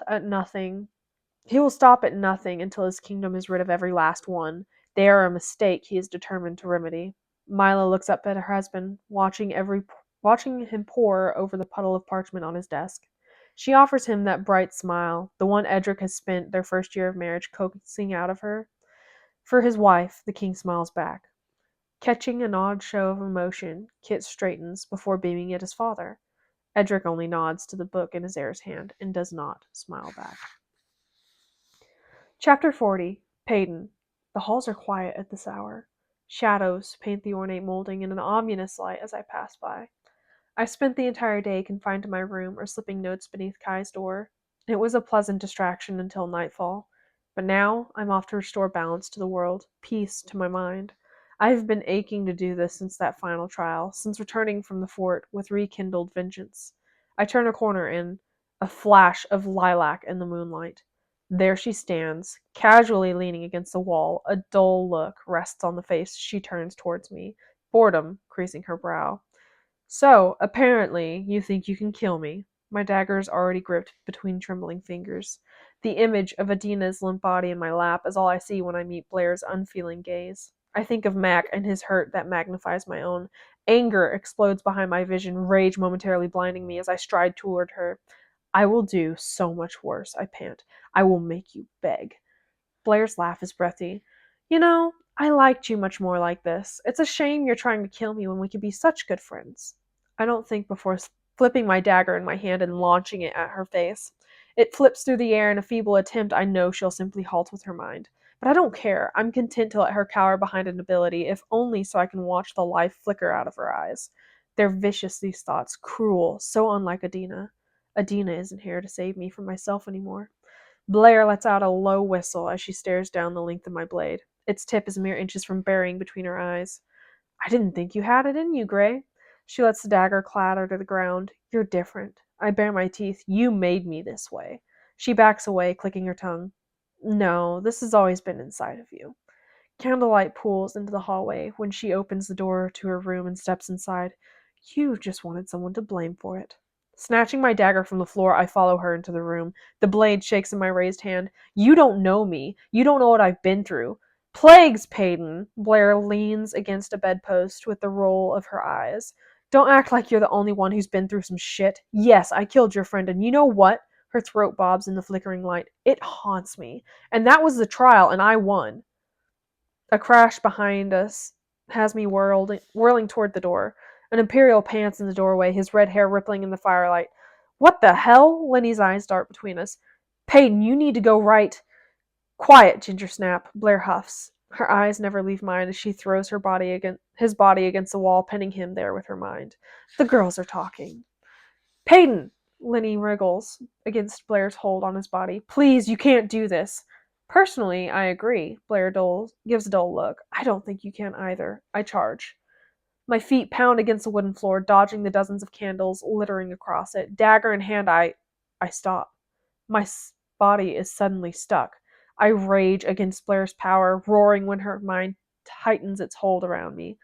Speaker 1: stop at nothing until his kingdom is rid of every last one. They are a mistake he is determined to remedy. Mila looks up at her husband, watching him pore over the puddle of parchment on his desk. She offers him that bright smile, the one Edric has spent their first year of marriage coaxing out of her. For his wife, the king smiles back. Catching an odd show of emotion, Kit straightens before beaming at his father. Edric only nods to the book in his heir's hand and does not smile back. Chapter 40. Payton. The halls are quiet at this hour. Shadows paint the ornate molding in an ominous light as I pass by. I spent the entire day confined to my room or slipping notes beneath Kai's door. It was a pleasant distraction until nightfall. But now I'm off to restore balance to the world, peace to my mind. I have been aching to do this since that final trial, since returning from the fort with rekindled vengeance. I turn a corner and a flash of lilac in the moonlight. There she stands, casually leaning against the wall. A dull look rests on the face she turns towards me, boredom creasing her brow. So, apparently, you think you can kill me. My dagger is already gripped between trembling fingers. The image of Adina's limp body in my lap is all I see when I meet Blair's unfeeling gaze. I think of Mac and his hurt that magnifies my own. Anger explodes behind my vision, rage momentarily blinding me as I stride toward her. I will do so much worse, I pant. I will make you beg. Blair's laugh is breathy. You know, I liked you much more like this. It's a shame you're trying to kill me when we could be such good friends. I don't think before flipping my dagger in my hand and launching it at her face. It flips through the air in a feeble attempt I know she'll simply halt with her mind. But I don't care. I'm content to let her cower behind an ability, if only so I can watch the life flicker out of her eyes. They're vicious, these thoughts, cruel, so unlike Adina. Adina isn't here to save me from myself anymore. Blair lets out a low whistle as she stares down the length of my blade.
Speaker 3: Its tip is mere inches from burying between her eyes. I didn't think you had it in you, Gray. She lets the dagger clatter to the ground. You're different. I bare my teeth. You made me this way. She backs away, clicking her tongue. No, this has always been inside of you. Candlelight pools into the hallway when she opens the door to her room and steps inside. You just wanted someone to blame for it. Snatching my dagger from the floor, I follow her into the room. The blade shakes in my raised hand. You don't know me. You don't know what I've been through. Plagues, Peyton! Blair leans against a bedpost with the roll of her eyes. Don't act like you're the only one who's been through some shit. Yes, I killed your friend, and you know what? Her throat bobs in the flickering light. It haunts me. And that was the trial, and I won. A crash behind us has me whirling toward the door. An Imperial pants in the doorway, his red hair rippling in the firelight. What the hell? Lenny's eyes dart between us. Peyton, you need to go right. Quiet, Ginger Snap, Blair huffs. Her eyes never leave mine as she throws his body against the wall, pinning him there with her mind. The girls are talking. Peyton! Lenny wriggles against Blair's hold on his body. Please, you can't do this. Personally, I agree. Blair gives a dull look. I don't think you can either. I charge. My feet pound against the wooden floor, dodging the dozens of candles littering across it. Dagger in hand, I stop. My body is suddenly stuck. I rage against Blair's power, roaring when her mind tightens its hold around me.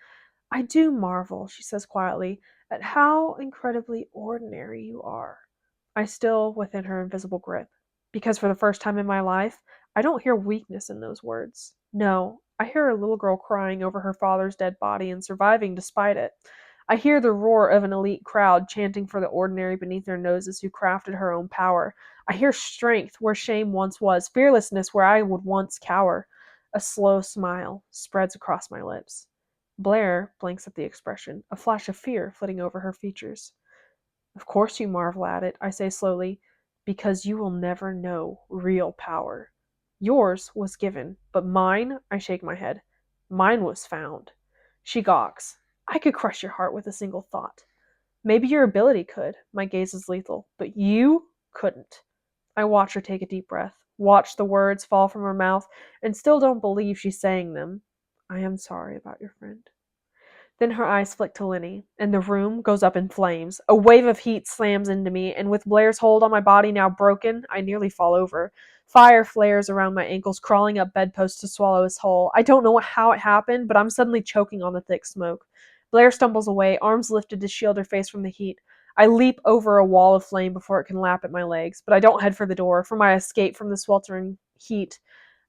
Speaker 3: I do marvel, she says quietly, at how incredibly ordinary you are. I still within her invisible grip, because for the first time in my life, I don't hear weakness in those words. No, I hear a little girl crying over her father's dead body and surviving despite it. I hear the roar of an elite crowd chanting for the ordinary beneath their noses who crafted her own power. I hear strength where shame once was, fearlessness where I would once cower. A slow smile spreads across my lips. Blair blinks at the expression, a flash of fear flitting over her features. Of course you marvel at it, I say slowly, because you will never know real power. Yours was given, but mine, I shake my head. Mine was found. She gawks. I could crush your heart with a single thought. Maybe your ability could, my gaze is lethal, but you couldn't. I watch her take a deep breath, watch the words fall from her mouth, and still don't believe she's saying them. I am sorry about your friend. Then her eyes flick to Lenny, and the room goes up in flames. A wave of heat slams into me, and with Blair's hold on my body now broken, I nearly fall over. Fire flares around my ankles, crawling up bedposts to swallow us whole. I don't know how it happened, but I'm suddenly choking on the thick smoke. Blair stumbles away, arms lifted to shield her face from the heat. I leap over a wall of flame before it can lap at my legs, but I don't head for the door, for my escape from the sweltering heat.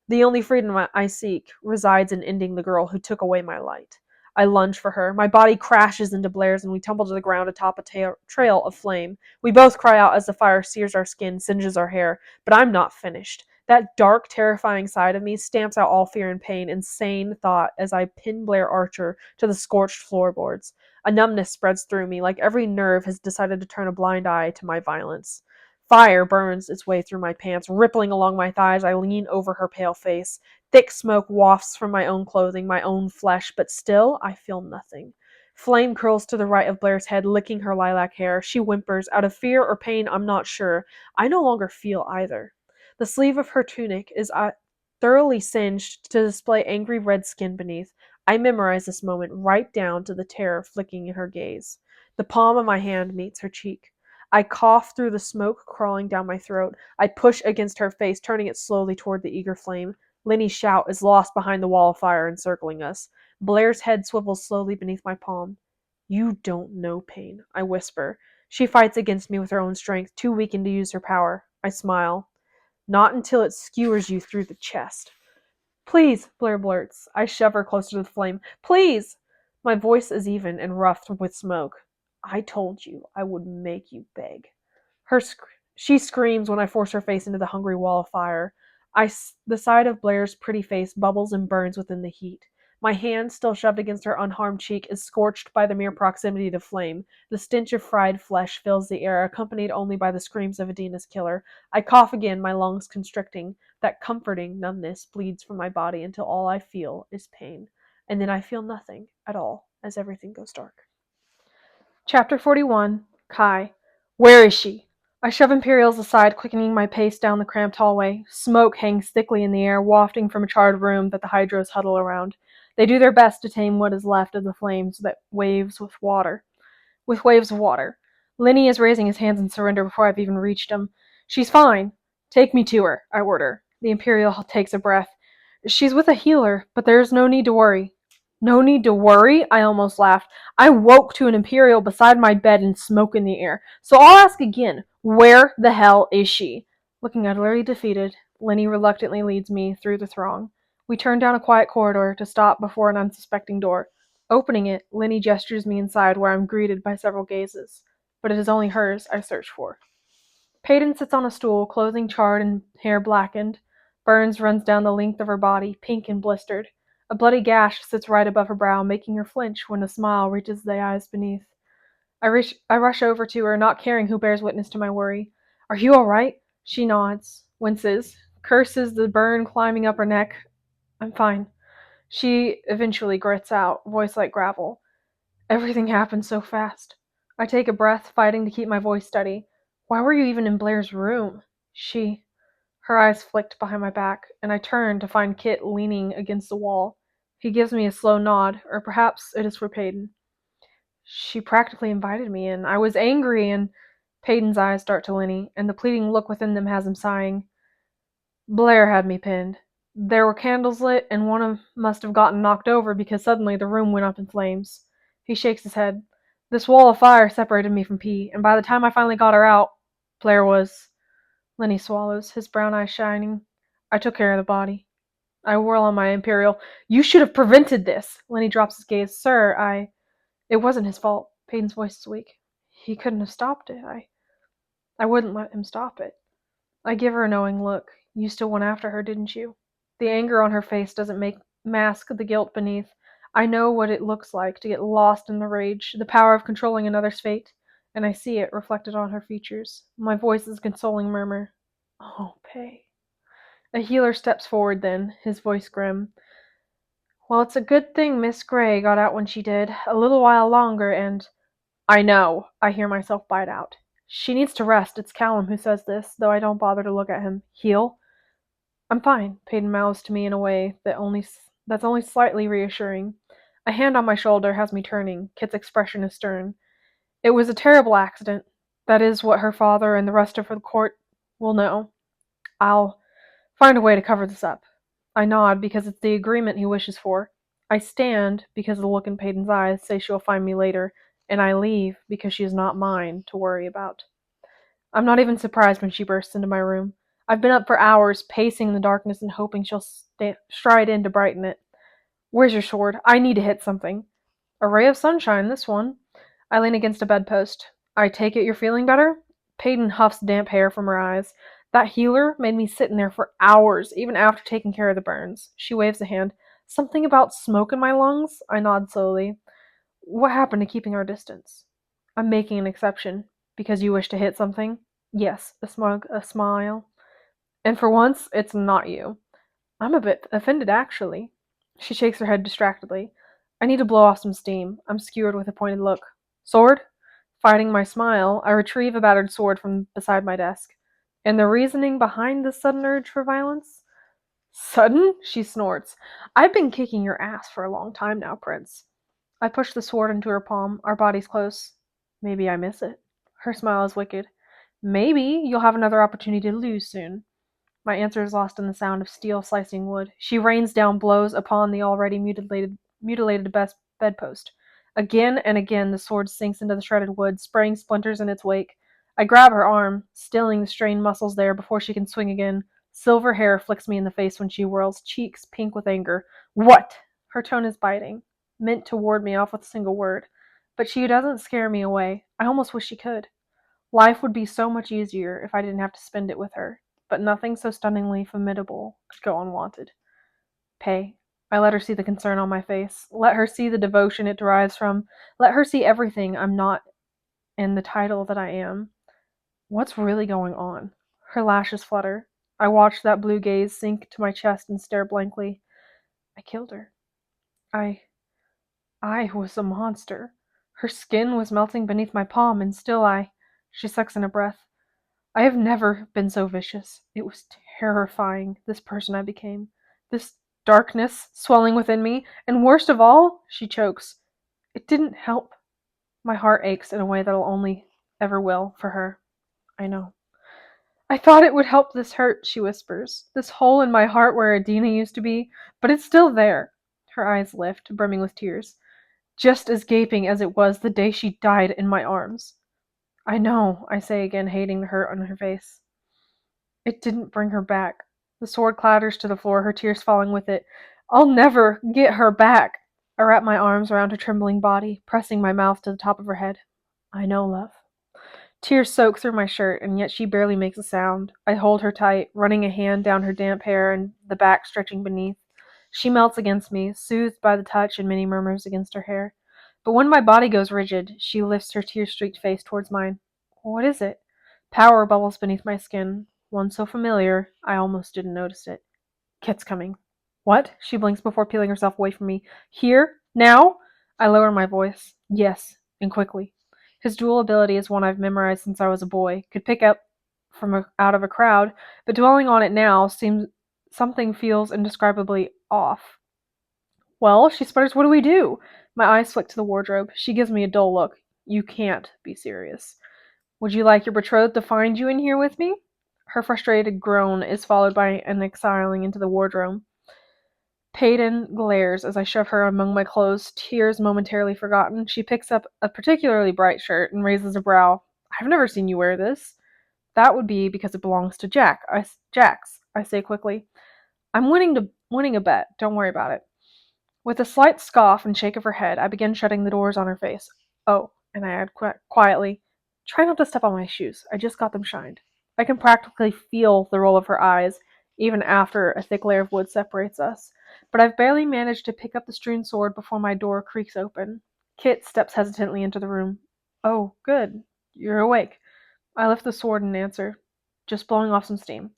Speaker 3: The only freedom I seek resides in ending the girl who took away my light. I lunge for her. My body crashes into Blair's and we tumble to the ground atop a trail of flame. We both cry out as the fire sears our skin, singes our hair, but I'm not finished. That dark, terrifying side of me stamps out all fear and pain, insane thought as I pin Blair Archer to the scorched floorboards. A numbness spreads through me, like every nerve has decided to turn a blind eye to my violence. Fire burns its way through my pants, rippling along my thighs. I lean over her pale face. Thick smoke wafts from my own clothing, my own flesh, but still I feel nothing. Flame curls to the right of Blair's head, licking her lilac hair. She whimpers. Out of fear or pain, I'm not sure. I no longer feel either. The sleeve of her tunic is thoroughly singed to display angry red skin beneath. I memorize this moment right down to the terror flicking in her gaze. The palm of my hand meets her cheek. I cough through the smoke crawling down my throat. I push against her face, turning it slowly toward the eager flame. Lenny's shout is lost behind the wall of fire encircling us. Blair's head swivels slowly beneath my palm. You don't know pain, I whisper. She fights against me with her own strength, too weakened to use her power. I smile. Not until it skewers you through the chest. Please, Blair blurts. I shove her closer to the flame. Please! My voice is even and roughed with smoke. I told you I would make you beg. She screams when I force her face into the hungry wall of fire. The side of Blair's pretty face bubbles and burns within the heat. My hand, still shoved against her unharmed cheek, is scorched by the mere proximity to flame. The stench of fried flesh fills the air, accompanied only by the screams of Adina's killer. I cough again, my lungs constricting. That comforting numbness bleeds from my body until all I feel is pain. And then I feel nothing at all as everything goes dark. Chapter 41. Kai. Where is she?
Speaker 1: I shove Imperials aside, quickening my pace down the cramped hallway. Smoke hangs thickly in the air, wafting from a charred room that the Hydros huddle around. They do their best to tame what is left of the flames that waves with waves of water. Lenny is raising his hands in surrender before I've even reached him. She's fine. Take me to her, I order. The Imperial takes a breath. She's with a healer, but there's no need to worry. No need to worry? I almost laughed. I woke to an Imperial beside my bed and smoke in the air. So I'll ask again, where the hell is she? Looking utterly defeated, Lenny reluctantly leads me through the throng. We turn down a quiet corridor to stop before an unsuspecting door. Opening it, Lenny gestures me inside where I'm greeted by several gazes. But it is only hers I search for. Peyton sits on a stool, clothing charred and hair blackened. Burns runs down the length of her body, pink and blistered. A bloody gash sits right above her brow, making her flinch when a smile reaches the eyes beneath. I rush over to her, not caring who bears witness to my worry. Are you all right? She nods, winces, curses the burn climbing up her neck. I'm fine. She eventually grits out, voice like gravel. Everything happened so fast. I take a breath, fighting to keep my voice steady. Why were you even in Blair's room? Her eyes flicked behind my back, and I turn to find Kit leaning against the wall. He gives me a slow nod, or perhaps it is for Peyton. She practically invited me in. I was angry, and Peyton's eyes dart to Lenny, and the pleading look within them has him sighing. Blair had me pinned. There were candles lit, and one of must have gotten knocked over because suddenly the room went up in flames. He shakes his head. This wall of fire separated me from P, and by the time I finally got her out, Blair was. Lenny swallows, his brown eyes shining. I took care of the body. I whirl on my Imperial. You should have prevented this! Lenny drops his gaze. Sir, It wasn't his fault. Peyton's voice is weak. He couldn't have stopped it. I wouldn't let him stop it. I give her a knowing look. You still went after her, didn't you? The anger on her face doesn't mask the guilt beneath. I know what it looks like to get lost in the rage, the power of controlling another's fate, and I see it reflected on her features. My voice is a consoling murmur. Oh, Pay. A healer steps forward then, his voice grim. Well, it's a good thing Miss Gray got out when she did. A little while longer and... I know, I hear myself bite out. She needs to rest. It's Callum who says this, though I don't bother to look at him. Heal? I'm fine, Peyton mouths to me in a way that's only slightly reassuring. A hand on my shoulder has me turning. Kit's expression is stern. It was a terrible accident. That is what her father and the rest of the court will know. I'll find a way to cover this up. I nod because it's the agreement he wishes for. I stand because the look in Peyton's eyes say she'll find me later, and I leave because she is not mine to worry about. I'm not even surprised when she bursts into my room. I've been up for hours, pacing in the darkness and hoping she'll stride in to brighten it. Where's your sword? I need to hit something. A ray of sunshine, this one. I lean against a bedpost. I take it you're feeling better? Peyton huffs damp hair from her eyes. That healer made me sit in there for hours, even after taking care of the burns. She waves a hand. Something about smoke in my lungs? I nod slowly. What happened to keeping our distance? I'm making an exception. Because you wish to hit something? Yes, a smile. And for once, it's not you. I'm a bit offended, actually. She shakes her head distractedly. I need to blow off some steam. I'm skewered with a pointed look. Sword? Fighting my smile, I retrieve a battered sword from beside my desk. And the reasoning behind this sudden urge for violence? Sudden? She snorts. I've been kicking your ass for a long time now, Prince. I push the sword into her palm, our bodies close. Maybe I miss it. Her smile is wicked. Maybe you'll have another opportunity to lose soon. My answer is lost in the sound of steel slicing wood. She rains down blows upon the already mutilated bedpost. Again and again the sword sinks into the shredded wood, spraying splinters in its wake. I grab her arm, stilling the strained muscles there before she can swing again. Silver hair flicks me in the face when she whirls, cheeks pink with anger. What? Her tone is biting, meant to ward me off with a single word. But she doesn't scare me away. I almost wish she could. Life would be so much easier if I didn't have to spend it with her. But nothing so stunningly formidable could go unwanted. Pay. I let her see the concern on my face. Let her see the devotion it derives from. Let her see everything I'm not and the title that I am. What's really going on? Her lashes flutter. I watch that blue gaze sink to my chest and stare blankly. I killed her. I was a monster. Her skin was melting beneath my palm, and still She sucks in a breath. I have never been so vicious. It was terrifying, this person I became. This darkness swelling within me, and worst of all, she chokes. It didn't help. My heart aches in a way that'll only ever will for her. I know. I thought it would help this hurt, she whispers. This hole in my heart where Adina used to be, but it's still there. Her eyes lift, brimming with tears. Just as gaping as it was the day she died in my arms. I know, I say again, hating the hurt on her face. It didn't bring her back. The sword clatters to the floor, her tears falling with it. I'll never get her back. I wrap my arms around her trembling body, pressing my mouth to the top of her head. I know, love. Tears soak through my shirt, and yet she barely makes a sound. I hold her tight, running a hand down her damp hair and the back stretching beneath. She melts against me, soothed by the touch and many murmurs against her hair. But when my body goes rigid, she lifts her tear-streaked face towards mine. What is it? Power bubbles beneath my skin, one so familiar, I almost didn't notice it. Kit's coming. What? She blinks before peeling herself away from me. Here? Now? I lower my voice. Yes, and quickly. His dual ability is one I've memorized since I was a boy. Could pick up from out of a crowd, but dwelling on it now seems something feels indescribably off. Well, she sputters, what do we do? My eyes flick to the wardrobe. She gives me a dull look. You can't be serious. Would you like your betrothed to find you in here with me? Her frustrated groan is followed by an exiling into the wardrobe. Peyton glares as I shove her among my clothes, tears momentarily forgotten. She picks up a particularly bright shirt and raises a brow. I've never seen you wear this. That would be because it belongs to Jax, I say quickly. I'm winning a bet. Don't worry about it. With a slight scoff and shake of her head, I begin shutting the doors on her face. Oh, and I add quietly, try not to step on my shoes. I just got them shined. I can practically feel the roll of her eyes, even after a thick layer of wood separates us. But I've barely managed to pick up the strewn sword before my door creaks open. Kit steps hesitantly into the room. Oh, good. You're awake. I lift the sword and answer, just blowing off some steam.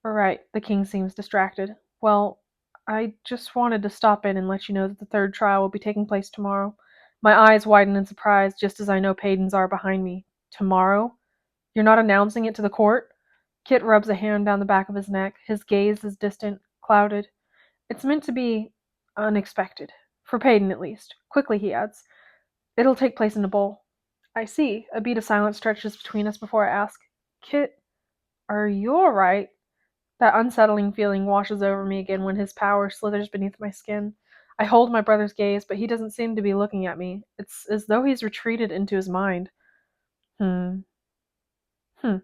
Speaker 1: All right, the king seems distracted. Well, I just wanted to stop in and let you know that the third trial will be taking place tomorrow. My eyes widen in surprise, just as I know Peyton's are behind me. Tomorrow? You're not announcing it to the court? Kit rubs a hand down the back of his neck. His gaze is distant, clouded. It's meant to be unexpected. For Peyton, at least. Quickly, he adds. It'll take place in a bowl. I see. A beat of silence stretches between us before I ask, Kit, are you alright? That unsettling feeling washes over me again when his power slithers beneath my skin. I hold my brother's gaze, but he doesn't seem to be looking at me. It's as though he's retreated into his mind. Hmm. Hmm.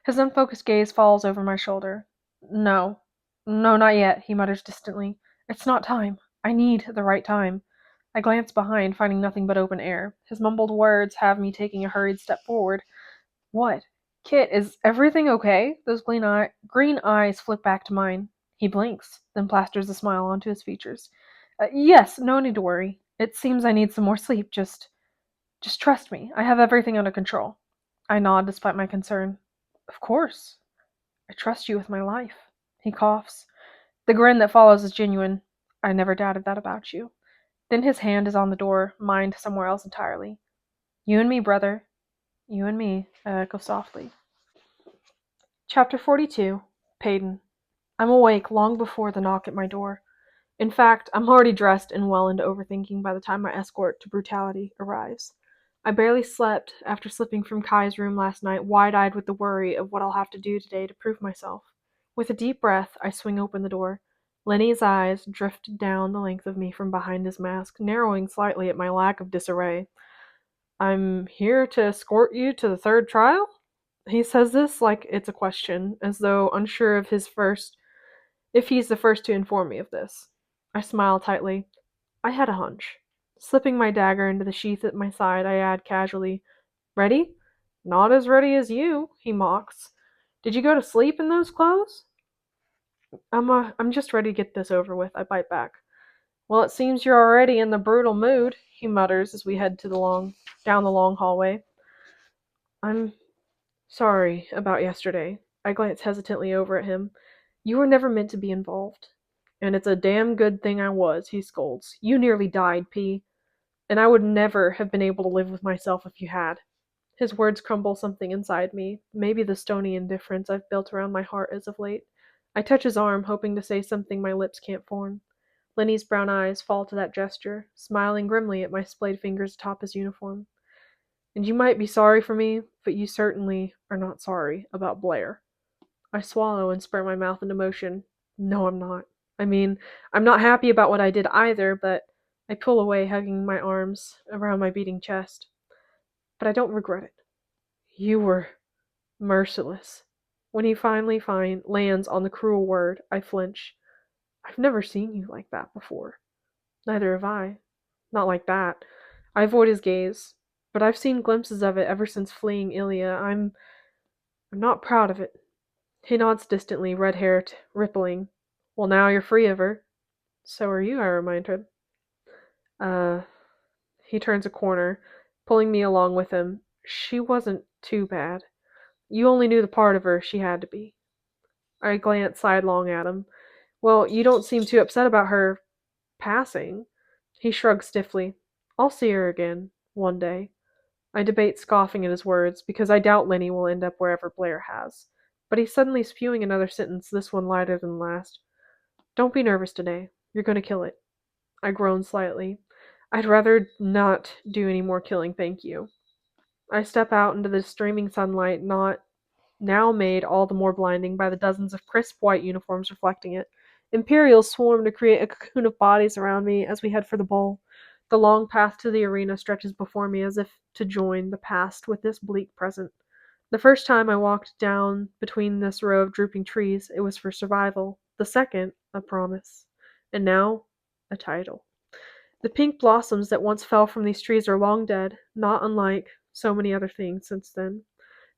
Speaker 1: His unfocused gaze falls over my shoulder. No. No, not yet, he mutters distantly. It's not time. I need the right time. I glance behind, finding nothing but open air. His mumbled words have me taking a hurried step forward. What? Kit, is everything okay? Those green eyes flick back to mine. He blinks, then plasters a smile onto his features. Yes, no need to worry. It seems I need some more sleep. Just trust me. I have everything under control. I nod despite my concern. Of course. I trust you with my life. He coughs. The grin that follows is genuine. I never doubted that about you. Then his hand is on the door, mine somewhere else entirely. You and me, brother. You and me, I echo softly. Chapter 42. Peyton. I'm awake long before the knock at my door. In fact, I'm already dressed and well into overthinking by the time my escort to brutality arrives. I barely slept after slipping from Kai's room last night, wide-eyed with the worry of what I'll have to do today to prove myself. With a deep breath, I swing open the door. Lenny's eyes drift down the length of me from behind his mask, narrowing slightly at my lack of disarray. I'm here to escort you to the third trial? He says this like it's a question, as though unsure of if he's the first to inform me of this. I smile tightly. I had a hunch. Slipping my dagger into the sheath at my side, I add casually, Ready? Not as ready as you, he mocks. Did you go to sleep in those clothes? I'm just ready to get this over with, I bite back. Well, it seems you're already in the brutal mood, he mutters as we head down the long hallway. I'm sorry about yesterday. I glance hesitantly over at him. You were never meant to be involved. And it's a damn good thing I was, he scolds. You nearly died, P. And I would never have been able to live with myself if you had.
Speaker 3: His words crumble something inside me, maybe the stony indifference I've built around my heart as of late. I touch his arm, hoping to say something my lips can't form. Lenny's brown eyes fall to that gesture, smiling grimly at my splayed fingers atop his uniform. And you might be sorry for me, but you certainly are not sorry about Blair. I swallow and spread my mouth into motion. No, I'm not. I mean, I'm not happy about what I did either, but I pull away, hugging my arms around my beating chest. But I don't regret it. You were merciless. When he finally lands on the cruel word, I flinch. I've never seen you like that before. Neither have I. Not like that. I avoid his gaze, but I've seen glimpses of it ever since fleeing Ilya. I'm not proud of it. He nods distantly, red hair rippling. Well, now you're free of her. So are you, I remind him. Uh, he turns a corner, pulling me along with him. She wasn't too bad. You only knew the part of her she had to be. I glance sidelong at him. Well, you don't seem too upset about her passing. He shrugs stiffly. I'll see her again, one day. I debate scoffing at his words, because I doubt Lenny will end up wherever Blair has. But he's suddenly spewing another sentence, this one lighter than the last. Don't be nervous today. You're going to kill it. I groan slightly. I'd rather not do any more killing, thank you. I step out into the streaming sunlight, now made all the more blinding by the dozens of crisp white uniforms reflecting it. Imperials swarm to create a cocoon of bodies around me as we head for the bowl. The long path to the arena stretches before me as if to join the past with this bleak present. The first time I walked down between this row of drooping trees, it was for survival. The second, a promise. And now, a title. The pink blossoms that once fell from these trees are long dead, not unlike so many other things since then.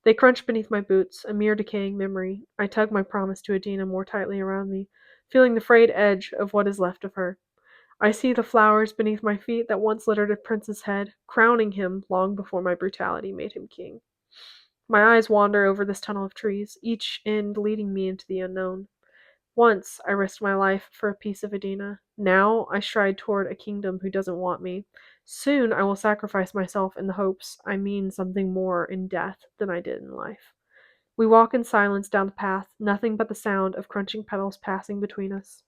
Speaker 3: They crunch beneath my boots, a mere decaying memory. I tug my promise to Adina more tightly around me, feeling the frayed edge of what is left of her. I see the flowers beneath my feet that once littered a prince's head, crowning him long before my brutality made him king. My eyes wander over this tunnel of trees, each end leading me into the unknown. Once I risked my life for a piece of Adina. Now I stride toward a kingdom who doesn't want me. Soon I will sacrifice myself in the hopes I mean something more in death than I did in life. We walk in silence down the path, nothing but the sound of crunching petals passing between us.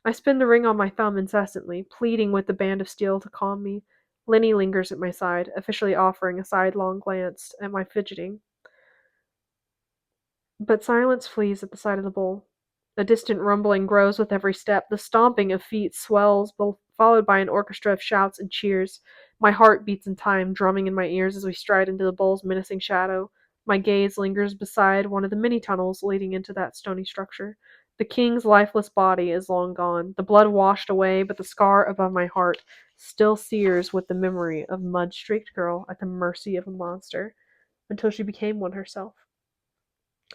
Speaker 3: I spin the ring on my thumb incessantly, pleading with the band of steel to calm me. Lenny lingers at my side, officially offering a sidelong glance at my fidgeting. But silence flees at the sight of the bowl. A distant rumbling grows with every step. The stomping of feet swells, followed by an orchestra of shouts and cheers. My heart beats in time, drumming in my ears as we stride into the bowl's menacing shadow. My gaze lingers beside one of the many tunnels leading into that stony structure. The king's lifeless body is long gone, the blood washed away, but the scar above my heart still sears with the memory of mud-streaked girl at the mercy of a monster, until she became one herself.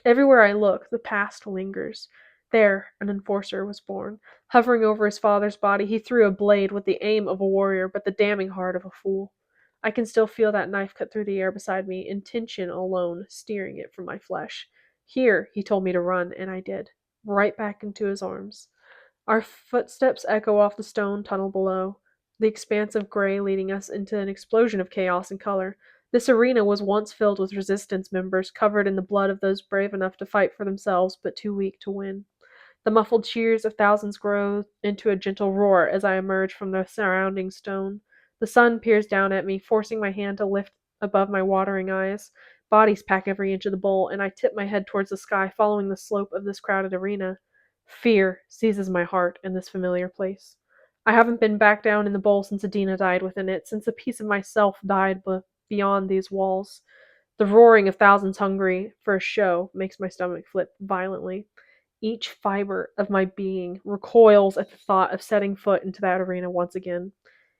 Speaker 3: Everywhere I look, the past lingers. There, an enforcer was born. Hovering over his father's body, he threw a blade with the aim of a warrior, but the damning heart of a fool. I can still feel that knife cut through the air beside me, intention alone steering it from my flesh. Here, he told me to run, and I did. Right back into his arms. Our footsteps echo off the stone tunnel below, the expanse of gray leading us into an explosion of chaos and color. This arena was once filled with resistance members, covered in the blood of those brave enough to fight for themselves, but too weak to win. The muffled cheers of thousands grow into a gentle roar as I emerge from the surrounding stone. The sun peers down at me, forcing my hand to lift above my watering eyes. Bodies pack every inch of the bowl, and I tip my head towards the sky, following the slope of this crowded arena. Fear seizes my heart in this familiar place. I haven't been back down in the bowl since Adina died within it, since a piece of myself died beyond these walls. The roaring of thousands hungry for a show makes my stomach flip violently. Each fiber of my being recoils at the thought of setting foot into that arena once again.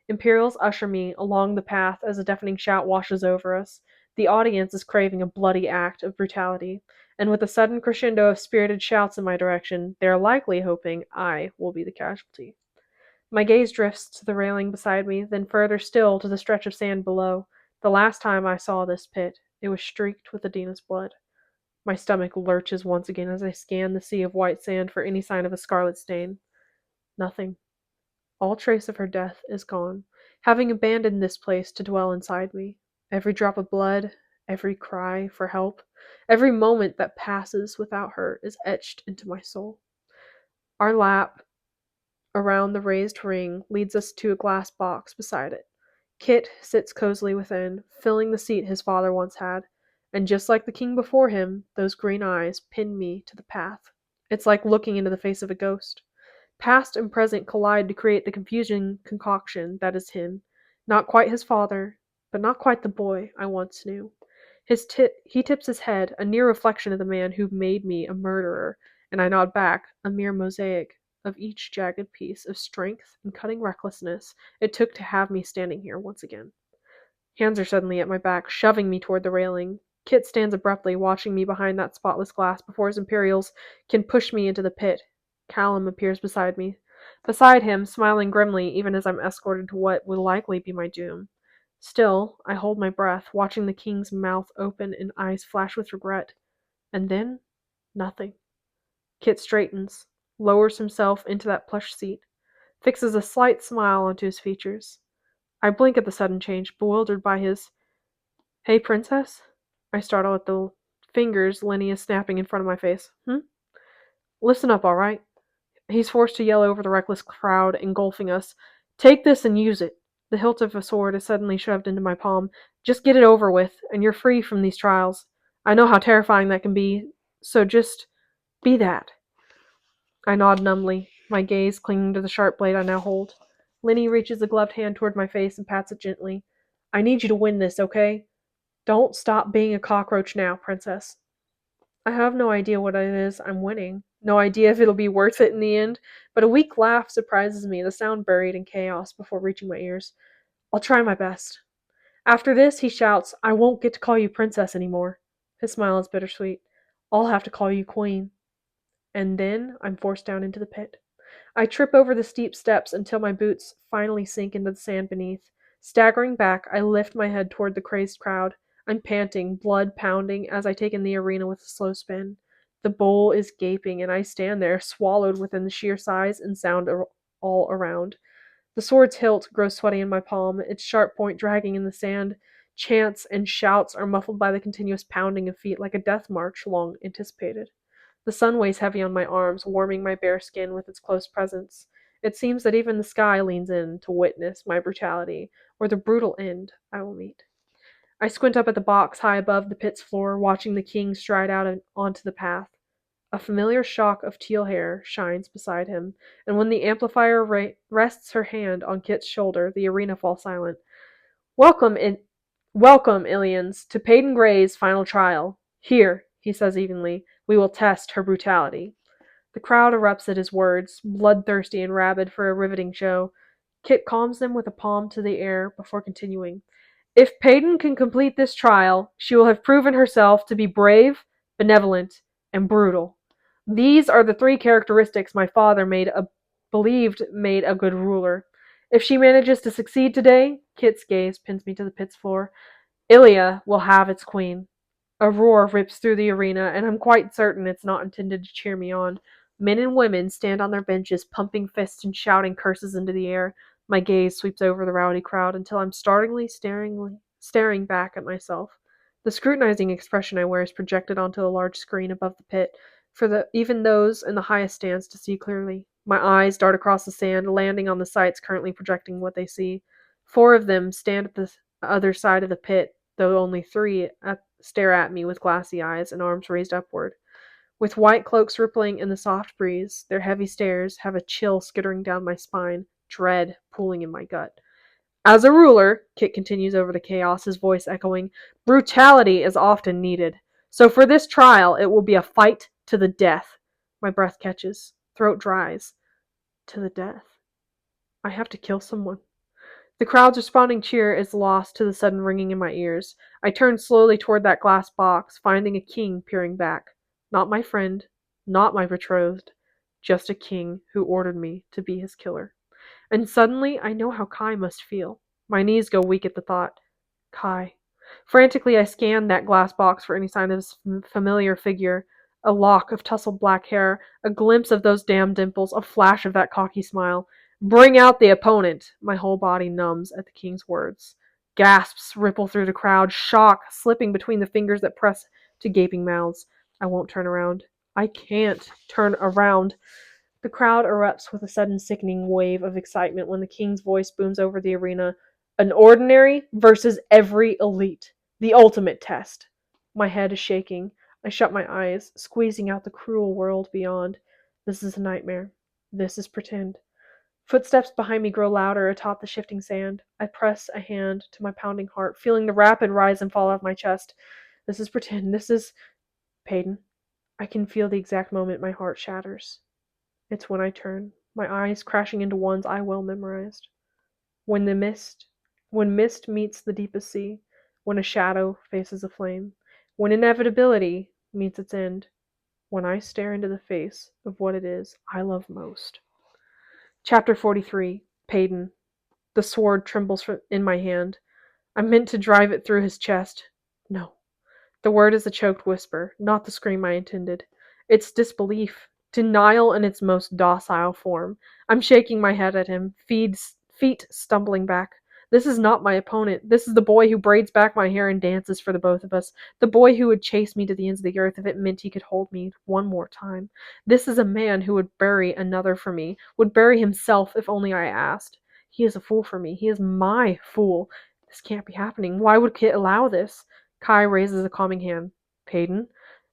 Speaker 3: Imperials usher me along the path as a deafening shout washes over us. The audience is craving a bloody act of brutality, and with a sudden crescendo of spirited shouts in my direction, they are likely hoping I will be the casualty. My gaze drifts to the railing beside me, then further still to the stretch of sand below. The last time I saw this pit, it was streaked with Adina's blood. My stomach lurches once again as I scan the sea of white sand for any sign of a scarlet stain. Nothing. All trace of her death is gone, having abandoned this place to dwell inside me. Every drop of blood, Every cry for help, every moment that passes without her is etched into my soul. Our lap around the raised ring leads us to a glass box beside it. Kit sits cozily within, filling the seat his father once had, and just like the king before him, those green eyes pin me to the path. It's like looking into the face of a ghost. Past and present collide to create the confusing concoction that is him. Not quite his father, but not quite the boy I once knew. He tips his head, a near reflection of the man who made me a murderer, and I nod back, a mere mosaic of each jagged piece of strength and cutting recklessness it took to have me standing here once again. Hands are suddenly at my back, shoving me toward the railing. Kit stands abruptly, watching me behind that spotless glass before his Imperials can push me into the pit. Callum appears beside me. Beside him, smiling grimly even as I'm escorted to what will likely be my doom. Still, I hold my breath, watching the king's mouth open and eyes flash with regret. And then, nothing. Kit straightens, lowers himself into that plush seat, fixes a slight smile onto his features. I blink at the sudden change, bewildered by his, "Hey, princess?" I startle at the fingers Lenny is snapping in front of my face. Listen up, all right? He's forced to yell over the reckless crowd engulfing us. "Take this and use it." The hilt of a sword is suddenly shoved into my palm. "Just get it over with, and you're free from these trials. I know how terrifying that can be, so just be that." I nod numbly, my gaze clinging to the sharp blade I now hold. Lenny reaches a gloved hand toward my face and pats it gently. "I need you to win this, okay? Don't stop being a cockroach now, princess." I have no idea what it is I'm winning. No idea if it'll be worth it in the end, but a weak laugh surprises me, the sound buried in chaos before reaching my ears. "I'll try my best." After this, he shouts, "I won't get to call you princess anymore." His smile is bittersweet. "I'll have to call you queen." And then I'm forced down into the pit. I trip over the steep steps until my boots finally sink into the sand beneath. Staggering back, I lift my head toward the crazed crowd. I'm panting, blood pounding, as I take in the arena with a slow spin. The bowl is gaping, and I stand there, swallowed within the sheer size and sound all around. The sword's hilt grows sweaty in my palm, its sharp point dragging in the sand. Chants and shouts are muffled by the continuous pounding of feet like a death march long anticipated. The sun weighs heavy on my arms, warming my bare skin with its close presence. It seems that even the sky leans in to witness my brutality, or the brutal end I will meet. I squint up at the box high above the pit's floor, watching the king stride out onto the path. A familiar shock of teal hair shines beside him, and when the amplifier rests her hand on Kit's shoulder, the arena falls silent. Welcome, welcome, Ilians, to Peyton Gray's final trial. Here, he says evenly, we will test her brutality. The crowd erupts at his words, bloodthirsty and rabid for a riveting show. Kit calms them with a palm to the air before continuing. If Peyton can complete this trial, she will have proven herself to be brave, benevolent, and brutal. These are the three characteristics my father believed made a good ruler. If she manages to succeed today, Kit's gaze pins me to the pit's floor, Ilia will have its queen. A roar rips through the arena, and I'm quite certain it's not intended to cheer me on. Men and women stand on their benches, pumping fists and shouting curses into the air. My gaze sweeps over the rowdy crowd until I'm startlingly staring back at myself. The scrutinizing expression I wear is projected onto a large screen above the pit, for even those in the highest stands to see clearly. My eyes dart across the sand, landing on the sights currently projecting what they see. 4 of them stand at the other side of the pit, though only 3 stare at me with glassy eyes and arms raised upward. With white cloaks rippling in the soft breeze, their heavy stares have a chill skittering down my spine, dread pooling in my gut. As a ruler, Kit continues over the chaos, his voice echoing, brutality is often needed. So for this trial, it will be a fight to the death. My breath catches, throat dries. To the death. I have to kill someone. The crowd's responding cheer is lost to the sudden ringing in my ears. I turn slowly toward that glass box, finding a king peering back. Not my friend, not my betrothed, just a king who ordered me to be his killer. And suddenly, I know how Kai must feel. My knees go weak at the thought. Kai. Frantically, I scan that glass box for any sign of his familiar figure. A lock of tousled black hair, a glimpse of those damn dimples, a flash of that cocky smile. Bring out the opponent! My whole body numbs at the king's words. Gasps ripple through the crowd, shock slipping between the fingers that press to gaping mouths. I won't turn around. I can't turn around. The crowd erupts with a sudden sickening wave of excitement when the king's voice booms over the arena. An ordinary versus every elite. The ultimate test. My head is shaking. I shut my eyes, squeezing out the cruel world beyond. This is a nightmare. This is pretend. Footsteps behind me grow louder atop the shifting sand. I press a hand to my pounding heart, feeling the rapid rise and fall of my chest. This is pretend. This is Peyton. I can feel the exact moment my heart shatters. It's when I turn, my eyes crashing into ones I well memorized. When mist meets the deepest sea, when a shadow faces a flame, when inevitability meets its end, when I stare into the face of what it is I love most. Chapter 43. Peyton. The sword trembles in my hand. I meant to drive it through his chest. No. The word is a choked whisper, not the scream I intended. It's disbelief, denial in its most docile form. I'm shaking my head at him, feet stumbling back. This is not my opponent. This is the boy who braids back my hair and dances for the both of us. The boy who would chase me to the ends of the earth if it meant he could hold me one more time. This is a man who would bury another for me, would bury himself if only I asked. He is a fool for me. He is my fool. This can't be happening. Why would Kit allow this? Kai raises a calming hand. Peyton?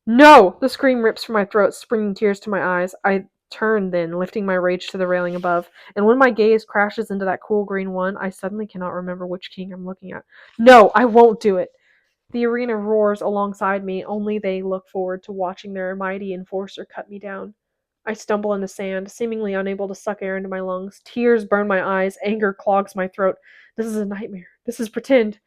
Speaker 3: No! The scream rips from my throat, springing tears to my eyes. I turn then, lifting my rage to the railing above, and when my gaze crashes into that cool green one, I suddenly cannot remember which king I'm looking at. No, I won't do it! The arena roars alongside me, only they look forward to watching their mighty enforcer cut me down. I stumble in the sand, seemingly unable to suck air into my lungs. Tears burn my eyes, anger clogs my throat. This is a nightmare. This is pretend.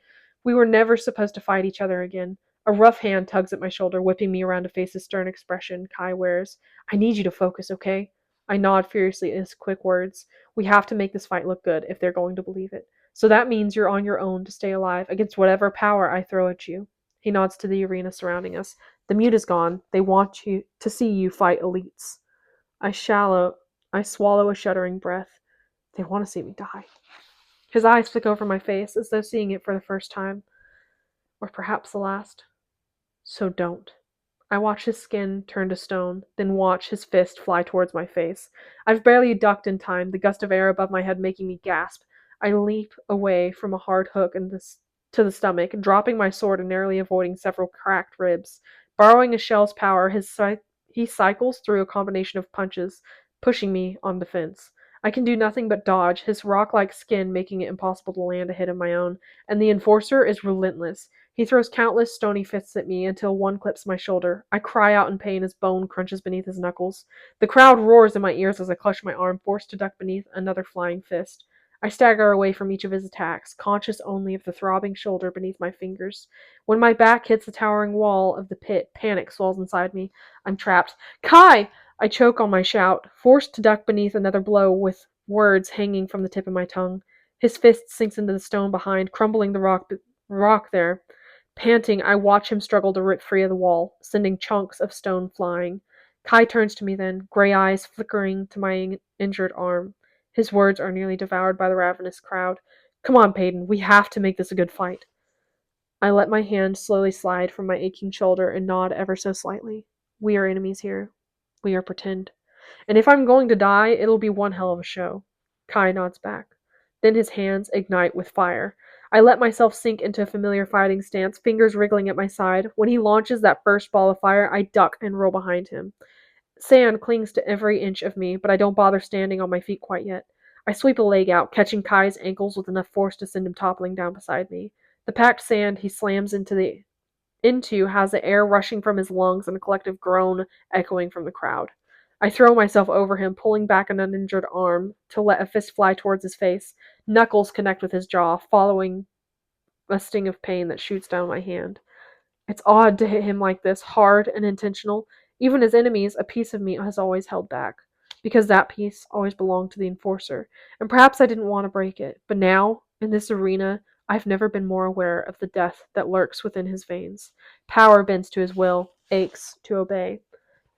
Speaker 3: We were never supposed to fight each other again. A rough hand tugs at my shoulder, whipping me around to face the stern expression Kai wears. I need you to focus, okay? I nod furiously at his quick words. We have to make this fight look good if they're going to believe it. So that means you're on your own to stay alive against whatever power I throw at you. He nods to the arena surrounding us. The mute is gone. They want you to see you fight elites. I swallow a shuddering breath. They want to see me die. His eyes flick over my face as though seeing it for the first time. Or perhaps the last. So don't. I watch his skin turn to stone, then watch his fist fly towards my face. I've barely ducked in time, the gust of air above my head making me gasp. I leap away from a hard hook to the stomach, dropping my sword and narrowly avoiding several cracked ribs. Borrowing a shell's power, he cycles through a combination of punches, pushing me on defense. I can do nothing but dodge, his rock-like skin making it impossible to land a hit of my own, and the enforcer is relentless. He throws countless stony fists at me until one clips my shoulder. I cry out in pain as bone crunches beneath his knuckles. The crowd roars in my ears as I clutch my arm, forced to duck beneath another flying fist. I stagger away from each of his attacks, conscious only of the throbbing shoulder beneath my fingers. When my back hits the towering wall of the pit, panic swells inside me. I'm trapped. Kai! I choke on my shout, forced to duck beneath another blow with words hanging from the tip of my tongue. His fist sinks into the stone behind, crumbling the rock there. Panting, I watch him struggle to rip free of the wall, sending chunks of stone flying. Kai turns to me then, gray eyes flickering to my injured arm. His words are nearly devoured by the ravenous crowd. Come on, Peyton, we have to make this a good fight. I let my hand slowly slide from my aching shoulder and nod ever so slightly. We are enemies here. We are pretend. And if I'm going to die, it'll be one hell of a show. Kai nods back. Then his hands ignite with fire. I let myself sink into a familiar fighting stance, fingers wriggling at my side. When he launches that first ball of fire, I duck and roll behind him. Sand clings to every inch of me, but I don't bother standing on my feet quite yet. I sweep a leg out, catching Kai's ankles with enough force to send him toppling down beside me. The packed sand he slams into has the air rushing from his lungs and a collective groan echoing from the crowd. I throw myself over him, pulling back an uninjured arm to let a fist fly towards his face. Knuckles connect with his jaw, following a sting of pain that shoots down my hand. It's odd to hit him like this, hard and intentional. Even as enemies, a piece of me has always held back, because that piece always belonged to the enforcer, and perhaps I didn't want to break it. But now, in this arena, I've never been more aware of the death that lurks within his veins. Power bends to his will, aches to obey.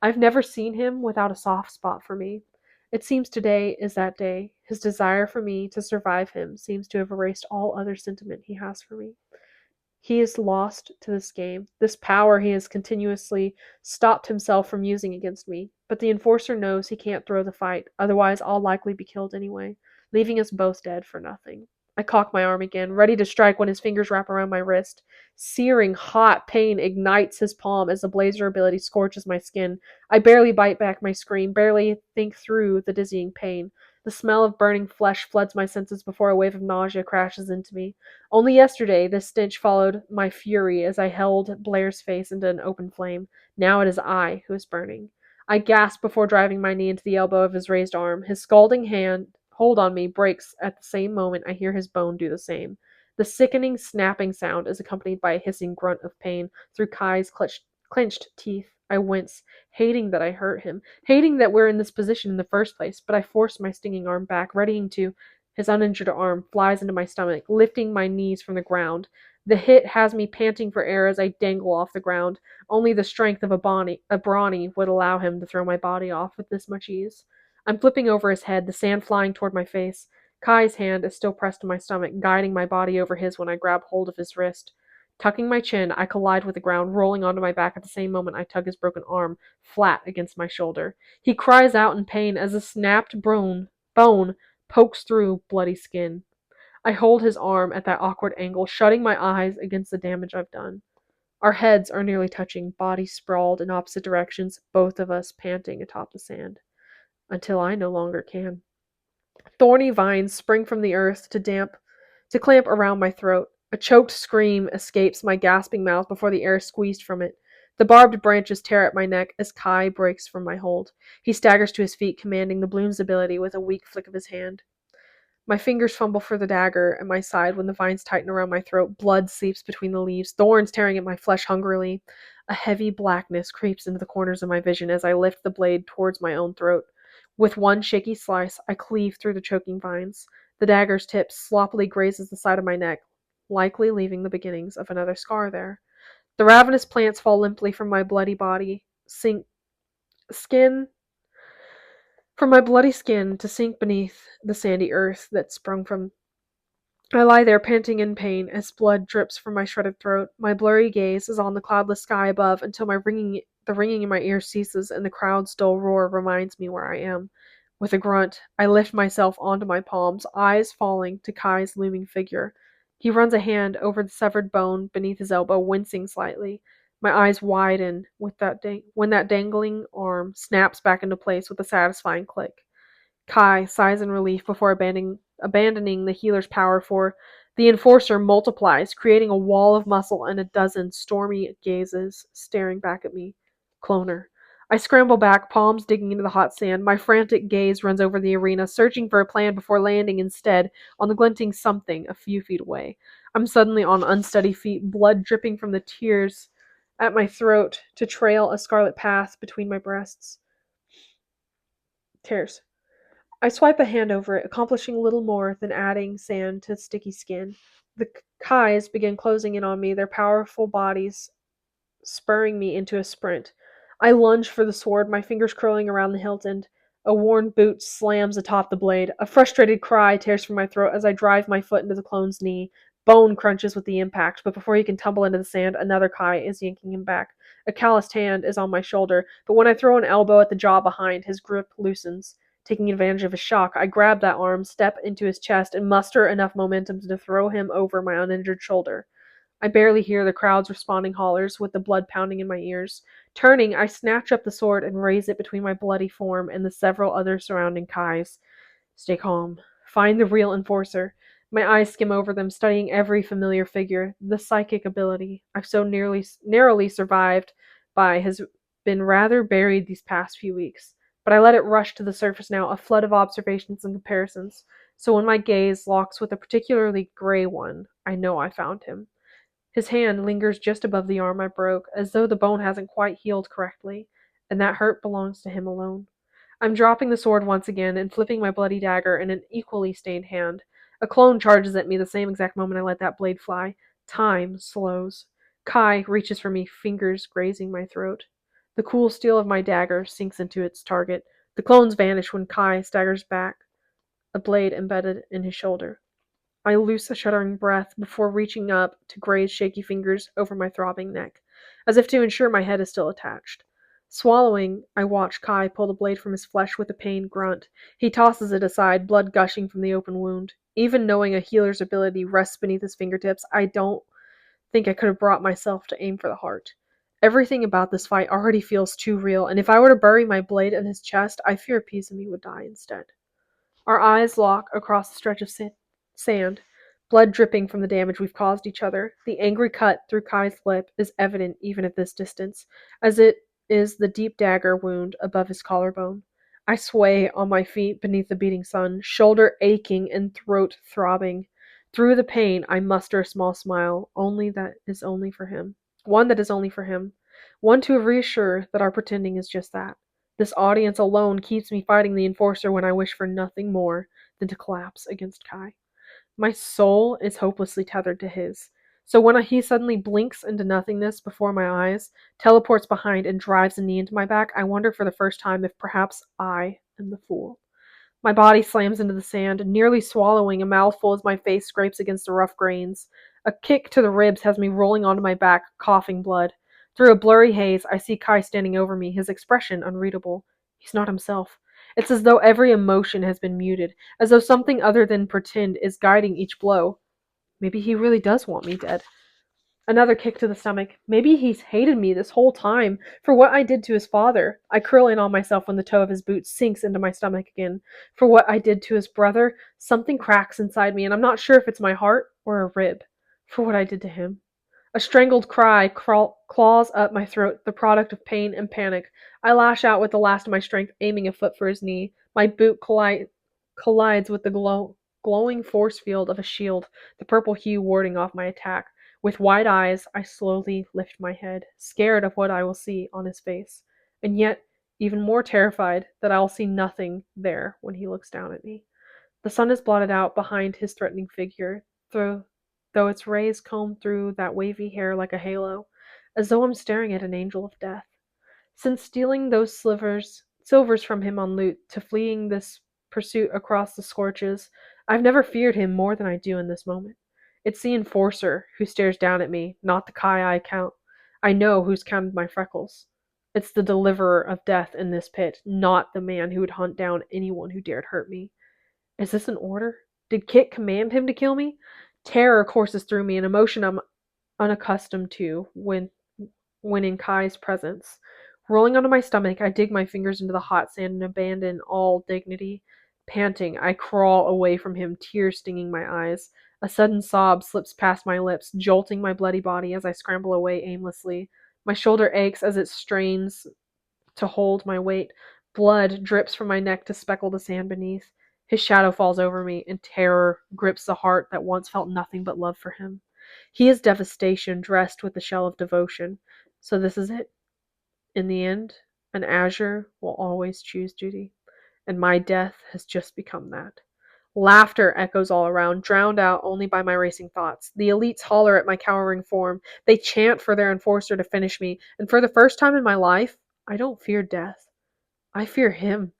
Speaker 3: I've never seen him without a soft spot for me. It seems today is that day. His desire for me to survive him seems to have erased all other sentiment he has for me. He is lost to this game, this power he has continuously stopped himself from using against me. But the enforcer knows he can't throw the fight, otherwise I'll likely be killed anyway, leaving us both dead for nothing. I cock my arm again, ready to strike when his fingers wrap around my wrist. Searing, hot pain ignites his palm as the blazer ability scorches my skin. I barely bite back my scream, barely think through the dizzying pain. The smell of burning flesh floods my senses before a wave of nausea crashes into me. Only yesterday this stench followed my fury as I held Blair's face into an open flame. Now it is I who is burning. I gasp before driving my knee into the elbow of his raised arm. His scalding hand hold on me breaks at the same moment I hear his bone do the same. The sickening snapping sound is accompanied by a hissing grunt of pain through Kai's clenched teeth. I wince, hating that I hurt him, hating that we're in this position in the first place, but I force my stinging arm back, readying to. His uninjured arm flies into my stomach, lifting my knees from the ground. The hit has me panting for air as I dangle off the ground. Only the strength of a brawny would allow him to throw my body off with this much ease. I'm flipping over his head, the sand flying toward my face. Kai's hand is still pressed to my stomach, guiding my body over his when I grab hold of his wrist. Tucking my chin, I collide with the ground, rolling onto my back at the same moment I tug his broken arm flat against my shoulder. He cries out in pain as a snapped bone pokes through bloody skin. I hold his arm at that awkward angle, shutting my eyes against the damage I've done. Our heads are nearly touching, bodies sprawled in opposite directions, both of us panting atop the sand. Until I no longer can. Thorny vines spring from the earth to clamp around my throat. A choked scream escapes my gasping mouth before the air is squeezed from it. The barbed branches tear at my neck as Kai breaks from my hold. He staggers to his feet, commanding the bloom's ability with a weak flick of his hand. My fingers fumble for the dagger at my side when the vines tighten around my throat. Blood seeps between the leaves, thorns tearing at my flesh hungrily. A heavy blackness creeps into the corners of my vision as I lift the blade towards my own throat. With one shaky slice, I cleave through the choking vines. The dagger's tip sloppily grazes the side of my neck, likely leaving the beginnings of another scar there. The ravenous plants fall limply from my bloody body, skin from my bloody skin to sink beneath the sandy earth that sprung from. I lie there panting in pain as blood drips from my shredded throat. My blurry gaze is on the cloudless sky above until the ringing in my ears ceases and the crowd's dull roar reminds me where I am. With a grunt, I lift myself onto my palms, eyes falling to Kai's looming figure. He runs a hand over the severed bone beneath his elbow, wincing slightly. My eyes widen when that dangling arm snaps back into place with a satisfying click. Kai sighs in relief before abandoning the healer's power, for the enforcer multiplies, creating a wall of muscle and a dozen stormy gazes staring back at me. Cloner. I scramble back, palms digging into the hot sand. My frantic gaze runs over the arena, searching for a plan before landing instead on the glinting something a few feet away. I'm suddenly on unsteady feet, blood dripping from the tears at my throat to trail a scarlet path between my breasts. Tears. I swipe a hand over it, accomplishing little more than adding sand to sticky skin. The Kais begin closing in on me, their powerful bodies spurring me into a sprint. I lunge for the sword, my fingers curling around the hilt, and a worn boot slams atop the blade. A frustrated cry tears from my throat as I drive my foot into the clone's knee. Bone crunches with the impact, but before he can tumble into the sand, another Kai is yanking him back. A calloused hand is on my shoulder, but when I throw an elbow at the jaw behind, his grip loosens. Taking advantage of his shock, I grab that arm, step into his chest, and muster enough momentum to throw him over my uninjured shoulder. I barely hear the crowd's responding hollers with the blood pounding in my ears. Turning, I snatch up the sword and raise it between my bloody form and the several other surrounding Kais. Stay calm. Find the real enforcer. My eyes skim over them, studying every familiar figure. The psychic ability I've so narrowly survived by has been rather buried these past few weeks. But I let it rush to the surface now, a flood of observations and comparisons. So when my gaze locks with a particularly gray one, I know I found him. His hand lingers just above the arm I broke, as though the bone hasn't quite healed correctly, and that hurt belongs to him alone. I'm dropping the sword once again and flipping my bloody dagger in an equally stained hand. A clone charges at me the same exact moment I let that blade fly. Time slows. Kai reaches for me, fingers grazing my throat. The cool steel of my dagger sinks into its target. The clones vanish when Kai staggers back, a blade embedded in his shoulder. I loose a shuddering breath before reaching up to graze shaky fingers over my throbbing neck, as if to ensure my head is still attached. Swallowing, I watch Kai pull the blade from his flesh with a pained grunt. He tosses it aside, blood gushing from the open wound. Even knowing a healer's ability rests beneath his fingertips, I don't think I could have brought myself to aim for the heart. Everything about this fight already feels too real, and if I were to bury my blade in his chest, I fear a piece of me would die instead. Our eyes lock across the stretch of sand, blood dripping from the damage we've caused each other. The angry cut through Kai's lip is evident even at this distance, as it is the deep dagger wound above his collarbone. I sway on my feet beneath the beating sun, shoulder aching and throat throbbing. Through the pain, I muster a small smile, only that is only for him. One that is only for him. One to reassure that our pretending is just that. This audience alone keeps me fighting the Enforcer when I wish for nothing more than to collapse against Kai. My soul is hopelessly tethered to his. So when he suddenly blinks into nothingness before my eyes, teleports behind, and drives a knee into my back, I wonder for the first time if perhaps I am the fool. My body slams into the sand, nearly swallowing a mouthful as my face scrapes against the rough grains. A kick to the ribs has me rolling onto my back, coughing blood. Through a blurry haze, I see Kai standing over me, his expression unreadable. He's not himself. It's as though every emotion has been muted, as though something other than pretend is guiding each blow. Maybe he really does want me dead. Another kick to the stomach. Maybe he's hated me this whole time for what I did to his father. I curl in on myself when the toe of his boot sinks into my stomach again. For what I did to his brother, something cracks inside me, and I'm not sure if it's my heart or a rib. For what I did to him. A strangled cry claws up my throat, the product of pain and panic. I lash out with the last of my strength, aiming a foot for his knee. My boot collides with the glowing force field of a shield, the purple hue warding off my attack. With wide eyes, I slowly lift my head, scared of what I will see on his face, and yet even more terrified that I will see nothing there when he looks down at me. The sun is blotted out behind his threatening figure, though its rays comb through that wavy hair like a halo, as though I'm staring at an angel of death. Since stealing those silvers from him on loot to fleeing this pursuit across the scorches, I've never feared him more than I do in this moment. It's the Enforcer who stares down at me, not the Kai I count. I know who's counted my freckles. It's the deliverer of death in this pit, not the man who would hunt down anyone who dared hurt me. Is this an order? Did Kit command him to kill me? Terror courses through me, an emotion I'm unaccustomed to when in Kai's presence. Rolling onto my stomach, I dig my fingers into the hot sand and abandon all dignity. Panting, I crawl away from him, tears stinging my eyes. A sudden sob slips past my lips, jolting my bloody body as I scramble away aimlessly. My shoulder aches as it strains to hold my weight. Blood drips from my neck to speckle the sand beneath. His shadow falls over me, and terror grips the heart that once felt nothing but love for him. He is devastation dressed with the shell of devotion. So this is it. In the end, an Azure will always choose duty, and my death has just become that. Laughter echoes all around, drowned out only by my racing thoughts. The elites holler at my cowering form. They chant for their Enforcer to finish me, and for the first time in my life, I don't fear death. I fear him.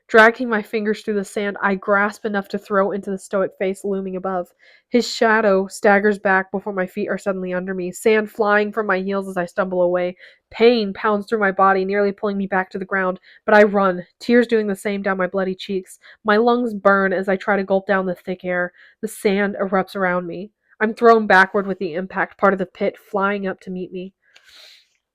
Speaker 3: Dragging my fingers through the sand, I grasp enough to throw into the stoic face looming above. His shadow staggers back before my feet are suddenly under me, sand flying from my heels as I stumble away. Pain pounds through my body, nearly pulling me back to the ground, but I run, tears doing the same down my bloody cheeks. My lungs burn as I try to gulp down the thick air. The sand erupts around me. I'm thrown backward with the impact, part of the pit flying up to meet me.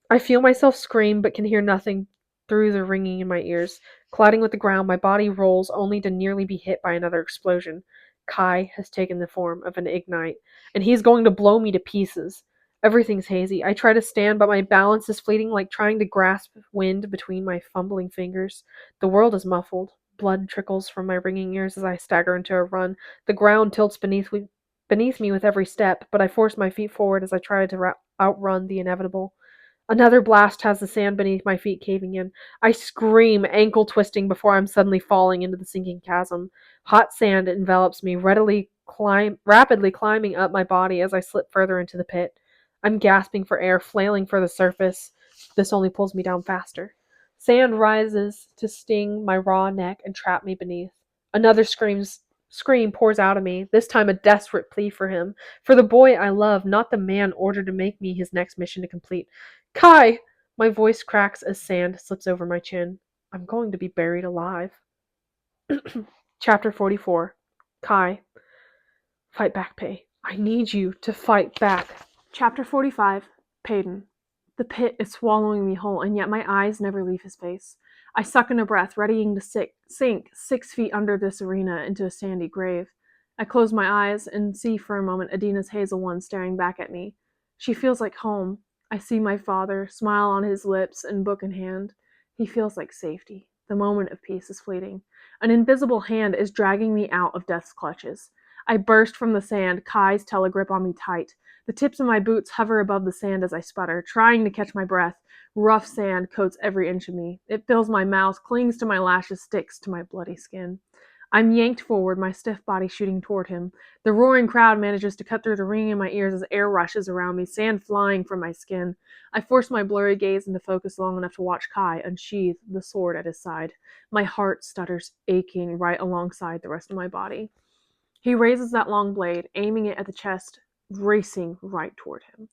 Speaker 3: I feel myself scream, but can hear nothing through the ringing in my ears. Colliding with the ground, my body rolls only to nearly be hit by another explosion. Kai has taken the form of an ignite, and he is going to blow me to pieces. Everything's hazy. I try to stand, but my balance is fleeting, like trying to grasp wind between my fumbling fingers. The world is muffled. Blood trickles from my ringing ears as I stagger into a run. The ground tilts beneath me with every step, but I force my feet forward as I try to outrun the inevitable. Another blast has the sand beneath my feet caving in. I scream, ankle twisting before I'm suddenly falling into the sinking chasm. Hot sand envelops me, rapidly climbing up my body as I slip further into the pit. I'm gasping for air, flailing for the surface. This only pulls me down faster. Sand rises to sting my raw neck and trap me beneath. Another scream pours out of me, this time a desperate plea for him, for the boy I love, not the man ordered to make me his next mission to complete. Kai! My voice cracks as sand slips over my chin. I'm going to be buried alive. Chapter 44. Kai. Fight back, Pei. I need you to fight back.
Speaker 1: Chapter 45. Payton. The pit is swallowing me whole, and yet my eyes never leave his face. I suck in a breath, readying to sink 6 feet under this arena into a sandy grave. I close my eyes and see for a moment Adina's hazel one staring back at me. She feels like home. I see my father, smile on his lips and book in hand. He feels like safety. The moment of peace is fleeting. An invisible hand is dragging me out of death's clutches. I burst from the sand, Kai's telegrip on me tight. The tips of my boots hover above the sand as I sputter, trying to catch my breath. Rough sand coats every inch of me. It fills my mouth, clings to my lashes, sticks to my bloody skin. I'm yanked forward, my stiff body shooting toward him. The roaring crowd manages to cut through the ringing in my ears as air rushes around me, sand flying from my skin. I force my blurry gaze into focus long enough to watch Kai unsheath the sword at his side. My heart stutters, aching right alongside the rest of my body. He raises that long blade, aiming it at the chest, racing right toward him.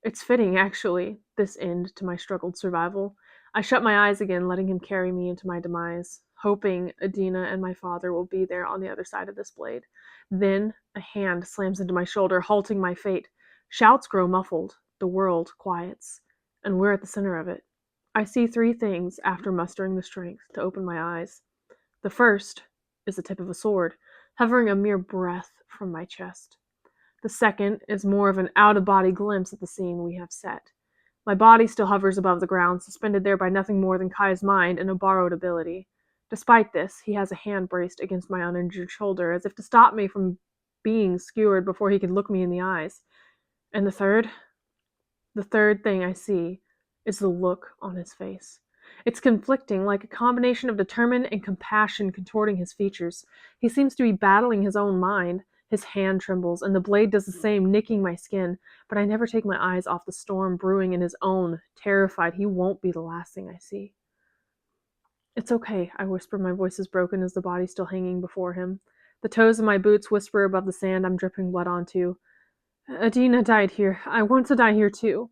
Speaker 1: It's fitting, actually, this end to my struggled survival. I shut my eyes again, letting him carry me into my demise, hoping Adina and my father will be there on the other side of this blade. Then a hand slams into my shoulder, halting my fate. Shouts grow muffled. The world quiets. And we're at the center of it. I see 3 things after mustering the strength to open my eyes. The first is the tip of a sword, hovering a mere breath from my chest. The second is more of an out-of-body glimpse at the scene we have set. My body still hovers above the ground, suspended there by nothing more than Kai's mind and a borrowed ability. Despite this, he has a hand braced against my uninjured shoulder, as if to stop me from being skewered before he could look me in the eyes. And the third thing I see is the look on his face. It's conflicting, like a combination of determined and compassion contorting his features. He seems to be battling his own mind. His hand trembles, and the blade does the same, nicking my skin. But I never take my eyes off the storm brewing in his own, terrified he won't be the last thing I see. It's okay, I whisper, my voice is broken as the body still hanging before him. The toes of my boots whisper above the sand I'm dripping blood onto. Adina died here. I want to die here too.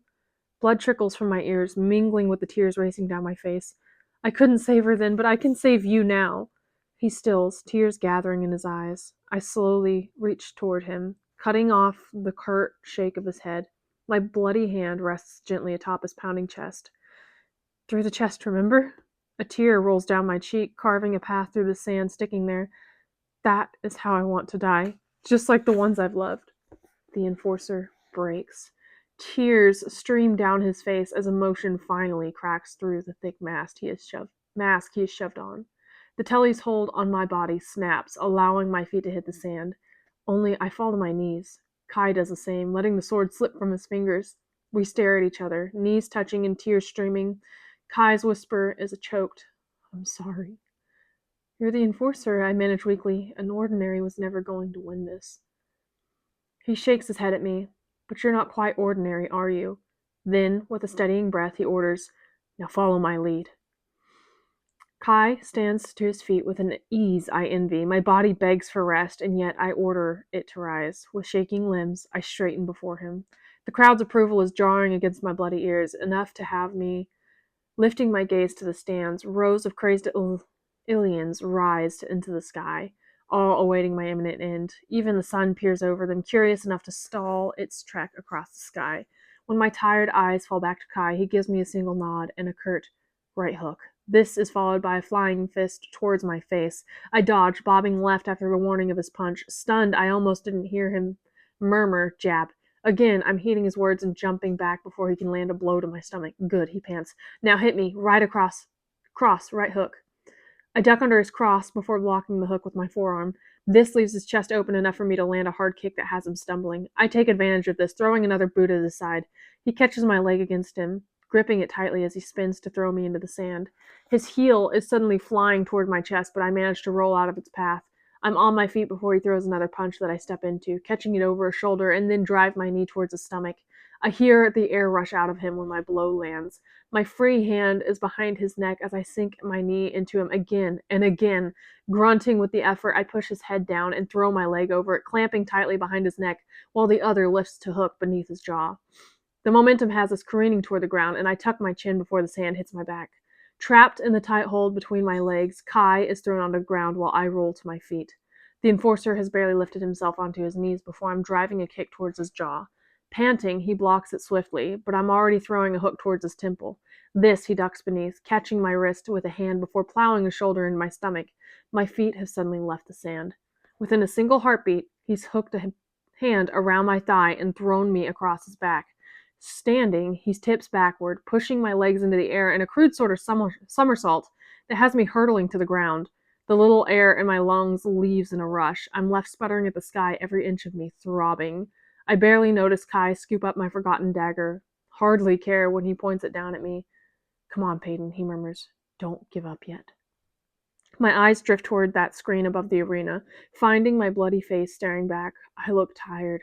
Speaker 1: Blood trickles from my ears, mingling with the tears racing down my face. I couldn't save her then, but I can save you now. He stills, tears gathering in his eyes. I slowly reach toward him, cutting off the curt shake of his head. My bloody hand rests gently atop his pounding chest. Through the chest, remember? A tear rolls down my cheek, carving a path through the sand sticking there. That is how I want to die, just like the ones I've loved. The enforcer breaks. Tears stream down his face as emotion finally cracks through the thick mask he has shoved on. The telly's hold on my body snaps, allowing my feet to hit the sand. Only I fall to my knees. Kai does the same, letting the sword slip from his fingers. We stare at each other, knees touching and tears streaming. Kai's whisper is a choked, "I'm sorry." "You're the enforcer," I manage weakly. "An ordinary was never going to win this." He shakes his head at me. "But you're not quite ordinary, are you?" Then, with a steadying breath, he orders, "Now follow my lead." Kai stands to his feet with an ease I envy. My body begs for rest, and yet I order it to rise. With shaking limbs, I straighten before him. The crowd's approval is jarring against my bloody ears, enough to have me lifting my gaze to the stands. Rows of crazed Ilians rise into the sky, all awaiting my imminent end. Even the sun peers over them, curious enough to stall its trek across the sky. When my tired eyes fall back to Kai, he gives me a single nod and a curt right hook. This is followed by a flying fist towards my face. I dodge, bobbing left after the warning of his punch. Stunned, I almost didn't hear him murmur, jab. Again, I'm heeding his words and jumping back before he can land a blow to my stomach. Good, he pants. Now hit me, right across. Cross, right hook. I duck under his cross before blocking the hook with my forearm. This leaves his chest open enough for me to land a hard kick that has him stumbling. I take advantage of this, throwing another boot at his side. He catches my leg against him, gripping it tightly as he spins to throw me into the sand. His heel is suddenly flying toward my chest, but I manage to roll out of its path. I'm on my feet before he throws another punch that I step into, catching it over a shoulder and then drive my knee towards his stomach. I hear the air rush out of him when my blow lands. My free hand is behind his neck as I sink my knee into him again and again. Grunting with the effort, I push his head down and throw my leg over it, clamping tightly behind his neck while the other lifts to hook beneath his jaw. The momentum has us careening toward the ground, and I tuck my chin before the sand hits my back. Trapped in the tight hold between my legs, Kai is thrown onto the ground while I roll to my feet. The enforcer has barely lifted himself onto his knees before I'm driving a kick towards his jaw. Panting, he blocks it swiftly, but I'm already throwing a hook towards his temple. This he ducks beneath, catching my wrist with a hand before plowing a shoulder into my stomach. My feet have suddenly left the sand. Within a single heartbeat, he's hooked a hand around my thigh and thrown me across his back. Standing, he tips backward, pushing my legs into the air in a crude sort of somersault that has me hurtling to the ground. The little air in my lungs leaves in a rush. I'm left sputtering at the sky, every inch of me throbbing. I barely notice Kai scoop up my forgotten dagger. Hardly care when he points it down at me. Come on, Peyton, he murmurs. Don't give up yet. My eyes drift toward that screen above the arena, finding my bloody face staring back. I look tired.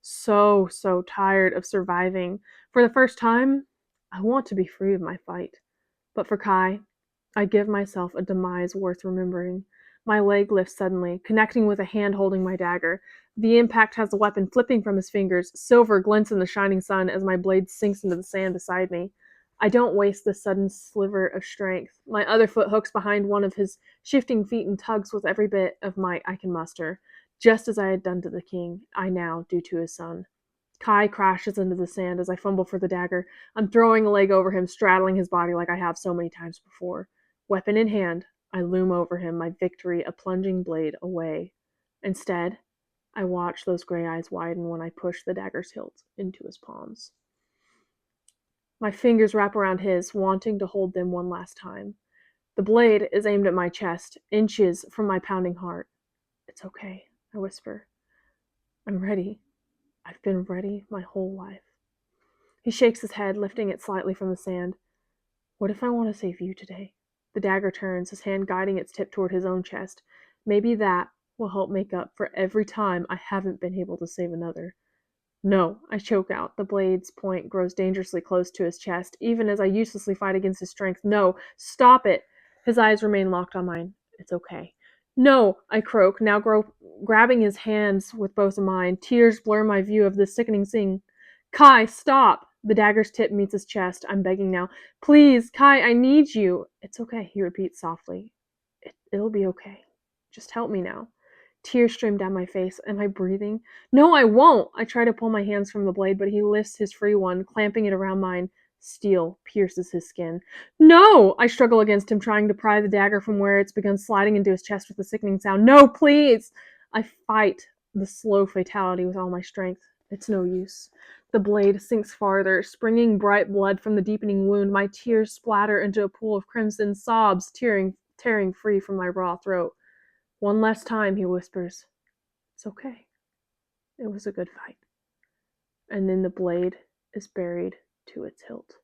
Speaker 1: So tired of surviving. For the first time, I want to be free of my fight. But for Kai, I give myself a demise worth remembering. My leg lifts suddenly, connecting with a hand holding my dagger. The impact has the weapon flipping from his fingers. Silver glints in the shining sun as my blade sinks into the sand beside me. I don't waste this sudden sliver of strength. My other foot hooks behind one of his shifting feet and tugs with every bit of might I can muster. Just as I had done to the king, I now do to his son. Kai crashes into the sand as I fumble for the dagger. I'm throwing a leg over him, straddling his body like I have so many times before. Weapon in hand, I loom over him, my victory a plunging blade away. Instead, I watch those gray eyes widen when I push the dagger's hilt into his palms. My fingers wrap around his, wanting to hold them one last time. The blade is aimed at my chest, inches from my pounding heart. It's okay, I whisper. I'm ready. I've been ready my whole life. He shakes his head, lifting it slightly from the sand. What if I want to save you today? The dagger turns, his hand guiding its tip toward his own chest. Maybe that will help make up for every time I haven't been able to save another. No, I choke out. The blade's point grows dangerously close to his chest, even as I uselessly fight against his strength. No, stop it! His eyes remain locked on mine. It's okay. No, I croak, now grabbing his hands with both of mine. Tears blur my view of this sickening scene. Kai, stop! The dagger's tip meets his chest. I'm begging now. Please, Kai, I need you. It's okay, he repeats softly. It'll be okay. Just help me now. Tears stream down my face. Am I breathing? No, I won't! I try to pull my hands from the blade, but he lifts his free one, clamping it around mine. Steel pierces his skin. No! I struggle against him, trying to pry the dagger from where it's begun sliding into his chest with a sickening sound. No, please! I fight the slow fatality with all my strength. It's no use. The blade sinks farther, springing bright blood from the deepening wound. My tears splatter into a pool of crimson, sobs tearing free from my raw throat. One last time, he whispers. It's okay. It was a good fight. And then the blade is buried to its hilt.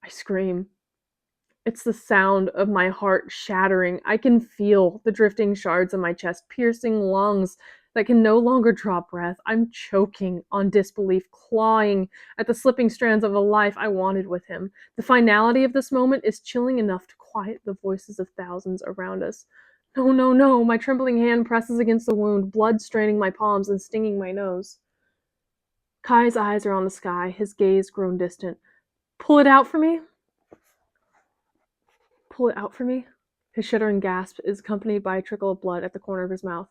Speaker 1: I scream. It's the sound of my heart shattering. I can feel the drifting shards in my chest, piercing lungs that can no longer draw breath. I'm choking on disbelief, clawing at the slipping strands of a life I wanted with him. The finality of this moment is chilling enough to quiet the voices of thousands around us. No, no, no. My trembling hand presses against the wound, blood straining my palms and stinging my nose. Kai's eyes are on the sky, his gaze grown distant. Pull it out for me? Pull it out for me? His shuddering gasp is accompanied by a trickle of blood at the corner of his mouth.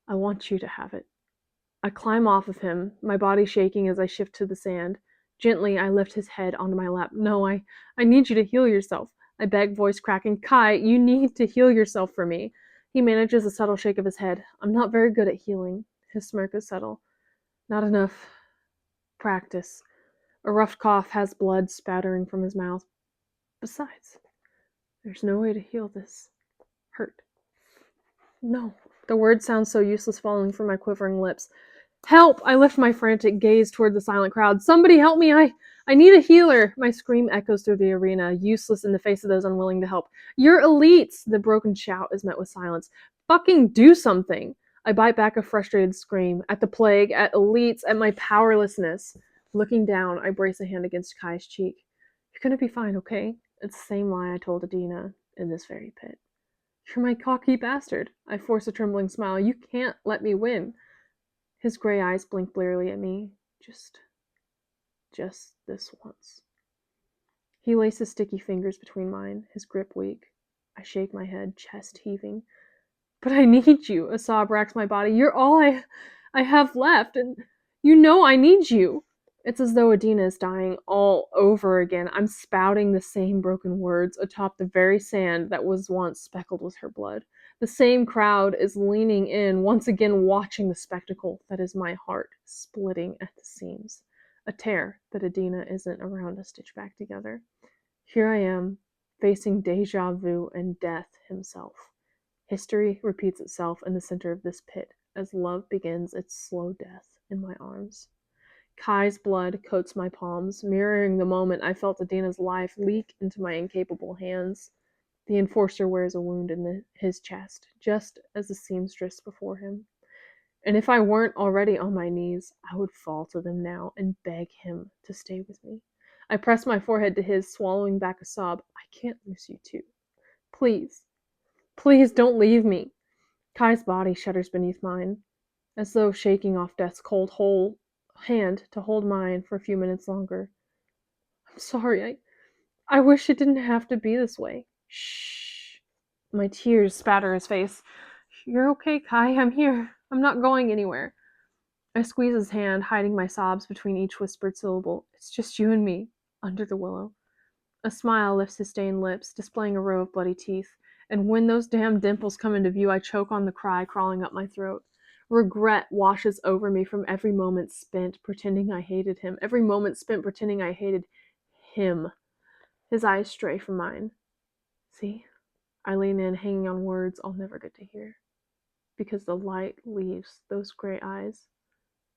Speaker 1: I want you to have it. I climb off of him, my body shaking as I shift to the sand. Gently, I lift his head onto my lap. No, I need you to heal yourself. I beg, voice cracking. Kai, you need to heal yourself for me. He manages a subtle shake of his head. I'm not very good at healing. His smirk is subtle. Not enough practice. A rough cough has blood spattering from his mouth. Besides, there's no way to heal this hurt. No. The word sounds so useless falling from my quivering lips. Help! I lift my frantic gaze toward the silent crowd. Somebody help me! I need a healer! My scream echoes through the arena, useless in the face of those unwilling to help. You're elites! The broken shout is met with silence. Fucking do something! I bite back a frustrated scream. At the plague, at elites, at my powerlessness. Looking down, I brace a hand against Kai's cheek. You're gonna be fine, okay? It's the same lie I told Adina in this very pit. You're my cocky bastard. I force a trembling smile. You can't let me win. His gray eyes blink blearily at me. Just this once. He laces sticky fingers between mine, his grip weak. I shake my head, chest heaving. But I need you. A sob racks my body. You're all I have left, and you know I need you. It's as though Adina is dying all over again. I'm spouting the same broken words atop the very sand that was once speckled with her blood. The same crowd is leaning in, once again watching the spectacle that is my heart splitting at the seams. A tear that Adina isn't around to stitch back together. Here I am, facing deja vu and death himself. History repeats itself in the center of this pit as love begins its slow death in my arms. Kai's blood coats my palms, mirroring the moment I felt Adina's life leak into my incapable hands. The enforcer wears a wound in his chest, just as the seamstress before him. And if I weren't already on my knees, I would fall to them now and beg him to stay with me. I press my forehead to his, swallowing back a sob. I can't lose you too. Please, please don't leave me. Kai's body shudders beneath mine, as though shaking off death's cold whole hand to hold mine for a few minutes longer. I'm sorry. I wish it didn't have to be this way. Shh. My tears spatter his face. You're okay, Kai. I'm here. I'm not going anywhere. I squeeze his hand, hiding my sobs between each whispered syllable. It's just you and me, under the willow. A smile lifts his stained lips, displaying a row of bloody teeth. And when those damn dimples come into view, I choke on the cry crawling up my throat. Regret washes over me from every moment spent pretending I hated him, every moment spent pretending I hated him. His eyes stray from mine. See? I lean in, hanging on words I'll never get to hear. Because the light leaves those gray eyes.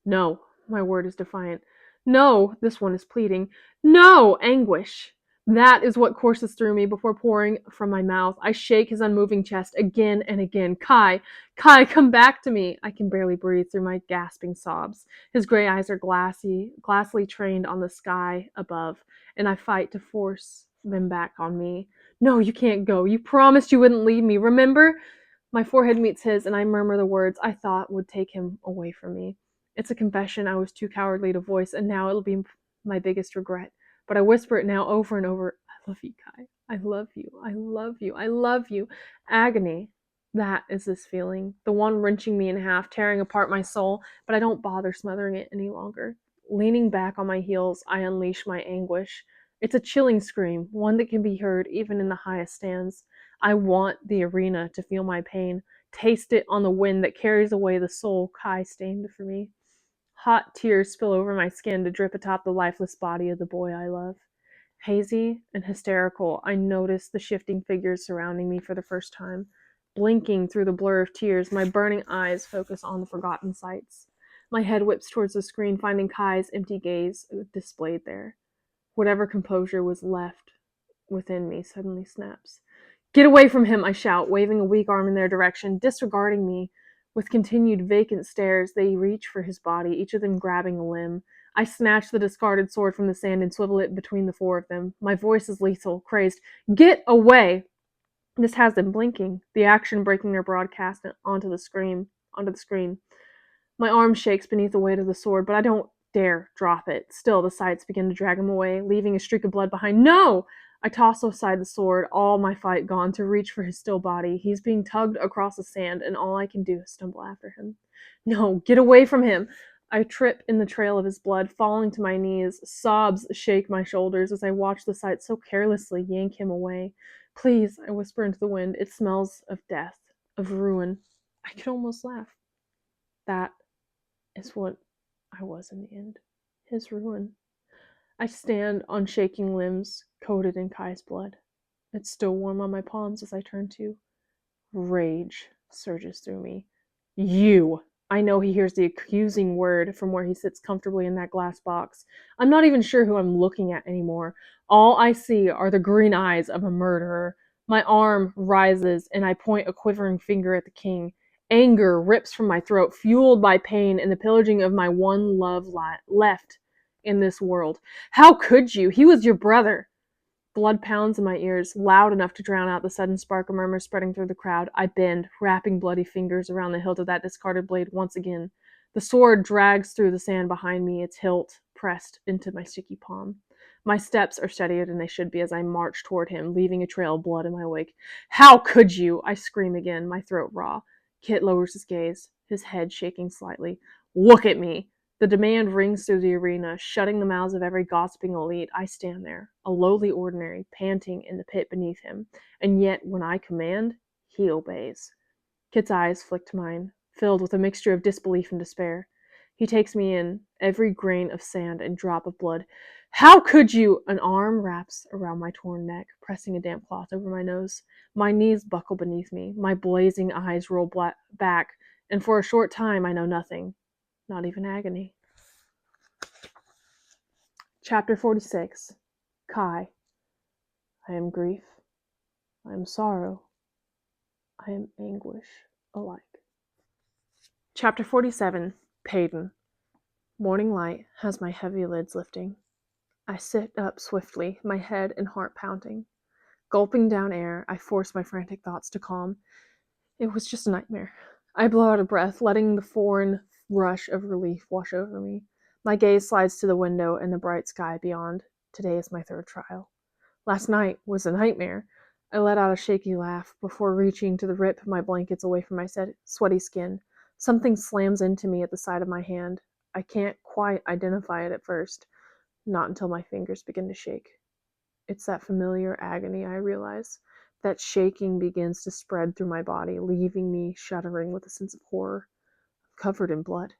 Speaker 1: No, my word is defiant. No, this one is pleading. No, anguish. That is what courses through me before pouring from my mouth. I shake his unmoving chest again and again. Kai, come back to me. I can barely breathe through my gasping sobs. His gray eyes are glassily trained on the sky above, and I fight to force them back on me. No, you can't go. You promised you wouldn't leave me, remember? My forehead meets his, and I murmur the words I thought would take him away from me. It's a confession I was too cowardly to voice, and now it'll be my biggest regret. But I whisper it now over and over. I love you, Kai. I love you. I love you. I love you. Agony. That is this feeling. The one wrenching me in half, tearing apart my soul, but I don't bother smothering it any longer. Leaning back on my heels, I unleash my anguish. It's a chilling scream, one that can be heard even in the highest stands. I want the arena to feel my pain, taste it on the wind that carries away the soul Kai stained for me. Hot tears spill over my skin to drip atop the lifeless body of the boy I love. Hazy and hysterical, I notice the shifting figures surrounding me for the first time. Blinking through the blur of tears, my burning eyes focus on the forgotten sights. My head whips towards the screen, finding Kai's empty gaze displayed there. Whatever composure was left within me suddenly snaps. Get away from him, I shout, waving a weak arm in their direction, disregarding me. With continued vacant stares, they reach for his body, each of them grabbing a limb. I snatch the discarded sword from the sand and swivel it between the four of them. My voice is lethal, crazed. Get away! This has them blinking, the action breaking their broadcast onto the screen. My arm shakes beneath the weight of the sword, but I don't dare drop it. Still, the sights begin to drag him away, leaving a streak of blood behind. No! I toss aside the sword, all my fight gone, to reach for his still body. He's being tugged across the sand, and all I can do is stumble after him. No, get away from him! I trip in the trail of his blood, falling to my knees. Sobs shake my shoulders as I watch the sight so carelessly yank him away. Please, I whisper into the wind. It smells of death, of ruin. I could almost laugh. That is what I was in the end. His ruin. I stand on shaking limbs, coated in Kai's blood. It's still warm on my palms as I turn to. Rage surges through me. You! I know he hears the accusing word from where he sits comfortably in that glass box. I'm not even sure who I'm looking at anymore. All I see are the green eyes of a murderer. My arm rises, and I point a quivering finger at the king. Anger rips from my throat, fueled by pain and the pillaging of my one love left. in this world. How could you? He was your brother. Blood pounds in my ears, loud enough to drown out the sudden spark of murmur spreading through the crowd. I bend, wrapping bloody fingers around the hilt of that discarded blade once again. The sword drags through the sand behind me, its hilt pressed into my sticky palm. My steps are steadier than they should be as I march toward him, leaving a trail of blood in my wake. How could you? I scream again, my throat raw. Kit lowers his gaze, his head shaking slightly. Look at me! The demand rings through the arena, shutting the mouths of every gossiping elite. I stand there, a lowly ordinary, panting in the pit beneath him, and yet when I command, he obeys. Kit's eyes flick to mine, filled with a mixture of disbelief and despair. He takes me in, every grain of sand and drop of blood. How could you? An arm wraps around my torn neck, pressing a damp cloth over my nose. My knees buckle beneath me, my blazing eyes roll back, and for a short time I know nothing. Not even agony. Chapter 46. Kai. I am grief. I am sorrow. I am anguish alike. Chapter 47. Payton. Morning light has my heavy lids lifting. I sit up swiftly, my head and heart pounding. Gulping down air, I force my frantic thoughts to calm. It was just a nightmare. I blow out a breath, letting the foreign rush of relief wash over me. My gaze slides to the window and the bright sky beyond. Today is my third trial. Last night was a nightmare. I let out a shaky laugh before reaching to rip my blankets away from my sweaty skin. Something slams into me at the side of my hand. I can't quite identify it at first, not until my fingers begin to shake. It's that familiar agony, I realize. That shaking begins to spread through my body, leaving me shuddering with a sense of horror, covered in blood.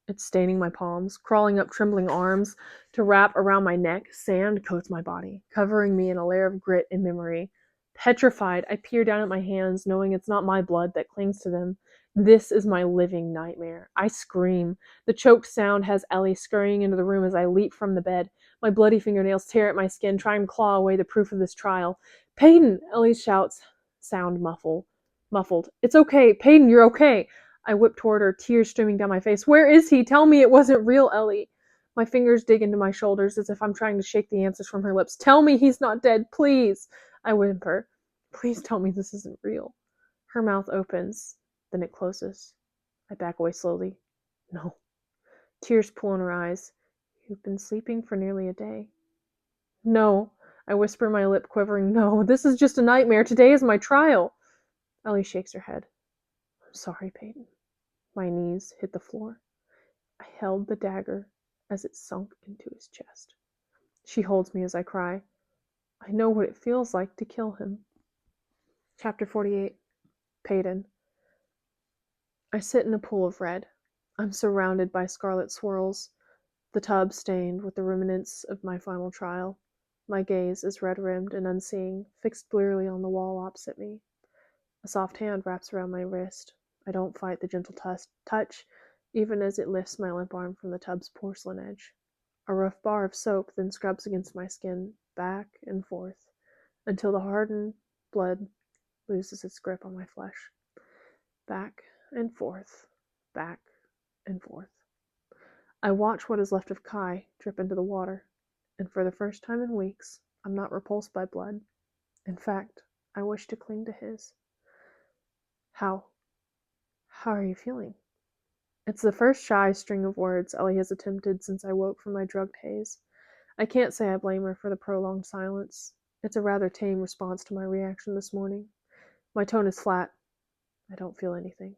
Speaker 1: It's staining my palms, crawling up trembling arms to wrap around my neck. Sand coats my body, covering me in a layer of grit and memory. Petrified, I peer down at my hands, knowing it's not my blood that clings to them. This is my living nightmare. I scream. The choked sound has Ellie scurrying into the room as I leap from the bed. My bloody fingernails tear at my skin, trying to claw away the proof of this trial. Payton! Ellie's shouts sound muffled. It's okay. Payton, you're okay. I whip toward her, tears streaming down my face. Where is he? Tell me it wasn't real, Ellie. My fingers dig into my shoulders as if I'm trying to shake the answers from her lips. Tell me he's not dead, please. I whimper. Please tell me this isn't real. Her mouth opens, then it closes. I back away slowly. No. Tears pool in her eyes. You've been sleeping for nearly a day. No. I whisper, my lip quivering. No, this is just a nightmare. Today is my trial. Ellie shakes her head. I'm sorry, Payton. My knees hit the floor. I held the dagger as it sunk into his chest. She holds me as I cry. I know what it feels like to kill him. Chapter 48. Payton. I sit in a pool of red. I'm surrounded by scarlet swirls, the tub stained with the remnants of my final trial. My gaze is red-rimmed and unseeing, fixed blearily on the wall opposite me. A soft hand wraps around my wrist. I don't fight the gentle touch, even as it lifts my limp arm from the tub's porcelain edge. A rough bar of soap then scrubs against my skin, back and forth, until the hardened blood loses its grip on my flesh. Back and forth, back and forth. I watch what is left of Kai drip into the water, and for the first time in weeks, I'm not repulsed by blood. In fact, I wish to cling to his. How are you feeling? It's the first shy string of words Ellie has attempted since I woke from my drugged haze. I can't say I blame her for the prolonged silence. It's a rather tame response to my reaction this morning. My tone is flat. I don't feel anything.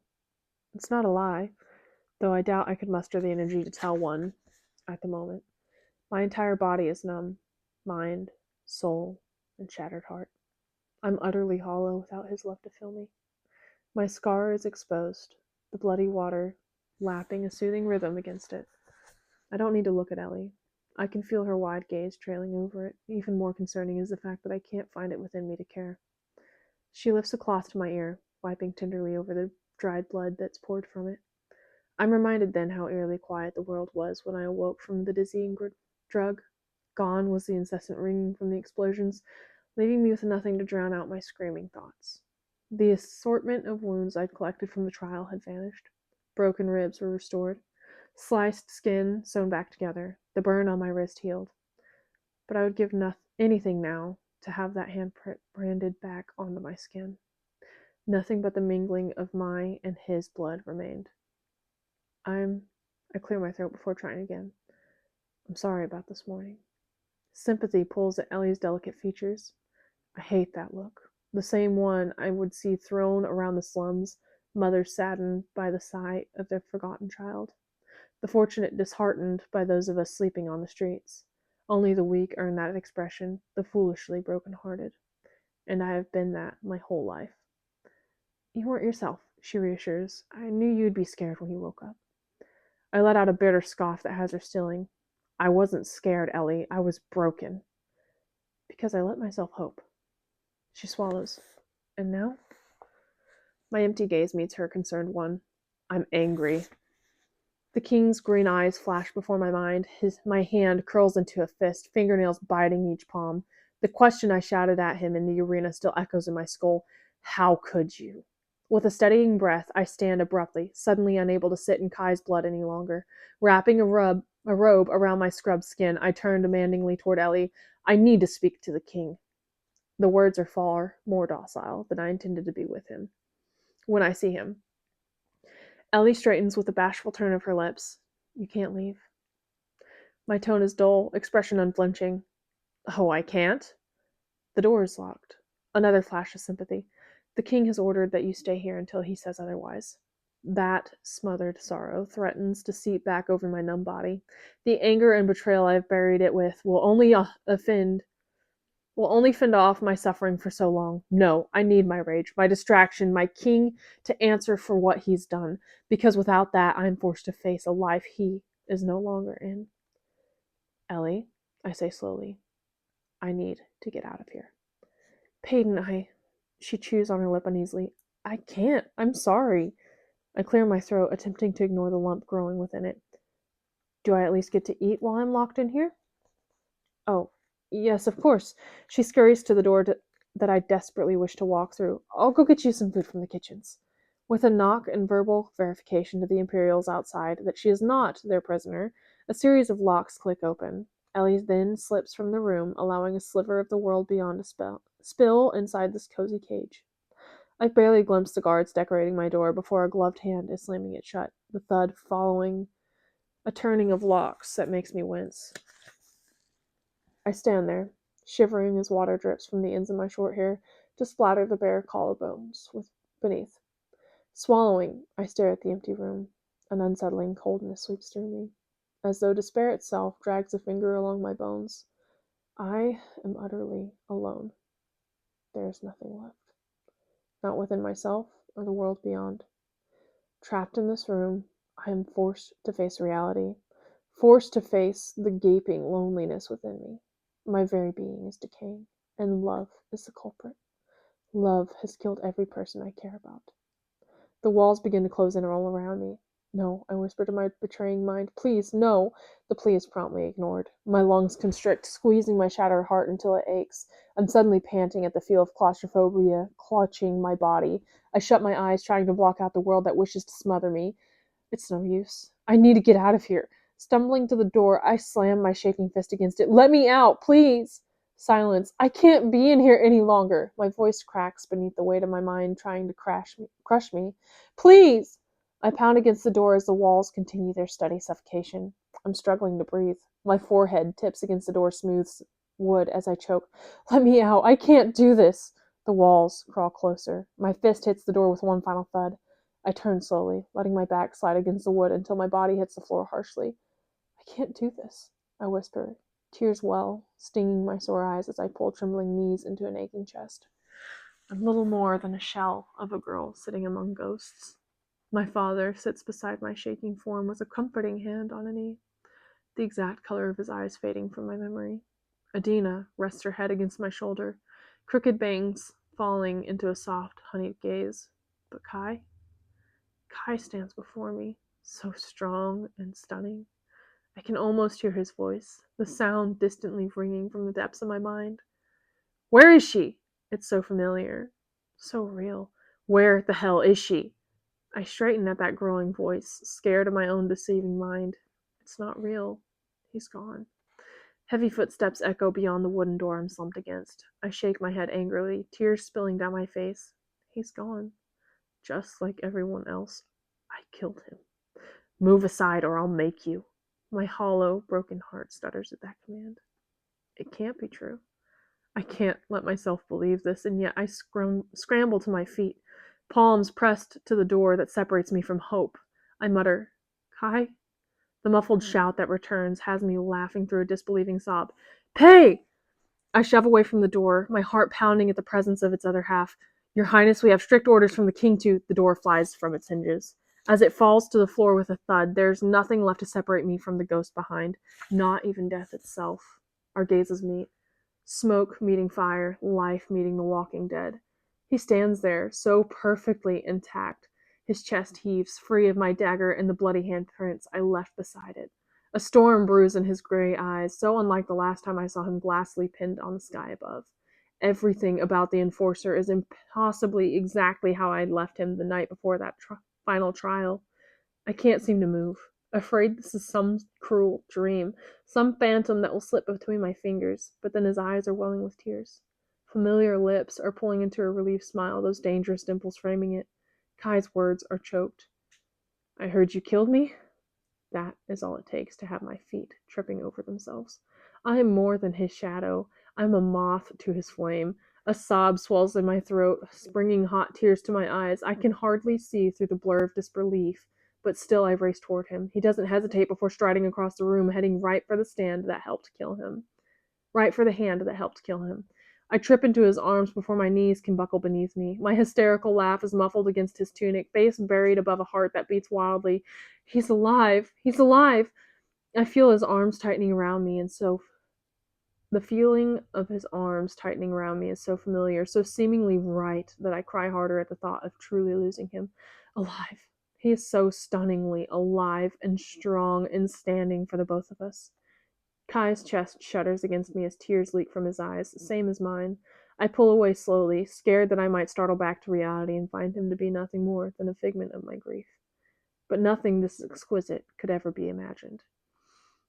Speaker 1: It's not a lie, though I doubt I could muster the energy to tell one at the moment. My entire body is numb. Mind, soul, and shattered heart. I'm utterly hollow without his love to fill me. My scar is exposed, the bloody water lapping a soothing rhythm against it. I don't need to look at Ellie. I can feel her wide gaze trailing over it. Even more concerning is the fact that I can't find it within me to care. She lifts a cloth to my ear, wiping tenderly over the dried blood that's poured from it. I'm reminded then how eerily quiet the world was when I awoke from the dizzying drug. Gone was the incessant ringing from the explosions, leaving me with nothing to drown out my screaming thoughts. The assortment of wounds I'd collected from the trial had vanished. Broken ribs were restored. Sliced skin sewn back together, the burn on my wrist healed. But I would give anything now to have that handprint branded back onto my skin. Nothing but the mingling of my and his blood remained. I clear my throat before trying again. I'm sorry about this morning. Sympathy pulls at Ellie's delicate features. I hate that look. The same one I would see thrown around the slums, mothers saddened by the sight of their forgotten child. The fortunate disheartened by those of us sleeping on the streets. Only the weak earn that expression, the foolishly broken-hearted. And I have been that my whole life. You weren't yourself, she reassures. I knew you'd be scared when you woke up. I let out a bitter scoff that has her stilling. I wasn't scared, Ellie. I was broken. Because I let myself hope. She swallows. And now? My empty gaze meets her concerned one. I'm angry. The king's green eyes flash before my mind. My hand curls into a fist, fingernails biting each palm. The question I shouted at him in the arena still echoes in my skull. How could you? With a steadying breath, I stand abruptly, suddenly unable to sit in Kai's blood any longer. Wrapping a robe around my scrubbed skin, I turn demandingly toward Ellie. I need to speak to the king. The words are far more docile than I intended to be with him. When I see him, Ellie straightens with a bashful turn of her lips. You can't leave. My tone is dull, expression unflinching. Oh, I can't? The door is locked. Another flash of sympathy. The king has ordered that you stay here until he says otherwise. That smothered sorrow threatens to seep back over my numb body. The anger and betrayal I've buried it with will only fend off my suffering for so long. No, I need my rage, my distraction, my king to answer for what he's done, because without that I am forced to face a life he is no longer in. Ellie, I say slowly, I need to get out of here. Peyton, she chews on her lip uneasily. I can't. I'm sorry. I clear my throat, attempting to ignore the lump growing within it. Do I at least get to eat while I'm locked in here? Oh, yes, of course. She scurries to the door that I desperately wish to walk through. I'll go get you some food from the kitchens. With a knock and verbal verification to the Imperials outside that she is not their prisoner, a series of locks click open. Ellie then slips from the room, allowing a sliver of the world beyond to spill inside this cozy cage. I've barely glimpsed the guards decorating my door before a gloved hand is slamming it shut, the thud following a turning of locks that makes me wince. I stand there, shivering as water drips from the ends of my short hair to splatter the bare collarbones beneath. Swallowing, I stare at the empty room. An unsettling coldness sweeps through me, as though despair itself drags a finger along my bones. I am utterly alone. There is nothing left. Not within myself or the world beyond. Trapped in this room, I am forced to face reality, forced to face the gaping loneliness within me. My very being is decaying, and love is the culprit. Love has killed every person I care about. The walls begin to close in all around me. No, I whisper to my betraying mind. Please, no. The plea is promptly ignored. My lungs constrict, squeezing my shattered heart until it aches. I'm suddenly panting at the feel of claustrophobia clutching my body. I shut my eyes, trying to block out the world that wishes to smother me. It's no use. I need to get out of here. Stumbling to the door, I slam my shaking fist against it. Let me out, please! Silence. I can't be in here any longer. My voice cracks beneath the weight of my mind trying to crush me. Please! I pound against the door as the walls continue their steady suffocation. I'm struggling to breathe. My forehead tips against the door smooth wood as I choke. Let me out. I can't do this. The walls crawl closer. My fist hits the door with one final thud. I turn slowly, letting my back slide against the wood until my body hits the floor harshly. I can't do this, I whisper. Tears well, stinging my sore eyes as I pull trembling knees into an aching chest. I'm little more than a shell of a girl sitting among ghosts. My father sits beside my shaking form with a comforting hand on a knee, the exact color of his eyes fading from my memory. Adina rests her head against my shoulder, crooked bangs falling into a soft, honeyed gaze. But Kai? Kai stands before me, so strong and stunning. I can almost hear his voice, the sound distantly ringing from the depths of my mind. Where is she? It's so familiar, so real. Where the hell is she? I straighten at that growling voice, scared of my own deceiving mind. It's not real. He's gone. Heavy footsteps echo beyond the wooden door I'm slumped against. I shake my head angrily, tears spilling down my face. He's gone. Just like everyone else. I killed him. Move aside or I'll make you. My hollow, broken heart stutters at that command. It can't be true. I can't let myself believe this, and yet I scramble to my feet, palms pressed to the door that separates me from hope. I mutter, Kai? The muffled shout that returns has me laughing through a disbelieving sob. Pay! I shove away from the door, my heart pounding at the presence of its other half. Your Highness, we have strict orders from the king to... The door flies from its hinges. As it falls to the floor with a thud, there's nothing left to separate me from the ghost behind, not even death itself. Our gazes meet. Smoke meeting fire, life meeting the walking dead. He stands there, so perfectly intact. His chest heaves, free of my dagger and the bloody handprints I left beside it. A storm brews in his gray eyes, so unlike the last time I saw him glassily pinned on the sky above. Everything about the enforcer is impossibly exactly how I left him the night before that final trial. I can't seem to move. Afraid this is some cruel dream, some phantom that will slip between my fingers, but then his eyes are welling with tears. Familiar lips are pulling into a relieved smile, those dangerous dimples framing it. Kai's words are choked. I heard you killed me? That is all it takes to have my feet tripping over themselves. I am more than his shadow. I'm a moth to his flame. A sob swells in my throat, bringing hot tears to my eyes. I can hardly see through the blur of disbelief, but still I race toward him. He doesn't hesitate before striding across the room, heading right for the stand that helped kill him. Right for the hand that helped kill him. I trip into his arms before my knees can buckle beneath me. My hysterical laugh is muffled against his tunic, face buried above a heart that beats wildly. He's alive! He's alive! I feel his arms tightening around me, and so the feeling of his arms tightening around me is so familiar, so seemingly right, that I cry harder at the thought of truly losing him. Alive. He is so stunningly alive and strong and standing for the both of us. Kai's chest shudders against me as tears leak from his eyes, same as mine. I pull away slowly, scared that I might startle back to reality and find him to be nothing more than a figment of my grief. But nothing this exquisite could ever be imagined.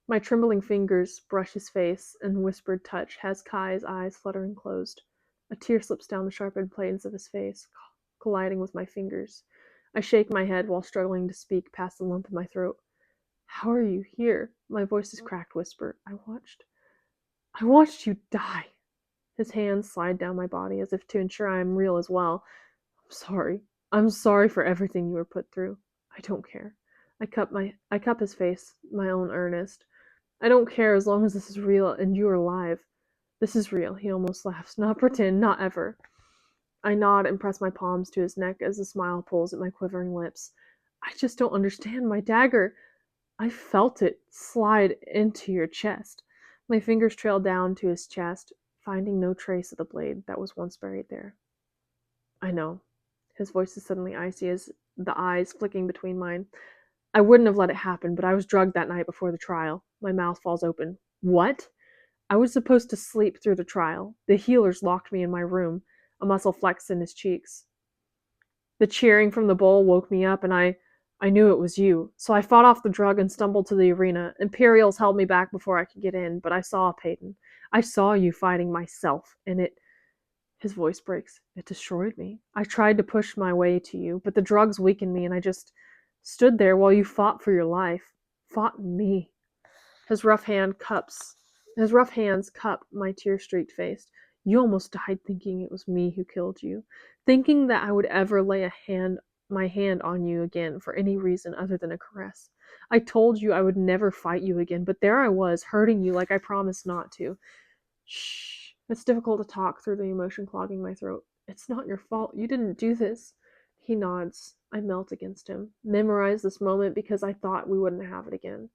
Speaker 1: My trembling fingers brush his face, and whispered touch has Kai's eyes fluttering closed. A tear slips down the sharpened planes of his face, colliding with my fingers. I shake my head while struggling to speak past the lump in my throat. How are you here? My voice's cracked whisper. I watched you die. His hands slide down my body as if to ensure I am real as well. I'm sorry. I'm sorry for everything you were put through. I don't care. I cup his face, my own earnest. I don't care as long as this is real and you are alive. This is real, he almost laughs. Not pretend, not ever. I nod and press my palms to his neck as a smile pulls at my quivering lips. I just don't understand. My dagger. I felt it slide into your chest. My fingers trailed down to his chest, finding no trace of the blade that was once buried there. I know. His voice is suddenly icy as the eyes flicking between mine. I wouldn't have let it happen, but I was drugged that night before the trial. My mouth falls open. What? I was supposed to sleep through the trial. The healers locked me in my room. A muscle flexed in his cheeks. The cheering from the bowl woke me up, and I knew it was you. So I fought off the drug and stumbled to the arena. Imperials held me back before I could get in, but I saw Peyton. I saw you fighting myself, and it... His voice breaks. It destroyed me. I tried to push my way to you, but the drugs weakened me, and I just stood there while you fought for your life. Fought me. His rough hands cup my tear-streaked face. You almost died thinking it was me who killed you, thinking that I would ever lay my hand on you again for any reason other than a caress. I told you I would never fight you again, but there I was, hurting you like I promised not to. Shh. It's difficult to talk through the emotion clogging my throat. It's not your fault. You didn't do this. He nods. I melt against him. Memorize this moment because I thought we wouldn't have it again.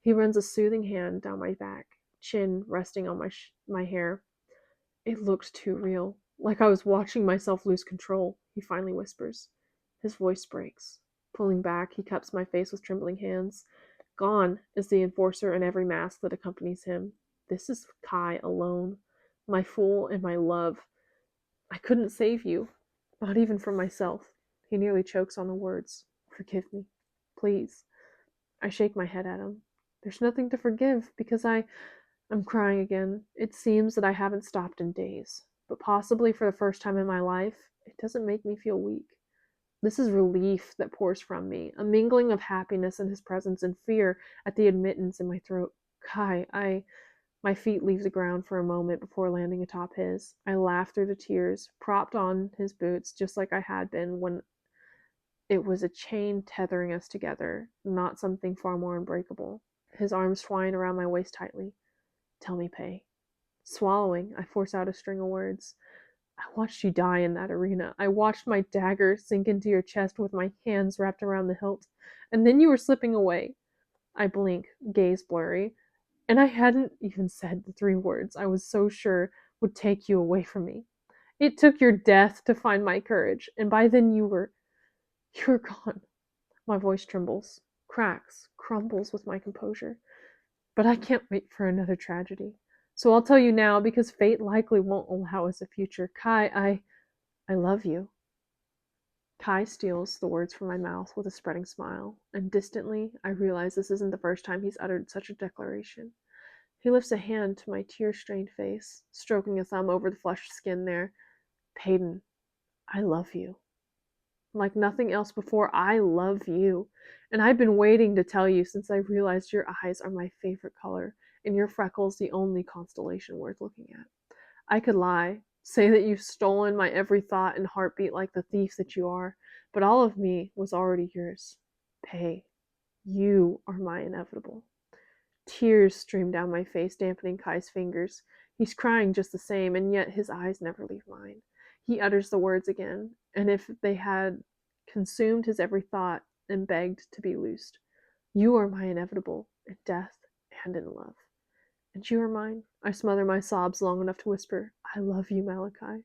Speaker 1: He runs a soothing hand down my back, chin resting on my hair. It looked too real, like I was watching myself lose control, he finally whispers. His voice breaks. Pulling back, he cups my face with trembling hands. Gone is the enforcer and every mask that accompanies him. This is Kai alone. My fool and my love. I couldn't save you. Not even from myself. He nearly chokes on the words.
Speaker 2: Forgive me. Please. I shake my head at him. There's nothing to forgive because I'm crying again. It seems that I haven't stopped in days, but possibly for the first time in my life, it doesn't make me feel weak. This is relief that pours from me, a mingling of happiness in his presence and fear at the admittance in my throat. Kai, my feet leave the ground for a moment before landing atop his. I laugh through the tears, propped on his boots just like I had been when it was a chain tethering us together, not something far more unbreakable. His arms twine around my waist tightly. Tell me, Pei. Swallowing, I force out a string of words. I watched you die in that arena. I watched my dagger sink into your chest with my hands wrapped around the hilt. And then you were slipping away. I blink, gaze blurry. And I hadn't even said the 3 words I was so sure would take you away from me. It took your death to find my courage, and by then you were gone. My voice trembles, cracks, crumbles with my composure. But I can't wait for another tragedy. So I'll tell you now, because fate likely won't allow us a future. Kai, I love you. Kai steals the words from my mouth with a spreading smile, and distantly I realize this isn't the first time he's uttered such a declaration. He lifts a hand to my tear-stained face, stroking a thumb over the flushed skin there. Peyton, I love you. Like nothing else before, I love you. And I've been waiting to tell you since I realized your eyes are my favorite color, and your freckles the only constellation worth looking at. I could lie, say that you've stolen my every thought and heartbeat like the thief that you are, but all of me was already yours. Pei, you are my inevitable. Tears stream down my face, dampening Kai's fingers. He's crying just the same, and yet his eyes never leave mine. He utters the words again, and if they had consumed his every thought and begged to be loosed. You are my inevitable, in death and in love. And you are mine. I smother my sobs long enough to whisper, I love you, Malachi.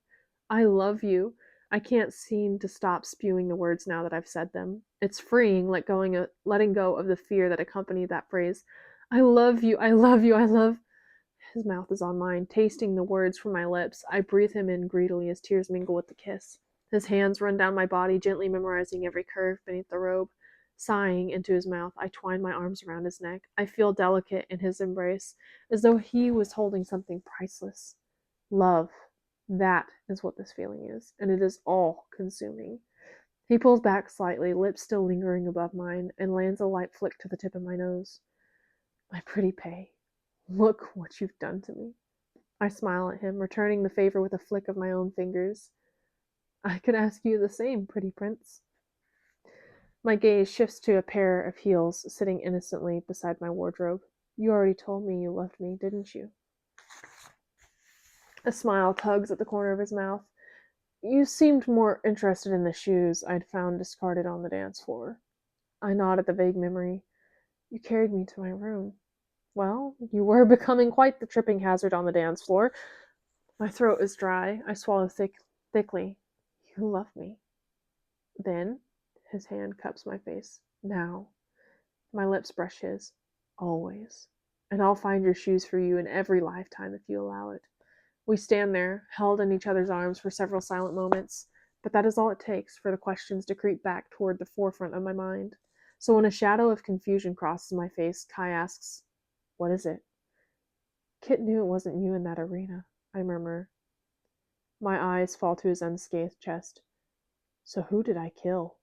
Speaker 2: I love you. I can't seem to stop spewing the words now that I've said them. It's freeing, letting go of the fear that accompanied that phrase. I love you, I love you, I love. His mouth is on mine, tasting the words from my lips. I breathe him in greedily as tears mingle with the kiss. His hands run down my body, gently memorizing every curve beneath the robe. Sighing into his mouth, I twine my arms around his neck. I feel delicate in his embrace, as though he was holding something priceless. Love. That is what this feeling is, and it is all consuming. He pulls back slightly, lips still lingering above mine, and lands a light flick to the tip of my nose. My pretty Pei, look what you've done to me. I smile at him, returning the favor with a flick of my own fingers. I could ask you the same, pretty prince. My gaze shifts to a pair of heels sitting innocently beside my wardrobe. You already told me you loved me, didn't you? A smile tugs at the corner of his mouth. You seemed more interested in the shoes I'd found discarded on the dance floor. I nod at the vague memory. You carried me to my room. Well, you were becoming quite the tripping hazard on the dance floor. My throat is dry. I swallow thickly. You love me. Then, his hand cups my face. Now. My lips brush his. Always. And I'll find your shoes for you in every lifetime if you allow it. We stand there, held in each other's arms for several silent moments, but that is all it takes for the questions to creep back toward the forefront of my mind. So when a shadow of confusion crosses my face, Kai asks, What is it? Kit knew it wasn't you in that arena, I murmur. My eyes fall to his unscathed chest. So who did I kill?